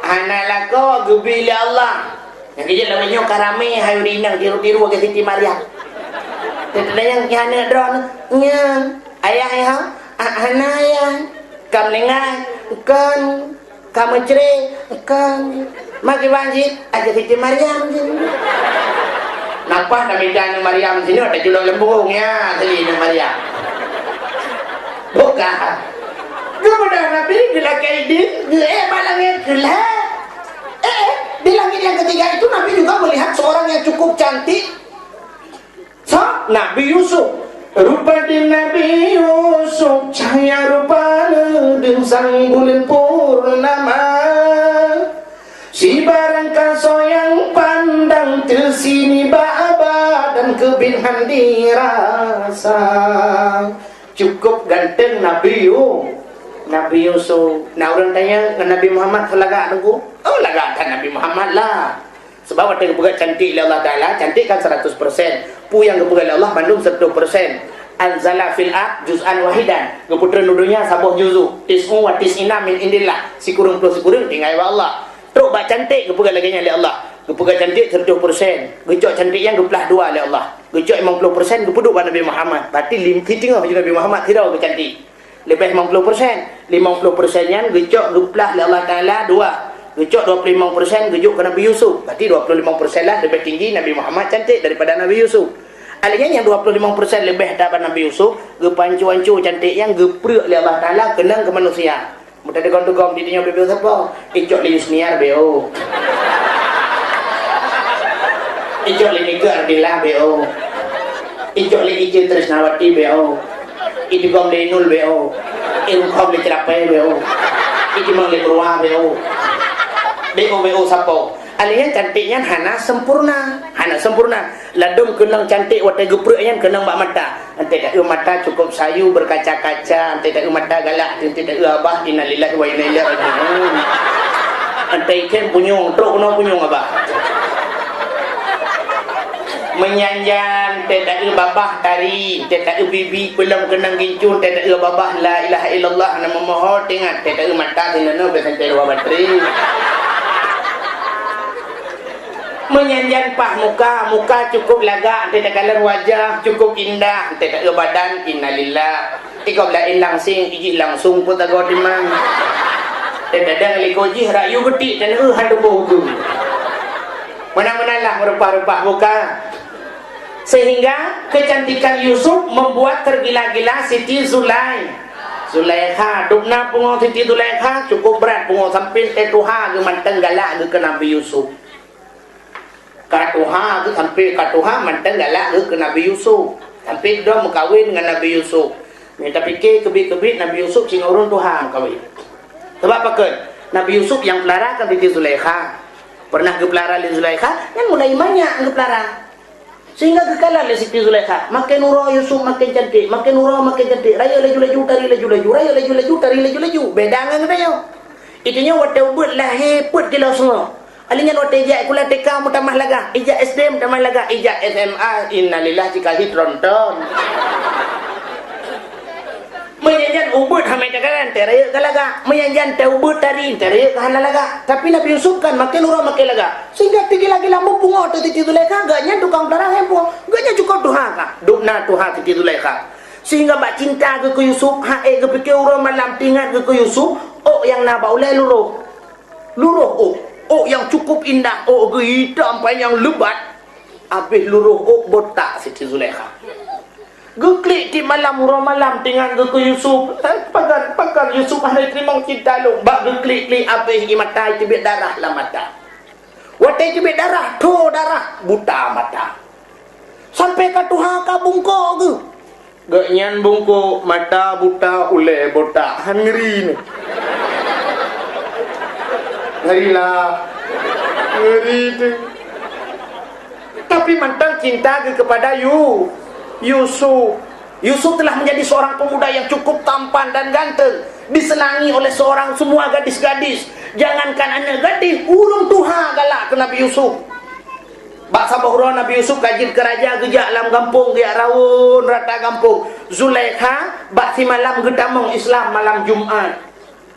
hanalah kau gebili Allah. Yang kejap namanya karame hayu rinang tiru-tiru ke Siti Maryam. Tetapi yang hana drone nya ayah hana ayah kam nengai kan kamu cerai kan maki banjir aja Siti Maryam nampak kami dan Maryam sini ada julung lembung ya selina Maryam bukan kemudian Nabi bila kaidin balangnya gelah di langit yang ketiga itu Nabi juga melihat seorang yang cukup cantik Nabi Yusuf. Rupa di Nabi Yusuf cahaya rupanya dan sang bulan purnama. Si barang kaso yang pandang tersini baba dan kebinhan dirasa. Cukup ganteng Nabi Yusuf. Nah orang tanya Nabi Muhammad selagak tengku. Oh lagak kan Nabi Muhammad lah. Sebab waktu kepegat cantik oleh Allah Ta'ala, cantik kan 100%. Pu yang kepegat oleh Allah, bandung 100%. Anzala fil ab juz'an wahidan. Keputra nudunya sabuh juzu. Tis'u wa tis'ina min indillah. Si kurung plus kurung tinggal wa Allah. Teruk bak cantik kepegat lagi oleh Allah. Kepegat cantik 100%. Gejok cantik yang 22 oleh Allah. Gejok 50% kepuduk pada Nabi Muhammad. Berarti tengah Nabi Muhammad tidak kecantik. Lebih 50%. 50% yang gejok 12 oleh Allah Ta'ala 2. Gejok 25% gejuk ke Nabi Yusuf. Berarti 25% lah lebih tinggi Nabi Muhammad cantik daripada Nabi Yusuf. Alihnya yang 25% lebih daripada Nabi Yusuf, gepancu-ancu cantik yang geprek oleh Allah Ta'ala kenang ke manusia. Mudah digom-digom didinya bebel siapa? Icok li Yusniar B.O. Icok li Nika Ardillah B.O. Icok li Ijin Trisnawati B.O. Idigom li Nul B.O. Ilkom li Cerapai B.O. Ijimang li Purwa B.O. B.O. sapo. Alihnya cantiknya hana sempurna. Ladum kenang cantik watai gepreknya kenang bak mata. Ante dak mata cukup sayu berkaca-kaca, ante dak mata galak, ante dak abah innalillahi wa inna ilaihi raji'un. Antai kem punyung, truk no punyung abah. Menyanjan tidak babah tari, tidak bibi belum kenang gincun, tidak babah la ilaha illallah nama mohon tengah, tidak mata tinano besantai dua bateri. Menyanjan pah muka cukup lagak, tidak kalan wajah cukup indah, tidak badan innalillah. Ikau lain langsing, iji langsung pun tak kau dimang. Tidak ada likoji rayu gede dan hantu bogu. Mana-mana lah merupa-rupa muka. Sehingga kecantikan Yusuf membuat tergila-gila Siti Zulaikha. Dukna pungo Siti Zulaikha cukup berat pungo sampai tetuha ke manteng galak ke Nabi Yusuf. Katuha ke sampai katuha manteng galak ke Nabi Yusuf. Sampai dia mengkawin dengan Nabi Yusuf. Kita fikir kebit-kebit Nabi Yusuf cingurun Tuhan kawin. Sebab apa kan? Nabi Yusuf yang pelarakan Siti Zulaikha. Pernah ke pelara Zulaikha, kan mulai banyak ke pelara. Sehingga kekalah Siti Zulaikha. Makin nurah Yusuf makin cantik, makin nurah makin cantik. Raya laju-laju, tari laju-laju, raya laju-laju, tari laju-laju. Beda dengan dia. Itunya waktu ubud lahir put gila semua. Alinya waktu ijak kula TK mutamah laga, ijak SD mutamah laga, ijak SMA innalillah jika hitronton. Menyanjan ubud hamai cakaran teraya kalaga, menyanjan te ubud tari teraya kahana laga. Tapi Nabi Yusuf kan makin urang makin laga. Sehingga tinggi-lagi lampu bungo tu Siti Zulaikha gaknya tukang darah hempo. Gaknya cukup Tuhan ka. Dukna Tuhan Siti Zulaikha. Sehingga bak cinta ke Yusuf, hae ke pikir urang malam tingat ke Yusuf, oh yang na baulai luruh. Luruh oh yang cukup indah, oh ke hitam yang lebat. Habis luruh botak Siti Zulaikha. Geklik di malam tinggal ke Yusuf. Pagar Yusuf hari terima cinta lu. Bak geklik habis di mata cibit darah lah mata. Watai cibit darah, tu darah buta mata. Sampai ke Tuhan ka bungkuk ke. Gaknyan bungkuk mata buta ule botak. Ngeri ni. Ngerilah. Ngeri tu. Tapi mantang cinta kepada Yusuf telah menjadi seorang pemuda yang cukup tampan dan ganteng, disenangi oleh semua gadis-gadis. Jangankan anak gadis, urung tuha galak ke Nabi Yusuf. Bak sabahura Nabi Yusuf kajin ke raja gejak alam kampung, gejak rawun rata kampung. Zulaikha bak si malam gedamong Islam malam Jumat.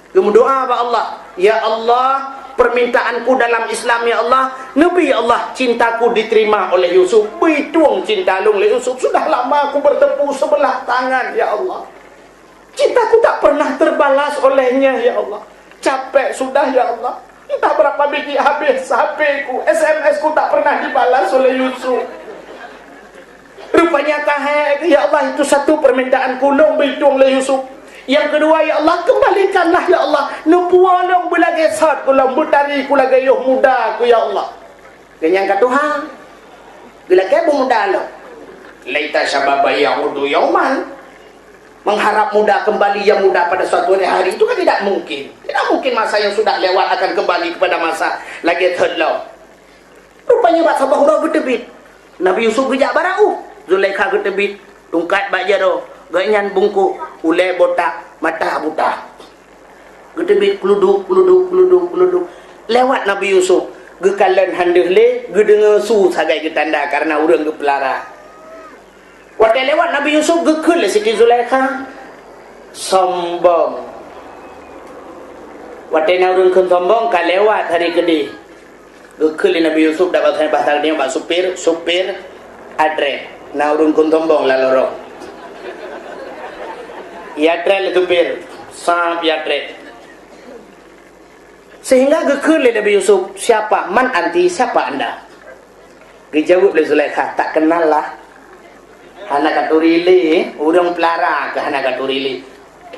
Kemudian doa ba Allah, ya Allah, permintaanku dalam Islam ya Allah, Nabi ya Allah, cintaku diterima oleh Yusuf. Bituang cinta lu oleh Yusuf. Sudah lama aku bertepuk sebelah tangan ya Allah. Cintaku tak pernah terbalas olehnya ya Allah. Capek sudah ya Allah. Entah berapa biji habis HP-ku, SMS ku tak pernah dibalas oleh Yusuf. Rupanya kahek ya Allah, itu satu permintaan kulung bituang oleh Yusuf. Yang kedua ya Allah, kembalikanlah ya Allah nupualong belage sat kulang butari kulagayuh muda ku ya Allah. Dan yang kedua gelake muda lo laita syababa yaudu yauman, mengharap muda kembali yang muda pada suatu hari itu kan tidak mungkin. Tidak mungkin masa yang sudah lewat akan kembali kepada masa lagi terlalu. Rupanya bak sabahura getebit Nabi Yusuf gejak barau, Zulaikha getebit tungkat bak jaro ganyan bungkuk ule botak mata buta gedebit keluduk lewat Nabi Yusuf gekalan handeh le gedengar su sagai getanda karena urang gepelara. Waktu lewat Nabi Yusuf gekul Siti Zulaikha sombong. Waktu na urang kun sombong ka lewat hari gede gekul Nabi Yusuf dapat bahasa dia bak supir adre na urang kun sombong la lorong. Yatre itu bir sab yatre. Sehingga gekul Nabi Yusuf, siapa man anti, siapa anda? Dijawab oleh Zulaikha, tak kenal lah. Hana katurili, urang pelara ke hana katurili.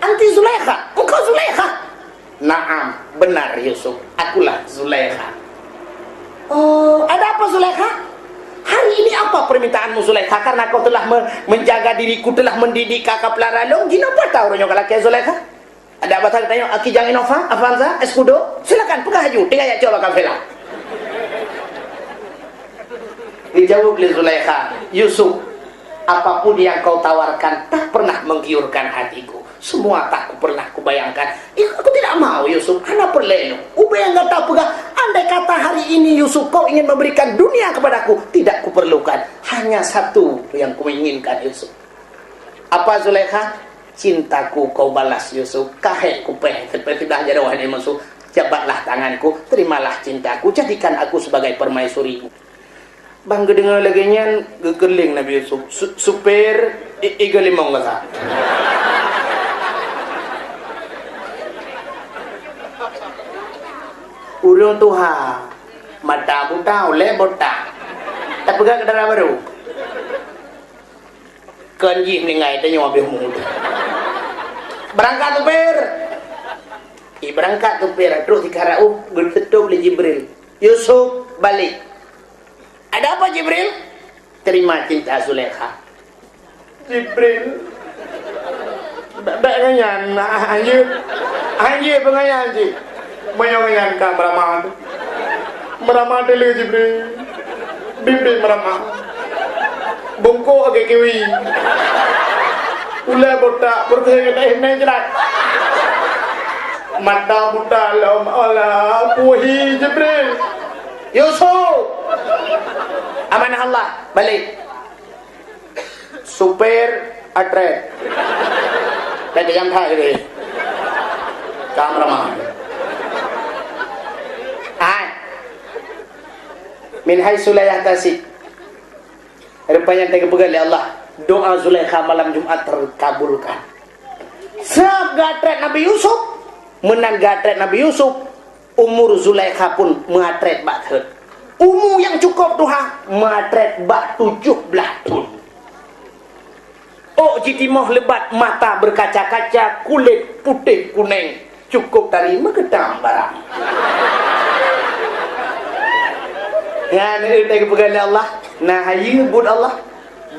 Anti Zulaikha, engkau Zulaikha. Naam, benar Yusuf, akulah Zulaikha. Oh, ada apa Zulaikha? Hari ini apa permintaanmu Zulaikha? Karena kau telah menjaga diriku, telah mendidik kakak pelara long. Gina apa tahu orang kalau kaya Zulaikha? Ada apa tanya? Aki Jang Innova, Avanza, Escudo. Silakan, pegah haju. Tinggal ya coba kafela. Dijawab oleh Zulaikha, Yusuf, apapun yang kau tawarkan tak pernah menggiurkan hatiku. Semua tak pernah kubayangkan. Aku tidak mau Yusuf. Ana perleno. Ube yang gak tahu pegah. Andai kata hari ini Yusuf kau ingin memberikan dunia kepadaku, tidak kuperlukan. Hanya satu yang kuinginkan Yusuf. Apa Zulaikha? Cintaku kau balas Yusuf. Kahek kupeh. Seperti dah jadi wahai Yusuf. Jabatlah tanganku. Terimalah cintaku. Jadikan aku sebagai permaisurimu. Bang dengar lagi nyan gegeling Nabi Yusuf. Supir iga limong lasa. Urung tuha mata buta oleh bota. Tak pegang kendaraan baru. Kenji ningai tanya mobil muda. Berangkat supir. Berangkat supir terus dikarau bersetup oleh Jibril. Yusuf balik. Ada apa Jibril? Terima cinta Zulaikha. Jibril. Tak nganyan anjir penganyan anjir. Menyanyikan meramah tu. Meramah dulu Jibril. Bimbing meramah. Bungkuk agak kiwi. Ulai botak berkaya kata ini jelas. Mata buta lam Allah puhi Jibril. Yusuf. Amanah Allah balik. Supir atret. Lagi yang thai ni. Kameraman. Min haitsu la yahtasib. Rupanya tega pegal oleh Allah. Doa Zulaikha malam Jumat terkabulkan. Sebab gatret Nabi Yusuf, menang gatret Nabi Yusuf, umur Zulaikha pun mengatret bakhet. Umur yang cukup tuha mengatret bak 17 tahun. Oh jitimah lebat, mata berkaca-kaca, kulit putih kuning, cukup dari megedam barang. Ya, ini kita kepegang Allah. Nah, hayu bud Allah.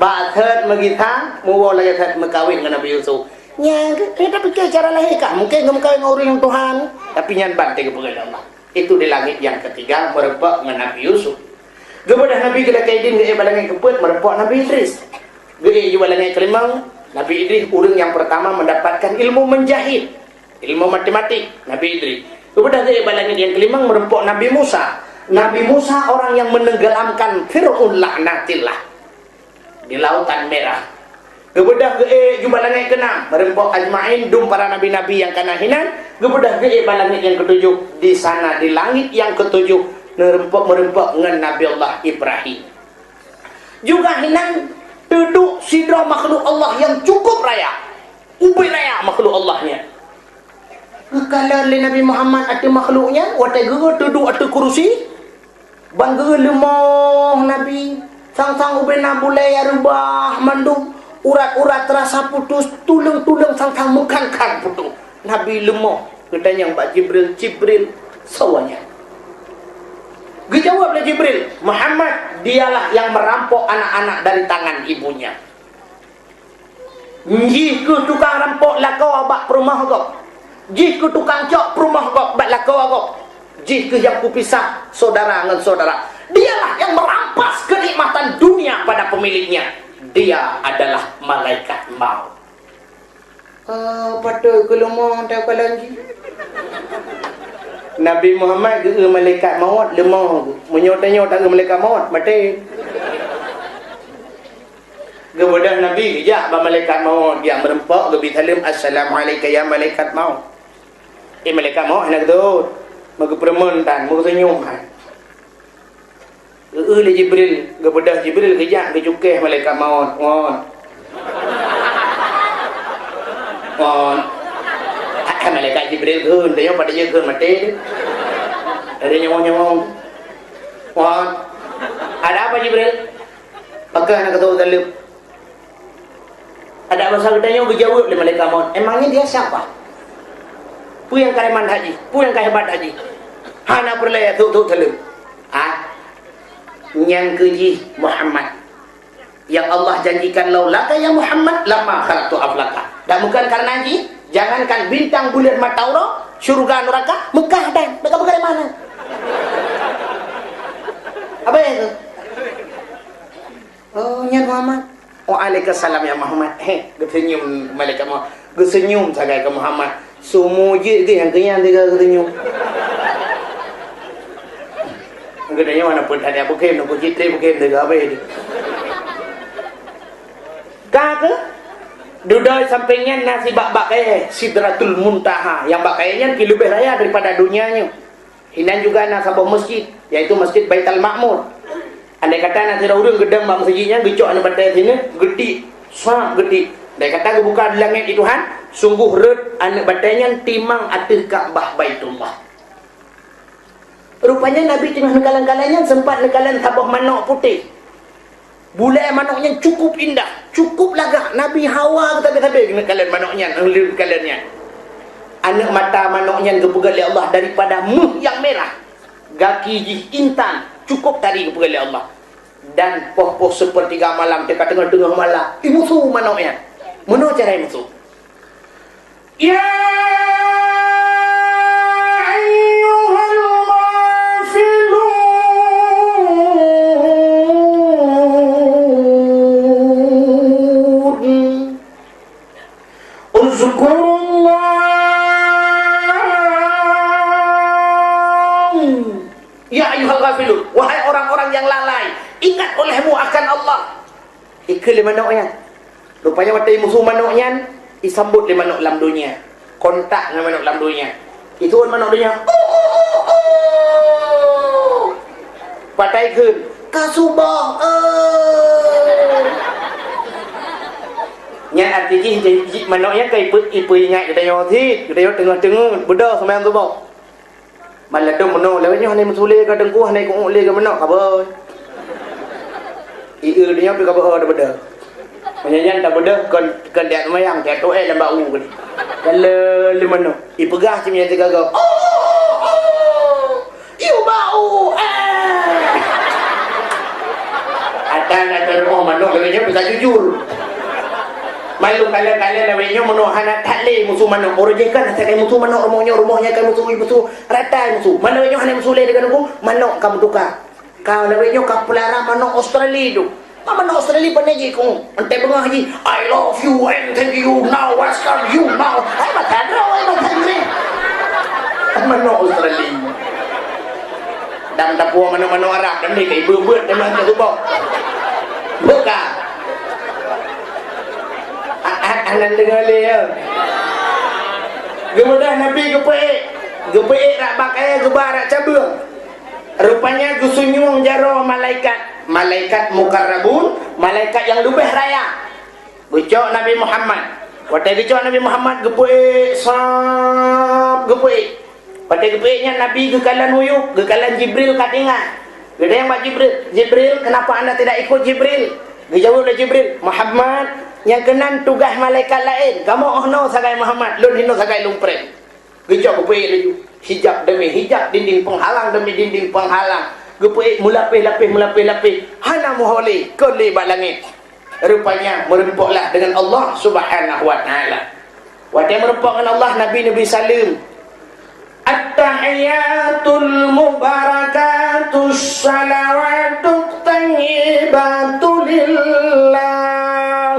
Bakhet megitang, muwa lagi tet mekawin dengan Nabi Yusuf. Ya, kita fikir cara lahir kah? Mungkin kamu kawin orang yang Tuhan. Tapi nyan bantai kepegang Allah. Itu di langit yang ketiga merebak dengan Nabi Yusuf. Kepada Nabi kita kaidin ke balangan keput merebak Nabi Idris. Ke balangan kelima Nabi Idris orang yang pertama mendapatkan ilmu menjahit, ilmu matematik Nabi Idris. Kepada balangan yang kelima merebak Nabi Musa. Nabi Musa orang yang menenggelamkan Fir'aun laknatillah di lautan merah. Kemudian jubalangan ke-6 merempok ajmain dum para nabi-nabi yang kanahinan. Kemudian balangan yang ke-7 di sana di langit yang ke-7 merempok dengan Nabi Allah Ibrahim. Juga hinan duduk sidra makhluk Allah yang cukup raya. Ubi raya makhluk Allahnya. Kalau Nabi Muhammad ada makhluknya, watai gera duduk atas kursi. Bangga lemah Nabi sang-sang ubena bulai arubah mandum urat-urat terasa putus tulung-tulung sang-sang mengkangkang putus Nabi lemah katanya Mbak Jibril sawanya dijawab oleh Jibril Muhammad dialah yang merampok anak-anak dari tangan ibunya. Jika tukang rampok lakau abak perumah kau, jika tukang cok perumah kau abak lakau kau, jika yang kupisah saudara dengan saudara, dialah yang merampas kenikmatan dunia pada pemiliknya. Dia adalah malaikat maut. Pada kelemah tak lagi. Nabi Muhammad ke malaikat maut lemah, menyotanya tak ke malaikat maut mati. Kemudian Nabi ya malaikat maut yang merempak lebih salim assalamualaikum ya malaikat maut. Malaikat maut nak tu maka permentan, maka senyuman. Le Jibril, kepada Jibril kejak ke cukeh malaikat maut. Malaikat Jibril keun, tanya pada dia keun mati. Ada nyawang-nyawang. Ada apa Jibril? Maka nak kata dalam. Ada masa katanya berjawab oleh malaikat maut. Emangnya dia siapa? Pu yang kaiman haji, pu yang hebat haji. Hana perlaya tu dalam. Yang keji Muhammad yang Allah janjikan laulaka ya Muhammad lama khalaqtu aflaka. Dan bukan karena haji, jangankan bintang bulan mataura, syurga neraka, Mekah dan bagaimana mana? Apa itu? Oh, nyan Muhammad. Waalaikumsalam ya Muhammad. Gesenyum malaikat Muhammad. Gesenyum sagai ke Muhammad. Semua je ke yang kenyang dia gesenyum. Gedenya mana pun ada bukan nak cerita bukan dia apa dia. Kata duduk sampingnya nasi bak-bak Sidratul Muntaha yang bakainya lebih raya daripada dunianya. Hinan juga nak sebuah masjid yaitu Masjid Baitul Ma'mur. Andai kata nak tidak urang gedang bang masjidnya gecok anu batai sini gede sangat gede. Andai kata buka di langit itu Tuhan sungguh red anak batainya timang atas Ka'bah Baitullah. Rupanya Nabi tengah nekalan-kalannya sempat nekalan tabah manok putih. Bulai manoknya cukup indah, cukup lagak. Nabi hawa tapi nekalan manoknya, nekalannya. Anak mata manoknya kepegal oleh Allah daripada muh yang merah. Gaki jih intan, cukup tadi kepegal oleh Allah. Dan poh-poh sepertiga malam, dekat tengah-tengah malam, musuh manoknya. Mana cara musuh? Ya wahai orang-orang yang lalai, ingat olehmu akan Allah. Ikut lima manuknya. Rupanya waktu musuh manuknya disambut lima manuk dalam dunia. Kontak dengan manuk dalam dunia. Itu manuk dunia. Patai kun. Kasubah. Yang artinya manuknya kayak ibu ingat kita nyotit, kita nyot tengah-tengah beda sama yang tu bau. Malah tu menok lewatnya hanai musule ke dengku hanai ku le ke menok kabar. Ieu dia pi kabar ada beda. Menyanyian tak beda kan dia mayang dia tu lembak u kan. Kalau le menok i pegah cimnya tiga go. Iu bau. Ada rumah menok lewatnya bisa jujur. Malu kalian lewatnya menok hanak takle musuh menok orojekan saya musuh menok rumahnya kan musuh ratai musuh manawnya hanya musuh le dengan aku manok kamu tukar kau lewatnya kau pelara manok Australia tu manok Australia peneji ku ente bengah haji I love you and thank you now welcome you now ai matadro manok Australia dan dapur manok Arab dan ni kai beut dan mana tu bau buka anan dengar le ya gemudah Nabi gepeik rak bakai gebar rak cabung. Rupanya gusunyung jaro malaikat mukarrabun, malaikat yang lebih raya. Gecok Nabi Muhammad. Waktu gecok Nabi Muhammad gepeik sap gepeik. Waktu gepeiknya Nabi gekalan huyuk, gekalan Jibril katingan. Gede yang buat Jibril, kenapa anda tidak ikut Jibril? Dijawab oleh Jibril, Muhammad yang kenan tugas malaikat lain. Kamu ohno sagai Muhammad, lun hino sagai lumpret. Gejak gepeik laju. Hijab demi hijab, dinding penghalang demi dinding penghalang. Gepeik mulapih. Hana muholi koli bak langit. Rupanya merempuklah dengan Allah Subhanahu wa taala. Waktu merempuk dengan Allah Nabi salim. At-tahiyatul mubarakatus salawatut thayyibatu lillah.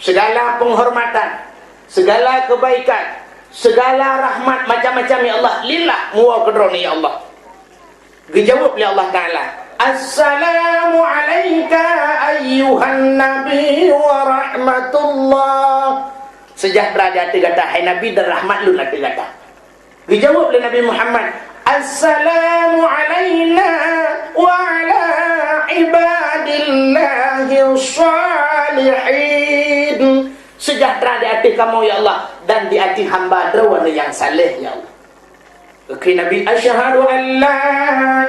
Segala penghormatan, segala kebaikan, segala rahmat macam-macam ya Allah lillah muwa kedroni ya Allah. Dijawab oleh Allah Ta'ala, Assalamu alayka ayyuhan nabi wa rahmatullah. Sejahtera di hati kata hai Nabi dan rahmat lu nanti kata. Dijawab oleh Nabi Muhammad, Assalamu alayna wa ala ibadillahi salihin. Sejahtera di hati kamu ya Allah dan di hati hamba derwana yang saleh ya Allah. Oke Nabi, asyhadu an la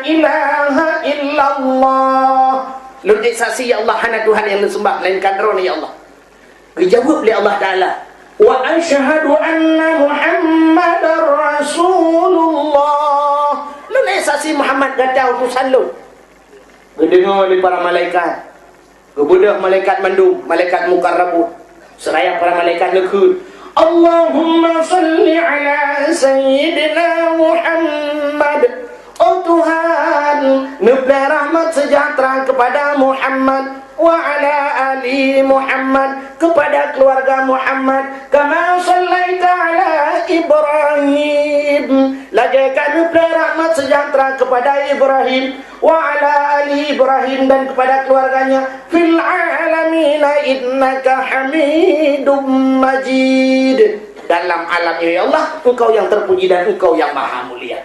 ilaha illallah. Lu saksi ya Allah hana Tuhan yang disembah melainkan derwana ya Allah. Dijawab oleh Allah Ta'ala, wa asyhadu anna Muhammadar Rasulullah. Lu saksi Muhammad kata utusan lu. Mendengar oleh para malaikat. Kebudah malaikat mandum, malaikat mukarrabun. Seraya para malaikat lekut. Allahumma salli ala Sayyidina Muhammad. Oh Tuhan, nublah rahmat sejahtera kepada Muhammad. wa ala ali Muhammad, kepada keluarga Muhammad, kama sallaita ala Ibrahim, lagi kami beri rahmat sejahtera kepada Ibrahim, wa ala ali Ibrahim, dan kepada keluarganya, fil alamin innaka Hamidum Majid, dalam alam ini ya Allah, engkau yang terpuji dan engkau yang maha mulia.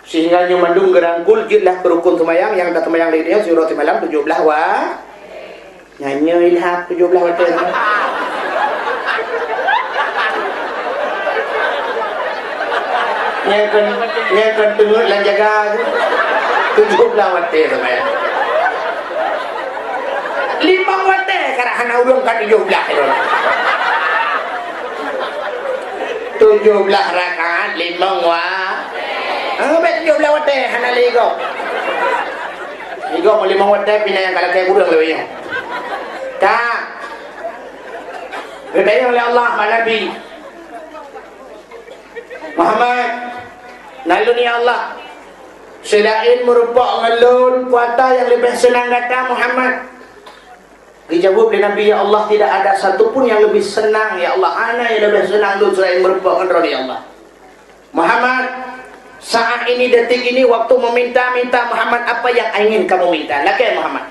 Sehingga nyu mandung gerangkul jitlah berukun tumayang yang ada tumayang lainnya surah malam 17 wa nyanyi ilham 17 wa nyekan tengok lan jaga 17 wa tumayang 5 wa karahana urang ka 17 rakaat 5 wa bet 17 wate hana ligo. Ligo mo 5 wate pinayang kalagay kurang leweng. Ta. Bebeyang oleh Allah Nabi Muhammad nalun ya Allah. Selain merupakan ngalun kuata yang lebih senang kata Muhammad. Dijawab oleh Nabi, ya Allah, tidak ada satupun yang lebih senang ya Allah. Ana yang lebih senang lu selain merupakan ya Allah. Muhammad, saat ini, detik ini, waktu meminta-minta Muhammad, apa yang ingin kamu minta? Laki Muhammad.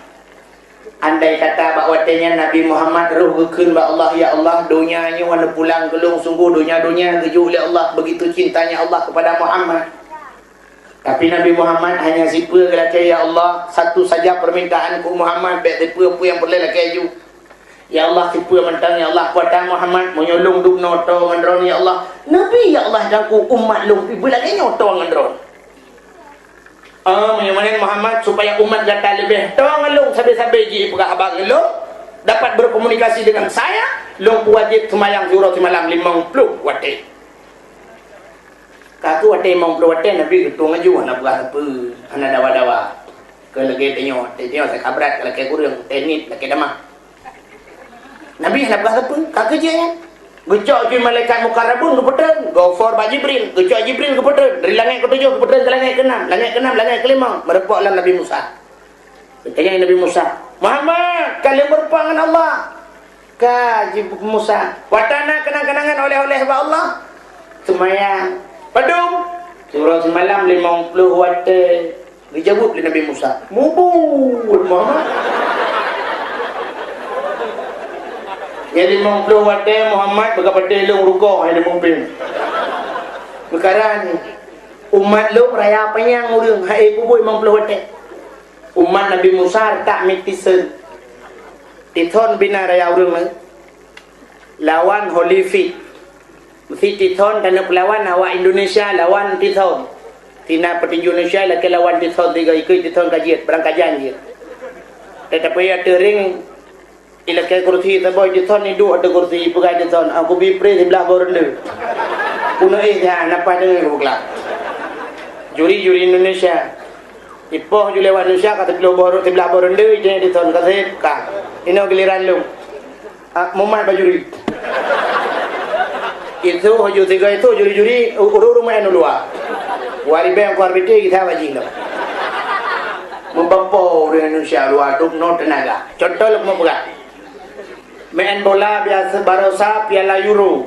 Andai kata bakwatenya Nabi Muhammad ruhukun ba Allah, ya Allah, dunianya wana pulang gelung, sungguh dunia-dunia keju oleh Allah, begitu cintanya Allah kepada Muhammad. Tapi Nabi Muhammad hanya sipa laki, ya Allah, satu saja permintaanku Muhammad, baik sipa apa yang boleh laki ju. Ya Allah, sipa mentang, ya Allah, kuatan Muhammad menyolong duk noto ngandron, ya Allah. Nabi ya Allah dan ku umat long pi lagi nyoto ngandron. Menyamanin Muhammad supaya umat kata lebih tong long sabe-sabe ji pegak abang long dapat berkomunikasi dengan saya, long wajib semayang zuhur malam 50 wate. Katu wate 50 wate Nabi ketung aju nak buat apa? Ana dawa-dawa. Ke lagi tengok saya kabrat lagi kurang tenit lagi damah. Nabi nak buat apa? Kak kerja ya. Gecok ke malaikat mukarrabun ke petang, go for Pak Jibril, gecok Jibril ke petang, dari langit ke-7 ke petang ke langit ke-6, langit ke-5, merepoklah Nabi Musa. Bertanya Nabi Musa, Muhammad, kalian berperang dengan Allah. Kaji Musa, watana kenang-kenangan oleh-oleh ba Allah. Semayang, padung, surah semalam 50 wate. Dijawab oleh Nabi Musa, mubur Muhammad. Yang 50 wate Muhammad berkata long rukuk yang dimumpin. Perkara ni umat lu raya penyang urang hai kubur 50 wate. Umat Nabi Musa tak mitisen. Tithon bina raya urang lawan Holifit. Mesti tithon dan pelawan awak Indonesia lawan tithon. Tina petinju Indonesia laki lawan tithon 3 ikut tithon kajian berangkajan je. Tetapi ada ring ilakai kursi taboy di thon ni dua ada kursi pegai di thon aku bipre sebelah borende puno ya napa dengan gula juri Indonesia ipoh juli Indonesia kata kilo bor sebelah borende je di thon kata ka ino giliran lu mumat bajuri itu hoju tiga itu juri uru main luar wari bang kuarbite kita wajib membapo dengan Indonesia luar duk no tenaga contoh lu mau pegang main bola biasa barosa piala Euro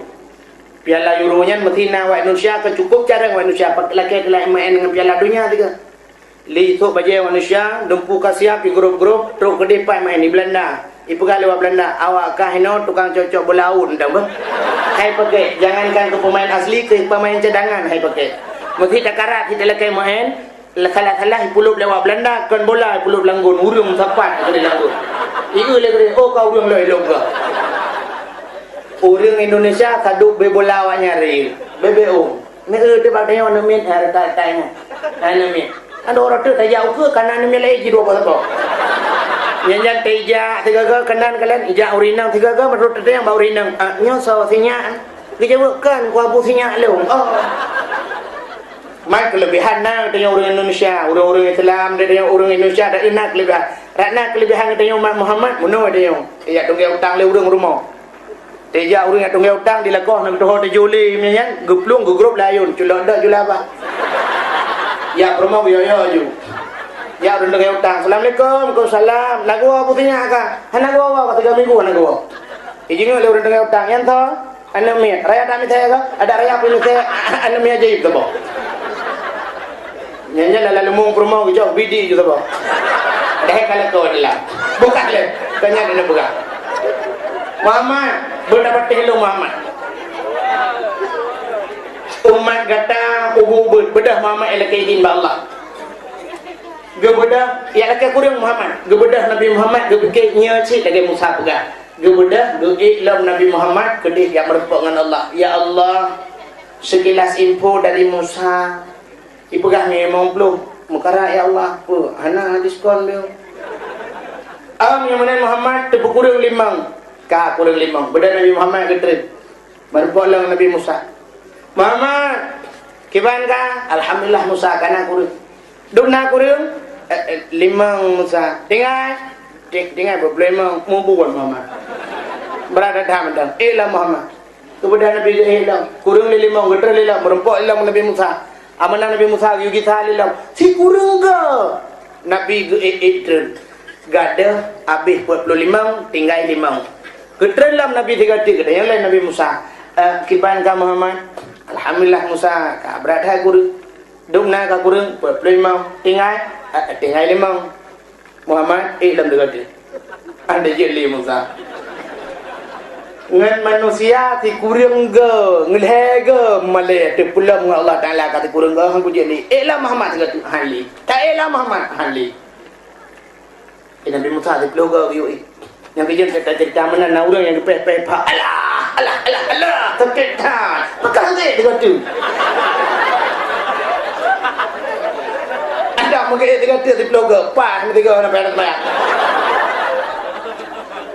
nya mesti nawak Indonesia kecukup cara Indonesia laki kelak main dengan piala dunia tiga li tu bajai Indonesia dempu kasiap di grup-grup teruk ke depan main di Belanda ipu kali lewat Belanda awak kah hino tukang cocok bola un dah bang hai pakai jangankan ke pemain asli ke pemain cadangan hai pakai mesti tak karat kita laki main salah-salah puluh lewat Belanda kan bola puluh langgun urung sapat ke langgun iku le oh kau urung le long ke urung Indonesia kaduk be bola awak nyari BBO ne te ba tanya nemin harta tanya nemin ada orang tu tanya ke kanan nemin lai ji 2 apa nyanyan teja 3 ke kanan kalian ija urinang 3 ke menurut tanya ba urinang nyo so sinya dijawabkan ku abu sinya le mai kelebihan na tanya orang Indonesia, orang Islam dia orang Indonesia ada inak kelebihan. Ratna kelebihan tanya umat Muhammad muno dia. Ya tunggu utang le urang rumah. Teja urang tunggu utang dilakoh nak doh tejuli menyan, guplung gugrop layun, culok dak jula apa. Ya promo yo ju. Ya udah dengar utang. Assalamualaikum, Waalaikumsalam. Nagu apa punya kak? Nagu apa? Kata 3 minggu nagu. Ijingnya udah dengar utang. Yang toh, anu mi. Raya kami saya kak. Ada raya punya saya. Anu mi aja itu boh. Nyanyi lalu mau promo gitu, bidi gitu boh. Dah kalau kau adalah buka le. Tanya dia buka. Muhammad, berdapat hello Muhammad. Umat kata ubud bedah Muhammad elakaidin ba Allah. Gebedah ya laki kurang Muhammad. Gebedah Nabi Muhammad gebeke nya cik lagi Musa pegang. Gebedah gege lam Nabi Muhammad kedih yang merepok dengan Allah. Ya Allah, sekilas info dari Musa. Ipegah ni 50. Mukara ya Allah, apa? Hana diskon dia. Yang mana Muhammad terkurang 5. Ka kurang 5. Bedah Nabi Muhammad ketrit. Merepok lang Nabi Musa. Muhammad, kiban ka? Alhamdulillah Musa kana kurang. Dukna kurang 5 Musa. Tinggal problema mau buat Muhammad. Berada dah mentang. Ilah Muhammad. Kemudian Nabi ilah kurang 5 geter ilah merempok ilah Nabi Musa. Amanah Nabi Musa yugi ilah. Si kurang ke? Nabi geter. Gada habis 45 tinggal 5. Geter ilah Nabi 3 yang lain Nabi Musa. Kiban ka Muhammad? Alhamdulillah Musa ka berada kurang. Dukna ka kurang 45 tinggal 5 Muhammad dalam dekat anda jeli Musa ngan manusia ti kurang ge ngelhe ge male te pulang Allah Taala kata kurang ge hang jeli lah Muhammad dekat hali tak lah Muhammad hali Nabi Musa ti pulang ge yoi yang kerja cerita mana na orang yang peh alah terketan pakah dekat tu mungkin dia kata di blogger pas mesti kau nak bayar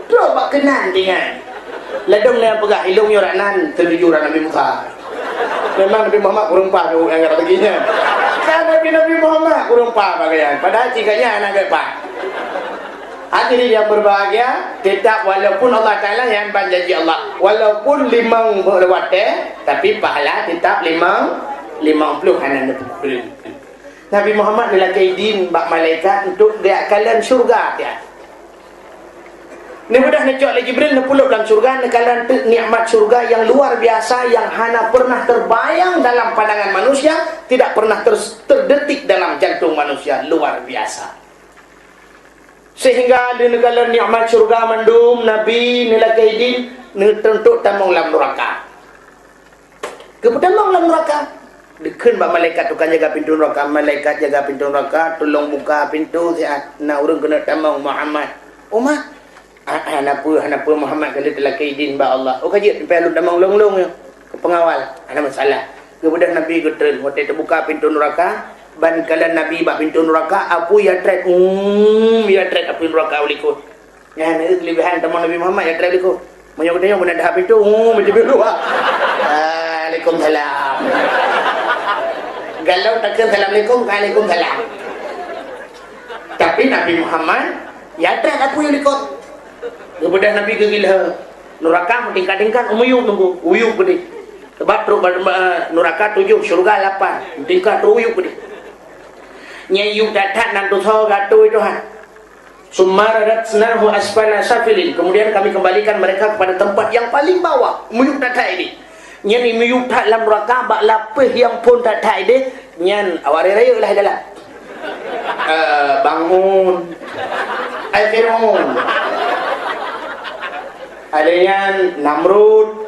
terus bak kenan dengan ledong yang pegah ilung yoranan terjujuran Nabi Musa memang Nabi Muhammad kurang pas yang kata begini kan Nabi Muhammad kurang pas bagian padahal cikanya anak pas hadirin yang berbahagia tetap walaupun Allah Ta'ala yang berjanji Allah walaupun 5 berlewat tapi pahala tetap 50 hanan belum. Nabi Muhammad adalah kaidin bak malaikat untuk dia kalian syurga dia. Ni mudah nak cak Jibril nak pulak dalam syurga nak kalian nikmat syurga yang luar biasa yang hana pernah terbayang dalam pandangan manusia, tidak pernah terdetik dalam jantung manusia, luar biasa. Sehingga di negara nikmat syurga mandum Nabi nilai kaidin untuk tamang dalam neraka. Kemudian dalam neraka Dikun bak malaikat tukang jaga pintu neraka, malaikat jaga pintu neraka, tolong buka pintu siat. Nak urang kena tamang Muhammad. Umah. Kenapa Muhammad kalau telah kaidin ba Allah. Oh kaji perlu tamang long-long ke pengawal. Ada masalah. Kemudian Nabi getren, waktu terbuka pintu neraka, ban kalian Nabi bak pintu neraka, apa ya trek ya trek pintu neraka ulikut. Ya ni kelebihan tamang Nabi Muhammad ya trek ulikut. Menyokotnya mun ada pintu, macam biru. Waalaikumsalam. Galau takkan Assalamualaikum, Waalaikumsalam. Tapi Nabi Muhammad ya tak aku yang ikut. Kemudian Nabi kegila neraka tingkat-tingkat umuyuk nunggu uyuk gede. Sebab neraka 7 syurga 8 tingkat uyuk gede. Nyayuk datat nan dosa gatu itu ha. Sumaratsnahu asfala safilin. Kemudian kami kembalikan mereka kepada tempat yang paling bawah. Umuyuk datat ini. Nyan imiyuk tak dalam neraka bak lapih yang pun tak tak ide nyan awari raya lah dalam bangun Fir'aun ada yang Namrud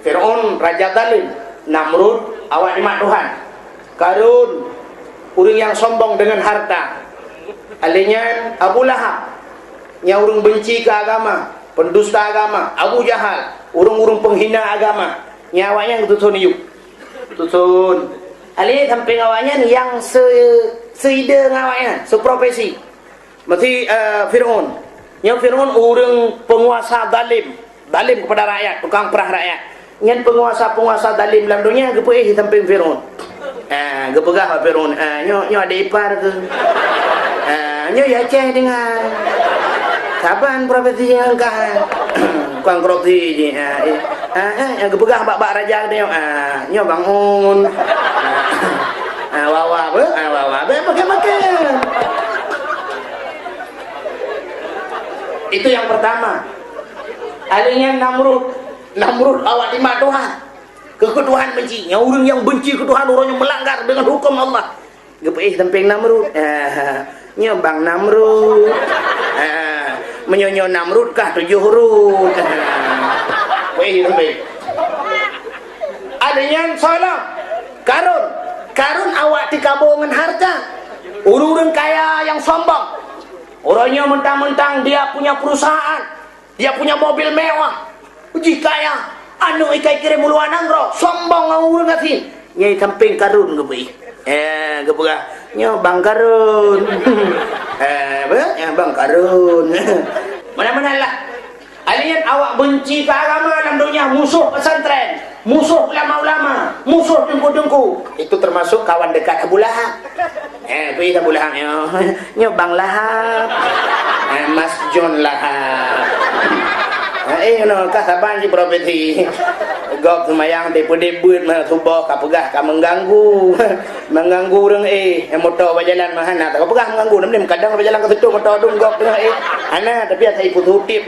Fir'aun raja zalim Namrud awak nikmat Tuhan Karun orang yang sombong dengan harta adanya Abu Lahab yang orang benci ke agama pendusta agama Abu Jahal orang-orang penghina agama nyawanya tutun yuk tutun ali samping awaknya yang seide ngawaknya seprofesi mesti Fir'aun yang Fir'aun orang penguasa zalim kepada rakyat tukang perah rakyat yang penguasa zalim dalam dunia gepeh samping Fir'aun gepegah Fir'aun nyo ada ipar ke nyo ya ceh dengan kapan profesi yang kan kuang korupsi je yang kepegah bak raja dia nyo bangun wawa apa pakai Itu yang pertama. Adanya Namrud awak lima Tuhan. Ketuhan benci. Yang orang yang benci ketuhan, orang yang melanggar dengan hukum Allah. Gepih tempeng Namrud. Nya Bang Namrud. Menyonyo Namrud kah 7 huruf. Gepih tempeng. Adanya salam. Karun awak dikabungan harta. Urun kaya yang sombong. Orangnya mentang-mentang dia punya perusahaan, dia punya mobil mewah, uji kaya, anu ikai kirim muluan anggro, sombong ngurun ngasih. Nyai samping Karun gebui. Gebua. Nyo Bang Karun. Bang Karun. Mana-mana lah. Alian awak benci ke agama dalam dunia, musuh pesantren, musuh ulama-ulama, musuh dengku-dengku. Itu termasuk kawan dekat Abu Lahab. Pergi Abu Lahab. Nyo Bang Lahab. Mas John Lahab. No, kasaban si profesi. Gop semayang debut mah subah ka pegah ka mengganggu. Mengganggu urang motor berjalan mahana. Tak pegah mengganggu nem kadang berjalan ke situ motor dum gop tengah ana tapi saya ikut hutip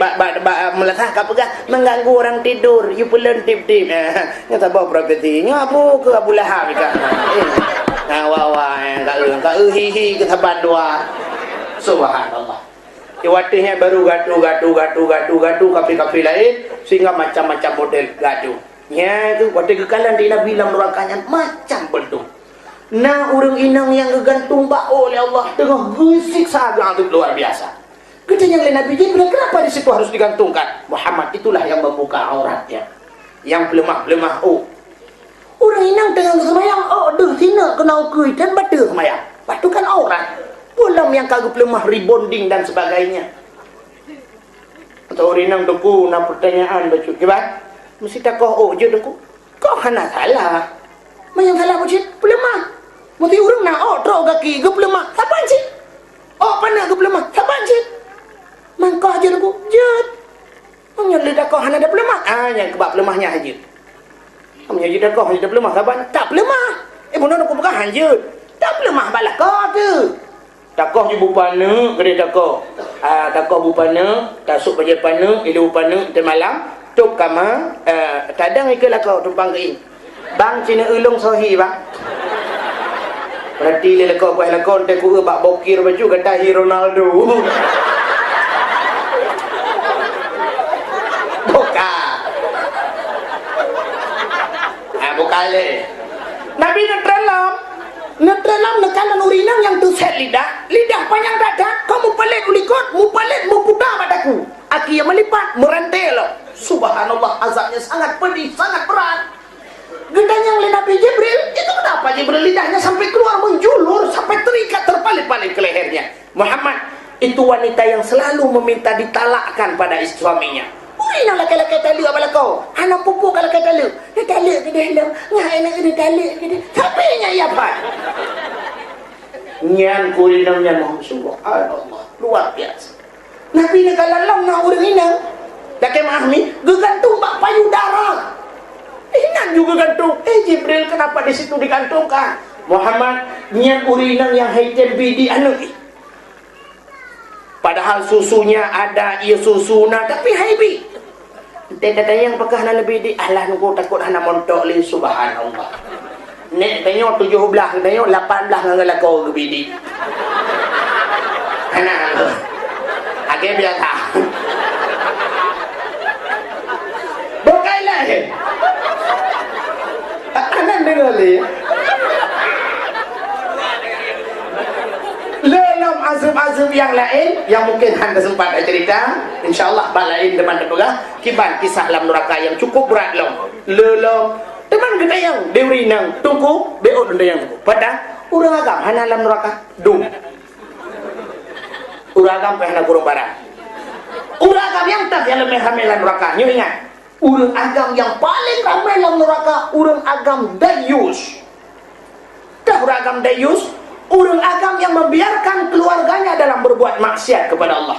meletah ka pegah mengganggu orang tidur. You pelan tip-tip. Nya sabah profesi. Nya apa ke Abu Lahab ka. Ka hihi ke saban dua. Subhanallah. Watihnya baru gaduh kapi lain sehingga macam-macam model gaduh. Ya itu watih kekalan di Nabi dalam nerakanya macam bentuk. Nah orang inang yang gegantung oleh Allah dengan fisik sangat luar biasa. Katanya oleh Nabi Jibril, kenapa di situ harus digantungkan? Muhammad itulah yang membuka auratnya, yang pelemah-pelemah. Orang inang dengan semayang, sini kena ukui dan batu semayang. Batu kan aurat. Pulang yang kagak lemah rebonding dan sebagainya. Atau orang dengku nak pertanyaan baca kibat. Mesti tak kau je dengku. Kau hana salah. Yang salah macam pelemah. Mesti orang nak teruk kaki ke pelemah. Saban sih. Pana ke pelemah. Saban sih. Mangkah je dengku. Jut. Yang lidah kau hana ada pelemah. Yang kebab pelemahnya aja. Yang lidah kau hana ada pelemah. Saban. Tak pelemah. Benar aku bukan hanjut. Tak pelemah balak kau tu. Takoh je bupana, kedai takoh. Takoh bupana, tasuk baja pana, ilu bupana, dan malam, tuk kama, tadang ikalah kau tumpang ke ini. Bang Cina ulung sohi bang. Berarti dia kau buat lakon, dia kau bak bokir baju, kata Ronaldo. Buka. Buka le. Nabi Netralam nekalan urinang yang tuset lidah panjang dada, kamu pelit ulikot, mu putar padaku. Aki yang melipat, merantai lo. Subhanallah, azabnya sangat pedih, sangat berat. Gedanya oleh Nabi Jibril, itu kenapa Jibril lidahnya sampai keluar menjulur, sampai terikat terpalit-palit ke lehernya. Muhammad, itu wanita yang selalu meminta ditalakkan pada suaminya. Ina laki-laki taluk apa kau? Anak pupuk kalau kata taluk. Dia taluk ke dalam. Ngah enak dia taluk ke dalam. Siapa yang ia apa? Nyan kurinangnya subhanallah. Luar biasa. Nabi nak lalang nak orang inang. Dah kemah ni, gegantung bak payudara. Inang juga gantung. Jibril kenapa di situ digantungkan? Muhammad, nyan urinang yang haitem bidi anu. Padahal susunya ada, ia susuna tapi haibi. Teta yang pekah na lebih di alah nunggu takut hana montok li subhanallah. Nek tanya 17, tanya 18 ngala kau gebidi. Hana. Age biasa. Bokailah. Anan dengar li. Lelam azab-azab yang lain yang mungkin anda sempat cerita, insyaallah balain teman terpegah kiban kisah dalam neraka yang cukup berat lelam teman kita yang deurinang tungku beot yang pada urang agam hana dalam neraka dum urang agam pehna kurung barang urang agam yang tak yang lebih ramai dalam neraka nyo ingat urang agam yang paling ramai dalam neraka urang agam dayus dah urang agam dayus orang agam yang membiarkan keluarganya dalam berbuat maksiat kepada Allah.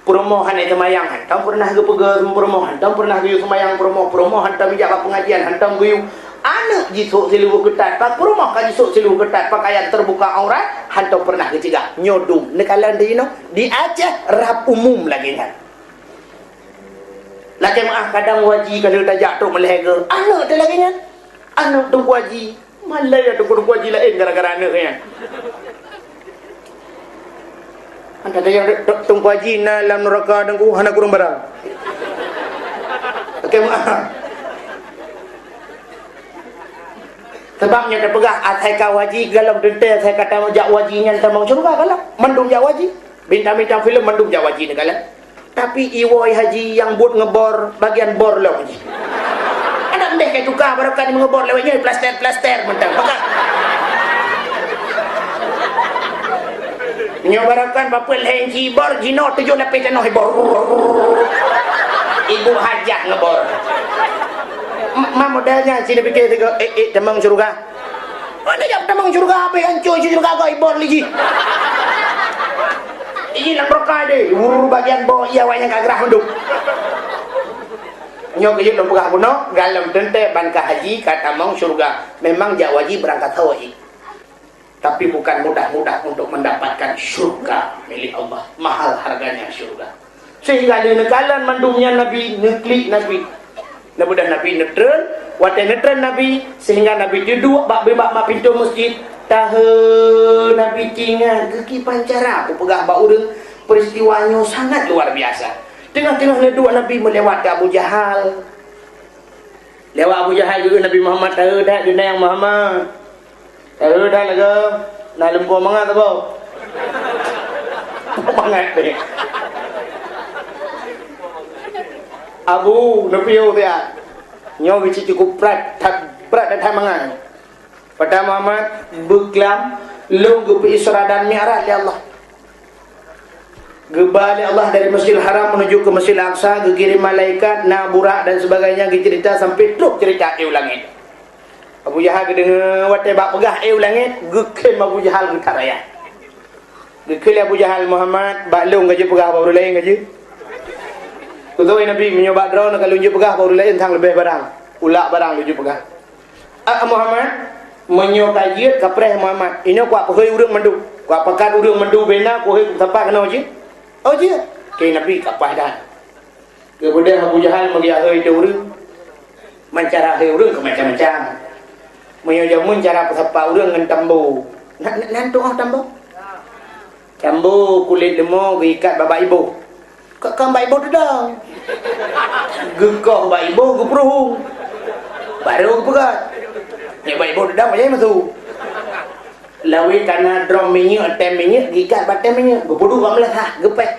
Permohan itu mayang hantam pernah ke pegel permohan hantam pernah ke semayang permohan hantam bijak pengajian hantam guyu anak jisuk silu ketat pak rumah kan jisuk silu ketat pakaian terbuka aurat hantu pernah kecegah nyodum nekalan di di Aceh rap umum lagi kan lagi maaf kadang waji kalau tak jatuh melehaga anak tu lagi kan anak tunggu waji malah ya tunggu waji lain gara-gara anak kan anda ada yang tunggu waji na dalam neraka tunggu anak kurang barang okey maaf sebabnya dia pegah atai kawaji galam detail saya kata jak wajinya tamang syurga kalah mandung jak waji bintang-bintang filem mandung jak waji ni kalah tapi iwoi haji yang buat ngebor bagian bor lah haji ada mendeh kayak tukar barakan mengebor lewatnya plaster mentang pegah nyobarakan bapel henci bor jino 7 lapis tanoh bor ibu hajah ngebor mak modalnya sini fikir tiga tamang syurga mana jam tamang syurga apa yang hancur syurga kau ibor lagi ini lang berkah deh bagian bawah iya wanya kagrah menduk nyok ke yuk pegah kuno galam dente ban haji kata mang syurga memang jak wajib berangkat haji tapi bukan mudah-mudah untuk mendapatkan syurga milik Allah mahal harganya syurga sehingga di nekalan mandumnya Nabi neklik Nabi mudah Nabi netral, watai netral Nabi sehingga Nabi duduk bak pintu masjid tahu Nabi tinggal keki pancara aku pegah bak urang peristiwanya sangat luar biasa tengah-tengah duduk Nabi melewati Abu Jahal lewat Abu Jahal juga Nabi Muhammad tahu dah dunia yang Muhammad tahu dah laga nak lembu mangat apa mangat deh Abu Nabiyo dia nyo bici cukup prat dan tamangan pada Muhammad beklam lung ke Isra dan Mi'raj ya Allah gebalik Allah dari Masjidil Haram menuju ke Masjidil Aqsa dikirim malaikat nak burak dan sebagainya cerita sampai terus cerita langit Abu Jahal kedengar watai bak pegah langit gekem Abu Jahal ke raya gekel Abu Jahal Muhammad bak lung gaje pegah baru lain gaje Tutup Nabi menyoba drone kalau lunjuk pegah baru lain tang lebih barang. Ulak barang lunjuk pegah. Muhammad menyokajiat kapreh Muhammad. Ini kuat pehoi urang mandu. Kuat pekat urang mandu bena kuat tempat kena je. Oh je. Ke Nabi kapah dah. Kemudian Abu Jahal magi ahoi tu urang. Mencara ahoi urang ke macam-macam. Menyojamun cara pesapa urang dengan tambu. Nantu tambu. Tambu kulit lemau diikat baba ibu. Kakak mbak ibu dedang gekah mbak ibu geperuhung baru gepegat ya mbak ibu dedang macam mana tu lawi karena drum minyak atem minyak gikat batem minyak gepudu bang lah gepek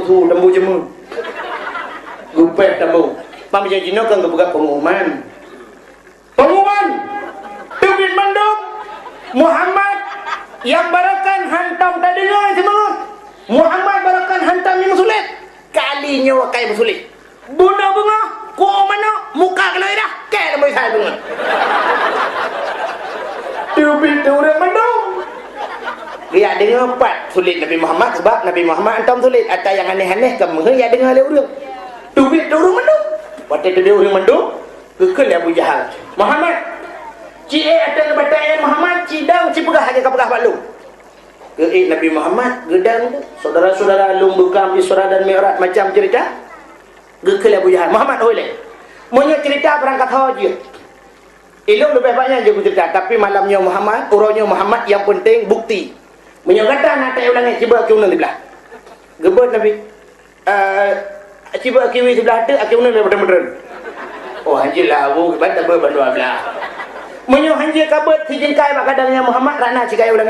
tambu jemu gupet tambu pam jino kan kebuka pengumuman tubit manduk Muhammad yang barakan hantam tadinya semangat Muhammad barakan hantam yang sulit kalinya wakai bersulit bunda bunga ku mana muka kalau dah ke lembai saya bunga tubit orang manduk dia dengar empat sulit Nabi Muhammad sebab Nabi Muhammad antam sulit atau yang aneh-aneh kamu ya dengar oleh orang tubik orang menduk waktu itu dia orang menduk kekal Abu Jahal Muhammad cik atau lebataya Muhammad cidang cipegah aja kapegah balu ke Nabi Muhammad gedang saudara-saudara lung bekam Isra dan Mi'raj macam cerita kekal Abu Jahal Muhammad oleh punya cerita berangkat haji ilmu lebih banyak je cerita tapi malamnya Muhammad urangnya Muhammad yang penting bukti menyokata nak tak ulang cuba aku ulang di belah gebet Nabi cuba kiwi sebelah tu aku ulang betul-betul oh hanjilah abu gebet tak berbandua belah menyok hanjil kabet si jengkai mak kadangnya Muhammad rana cikai ulang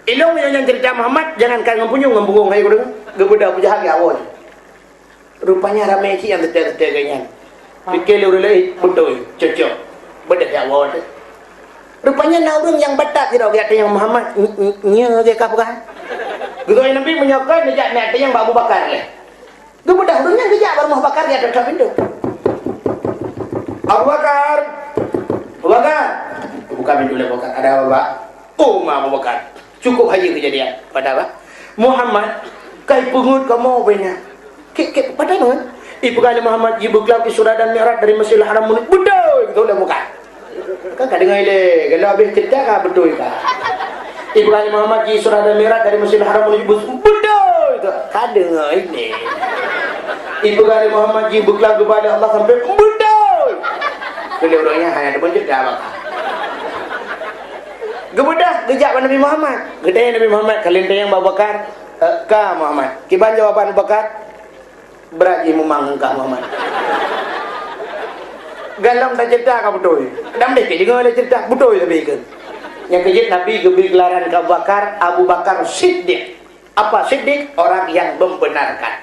ilmu yang cerita Muhammad jangan kau ngempunyung ngembunggung hai kurang gebet Abu Jahal ke awal rupanya ramai si yang tetek-tetek ganyan fikir lu lagi betul cocok bedah ya awal tu rupanya nak orang yang batak tidak kata yang Muhammad nya dia kah bukan gitu Nabi menyokan dia nak yang Abu Bakar leh tu budak orangnya kejak baru Abu Bakar dia dekat pintu Abu Bakar pintu Abu Bakar. Ada apa, Pak? Oh, Abu Bakar. Cukup aja kejadian. Pada apa? Muhammad, kai pungut kamu punya. Kek pada mana? Ibu kali Muhammad ibu kelab Isra dan Mi'raj dari Masjidil Haram mulut. Betul, gitu lah bukan. Kan kadang ile, kalau habis cerita kan betul kan. Ibu kali Muhammad Isra dan Mi'raj dari Masjidil Haram mulut. Betul, itu kadang ini. Ibu kali Muhammad ibu kelab kepada Allah sampai betul. Kalau orangnya hanya ada cerita apa? Gebedah, gejak Nabi Muhammad. Gedenya Nabi Muhammad, kalian yang Abu Bakar, ka Muhammad. Kiban jawaban Abu Bakar, beraji memang ka Muhammad. Galang dah cerita ka betul. Dam deh dengar ada cerita betul tapi kan. Yang kejit Nabi gebi gelaran ka Abu Bakar Siddiq. Apa Siddiq? Orang yang membenarkan.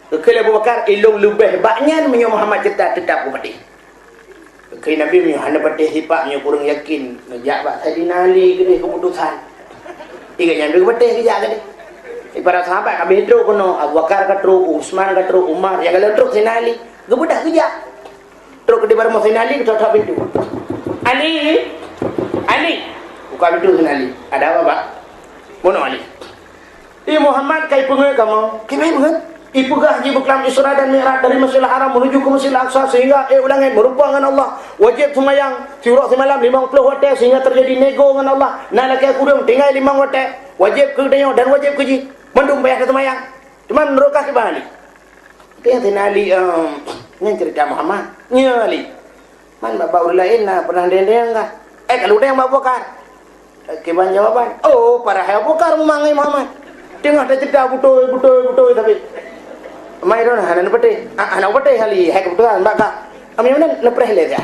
Kalau Abu Bakar ilung lebih banyak menyo Muhammad cerita tetap berpatih. Kaya Nabi punya hanya patih sifat punya kurang yakin ngejak Pak Sayyidina Ali ke keputusan. Ikan yang dua patih kejak ke dia. Para sahabat kami terus kono Abu Bakar ke terus, Utsman ke terus, Umar yang kalau terus Sayyidina Ali gebudak kejak. Terus ke di bareng Sayyidina Ali ketok pintu. Ali. Buka pintu Sayyidina Ali. Ada apa, Pak? Mono Ali. Muhammad kai pengen kamu. Kimai pengen? Ipugah jibu kelam Isra dan Mi'raj dari Masjidil Haram menuju ke Masjidil Aqsa sehingga ulangan berubah dengan Allah. Wajib semayang curah semalam 50 hotel sehingga terjadi nego dengan Allah. Nak laki kurang tinggal 5 hotel. Wajib ke tanya dan wajib ke ji. Mendung bayar ke semayang. Cuman rokah ke balik. Dia Sayyidina Ali yang cerita Muhammad. Nya Ali. Man bapak lain pernah dendeng enggak? Kalau dia yang Abu Bakar. Kiban jawaban. Oh, para Abu Bakar memanggil Muhammad. Tengah dah cerita betul tapi mai ron hanan pate anak pate hali hai kebetulan mbak kak kami mana lepres le ya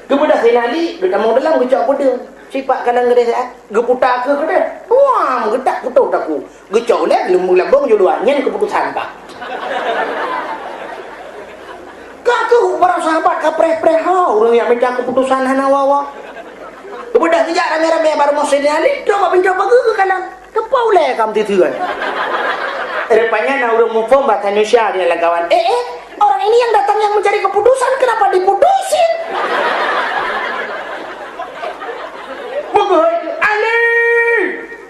kebudak sinali dekat mau dalam gecak pode sipak kadang gede saya geputak ke gede wah gedak betul aku gecak le lembong juluan nyen keputusan pak katu para sahabat ka preh-preh urang yang minta keputusan hana wawa kebudak sejak rame-rame baru mau sinali coba pencoba ke kanan kepau le kam tituan. Rupanya nak urang mufom bahasa Indonesia dia lah kawan. Orang ini yang datang yang mencari keputusan kenapa diputusin? Bogoy,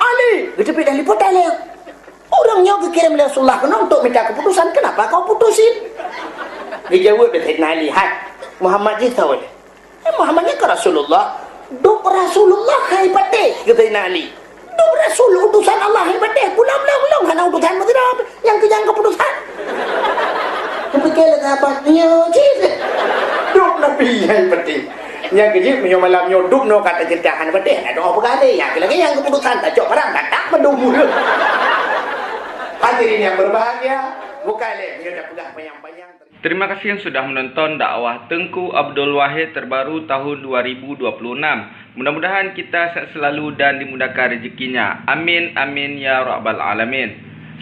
Ali, gede dah liput Ali. Orangnya dikirim oleh Rasulullah untuk minta keputusan, kenapa kau putusin? Dijawab oleh Sayyidina Ali, Muhammad itu tahu. Muhammadnya ke Rasulullah, duk Rasulullah hai patih kata Sayyidina Ali. Rasul utusan Allah yang betul pulang hanya utusan tidak yang kejang keputusan kebetulan sahabatnya duk Nabi yang betul yang kejip punya malam nyoduk no kata ceritakan betul ada apa kali ya lagi yang keputusan tak cok orang tak mendunggu hadirin yang berbahagia bukan punya pegang panjang-panjang. Terima kasih yang sudah menonton dakwah Tengku Abdul Wahid terbaru tahun 2026. Mudah-mudahan kita sehat selalu dan dimudahkan rezekinya. Amin, amin, ya rabbal alamin.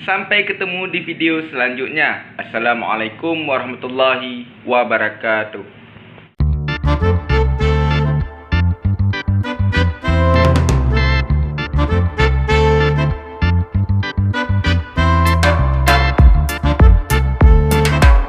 Sampai ketemu di video selanjutnya. Assalamualaikum warahmatullahi wabarakatuh.